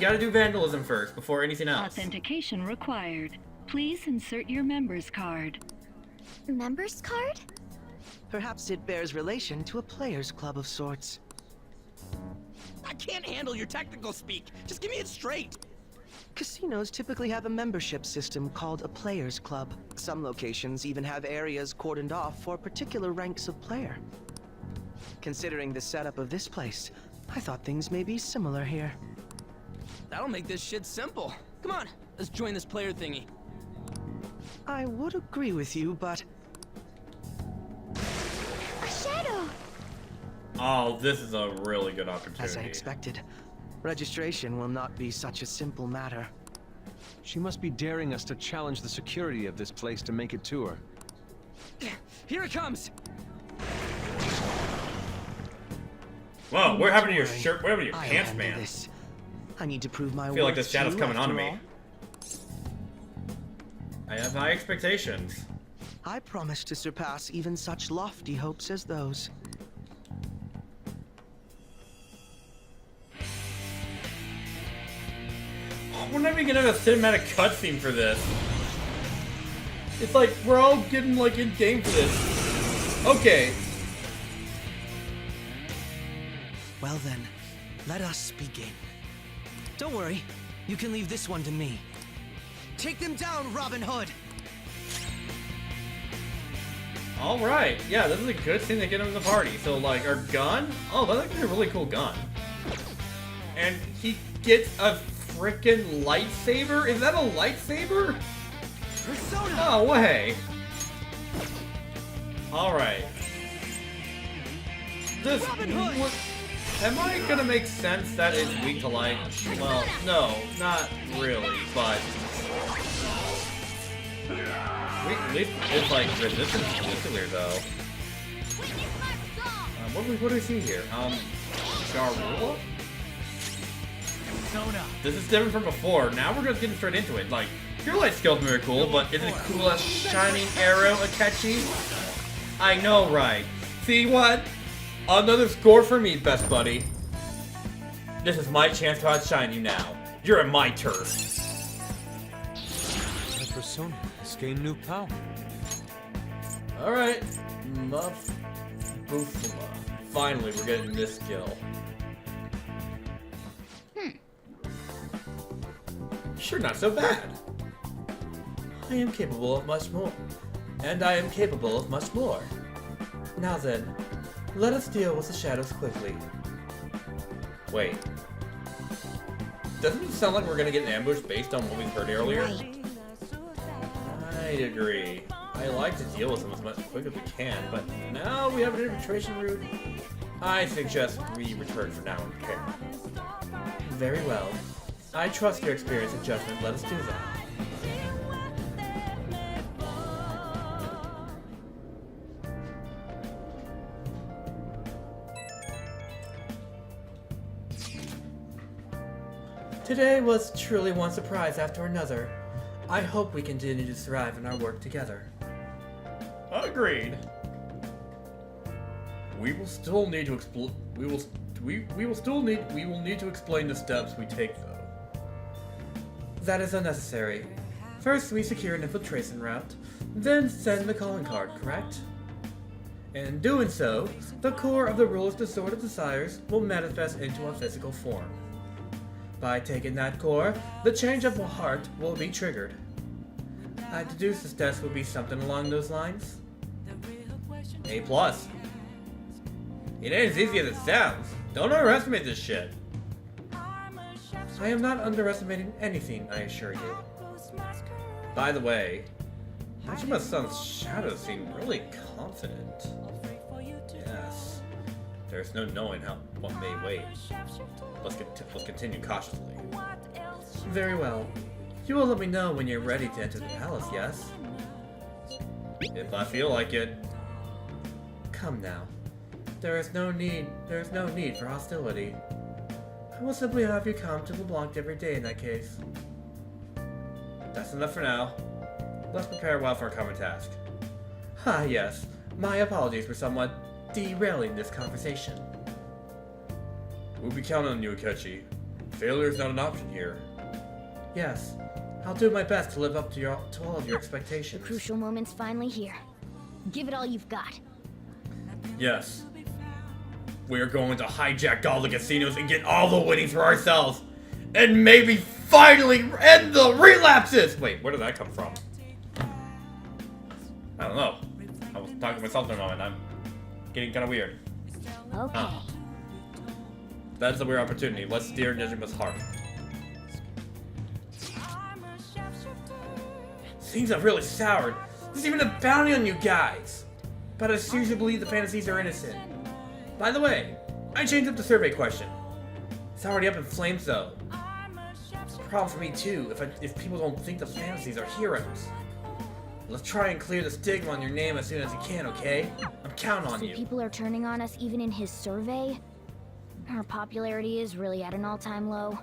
gotta do vandalism first before anything else. Authentication required. Please insert your member's card. Member's card? Perhaps it bears relation to a players' club of sorts. I can't handle your technical speak. Just give me it straight. Casinos typically have a membership system called a players' club. Some locations even have areas cordoned off for particular ranks of player. Considering the setup of this place, I thought things may be similar here. That'll make this shit simple. Come on, let's join this player thingy. I would agree with you, but... A shadow! Oh, this is a really good opportunity. As I expected, registration will not be such a simple matter. She must be daring us to challenge the security of this place to make it to her. Here it comes! Whoa, what happened to your Don't worry. shirt? What happened to your I'll pants, handle man? this. I need to prove my I feel like worth this shadow's to coming you, onto after me. all. I have high expectations. I promise to surpass even such lofty hopes as those. Oh, we're not even gonna have a cinematic cutscene for this. It's like we're all getting like in game for this. Okay. Well then, let us begin. Don't worry, you can leave this one to me. Take them down, Robin Hood! Alright, yeah, this is a good thing to get him in the party. So, like, our gun? Oh, that's actually a really cool gun. And he gets a freaking lightsaber? Is that a lightsaber? Persona! No way! Alright. This... Robin Hood! What, am I gonna make sense that it's weak to light? Well, no, not really, but... At least it's like resistance to nuclear though. What do we see here? Garula? This is different from before. Now we're just getting straight into it. Like, your light skill's very cool, but is it cool as shining arrow Akechi? I know, right? See what? Another score for me, best buddy. This is my chance to outshine you now. You're at my turf. My persona has gained new power. Alright. Muff Bufuma. Finally, we're getting this skill. Sure, not so bad. I am capable of much more. And I am capable of much more. Now then, let us deal with the shadows quickly. Wait. Doesn't it sound like we're gonna get an ambush based on what we heard earlier? Right. I agree. I like to deal with them as much quick as we can, but now we have an infiltration route. I suggest we return for now and prepare. Very well. I trust your experience and judgment. Let us do that. Today was truly one surprise after another. I hope we continue to thrive in our work together. Agreed. We will still need to we will need to explain the steps we take though. That is unnecessary. First we secure an infiltration route, then send the calling card, correct? In doing so, the core of the ruler's disordered desires will manifest into a physical form. By taking that core, the change of heart will be triggered. I deduce this test will be something along those lines. A+. It ain't as easy as it sounds. Don't underestimate this shit. I am not underestimating anything, I assure you. By the way, Hachima's son's shadows seem really confident. Yes. There's no knowing what may wait. Let's continue cautiously. Very well. You will let me know when you're ready to enter the palace, yes? If I feel like it. Come now. There is no need for hostility. I will simply have you come to LeBlanc every day in that case. That's enough for now. Let's prepare well for our common task. Ah, yes. My apologies for somewhat derailing this conversation. We'll be counting on you, Akechi. Failure is not an option here. Yes. I'll do my best to live up to all of your expectations. The crucial moment's finally here. Give it all you've got. Yes. We're going to hijack all the casinos and get all the winnings for ourselves. And maybe finally end the relapses! Wait, where did that come from? I don't know. I was talking to myself for a moment. I'm getting kind of weird. Okay. That is a weird opportunity. Let's steer Nejima's heart. Things have really soured. There's even a bounty on you guys. But I seriously believe the fantasies are innocent. By the way, I changed up the survey question. It's already up in flames though. It's a problem for me too if people don't think the fantasies are heroes. Let's try and clear the stigma on your name as soon as you can, okay? I'm counting on you. People are turning on us even in his survey? Our popularity is really at an all-time low.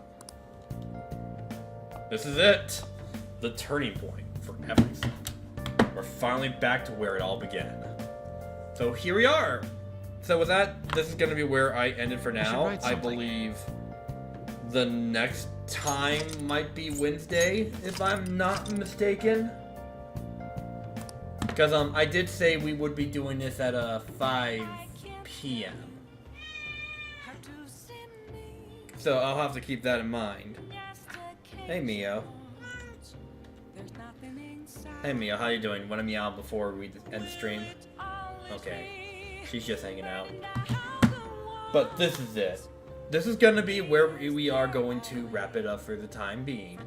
This is it. The turning point for everything. We're finally back to where it all began. So here we are. So with that, this is going to be where I ended for now. I believe the next time might be Wednesday, if I'm not mistaken. Because I did say we would be doing this at 5 p.m. So I'll have to keep that in mind. Hey Mio. Hey Mio, how you doing? Want to meow before we end the stream? Okay. She's just hanging out. But this is it. This is gonna be where we are going to wrap it up for the time being.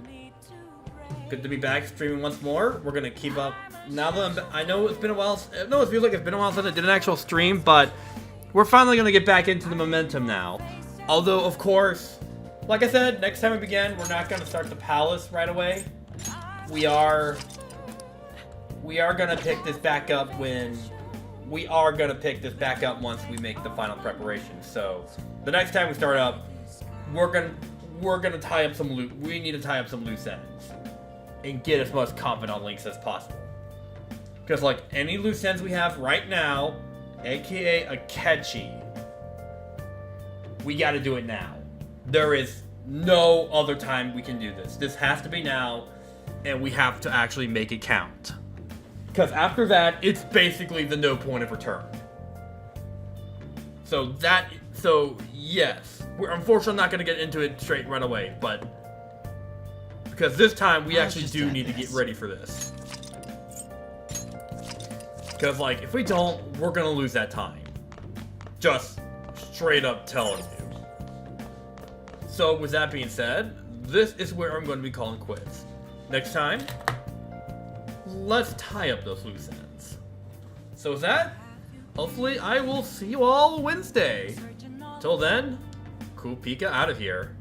Good to be back streaming once more. We're gonna keep up. Now that I know it's been a while. No, it feels like it's been a while since I did an actual stream, but we're finally gonna get back into the momentum now. Although, of course, like I said, next time we begin, we're not gonna start the palace right away. We are gonna pick this back up when. We are gonna pick this back up once we make the final preparations. So, the next time we start up, we're gonna tie up some loose. We need to tie up some loose ends and get as much confidant links as possible. Because like any loose ends we have right now, aka Akechi, we got to do it now. There is no other time we can do this. This has to be now, and we have to actually make it count. Because after that, it's basically the no point of return. So yes, we're unfortunately not gonna get into it straight right away, but because this time we actually do need to get ready for this. Because like, if we don't, we're gonna lose that time. Just straight up telling you. So with that being said, this is where I'm going to be calling quits. Next time, let's tie up those loose ends. So with that, hopefully I will see you all Wednesday. Till then, CoolPika out of here.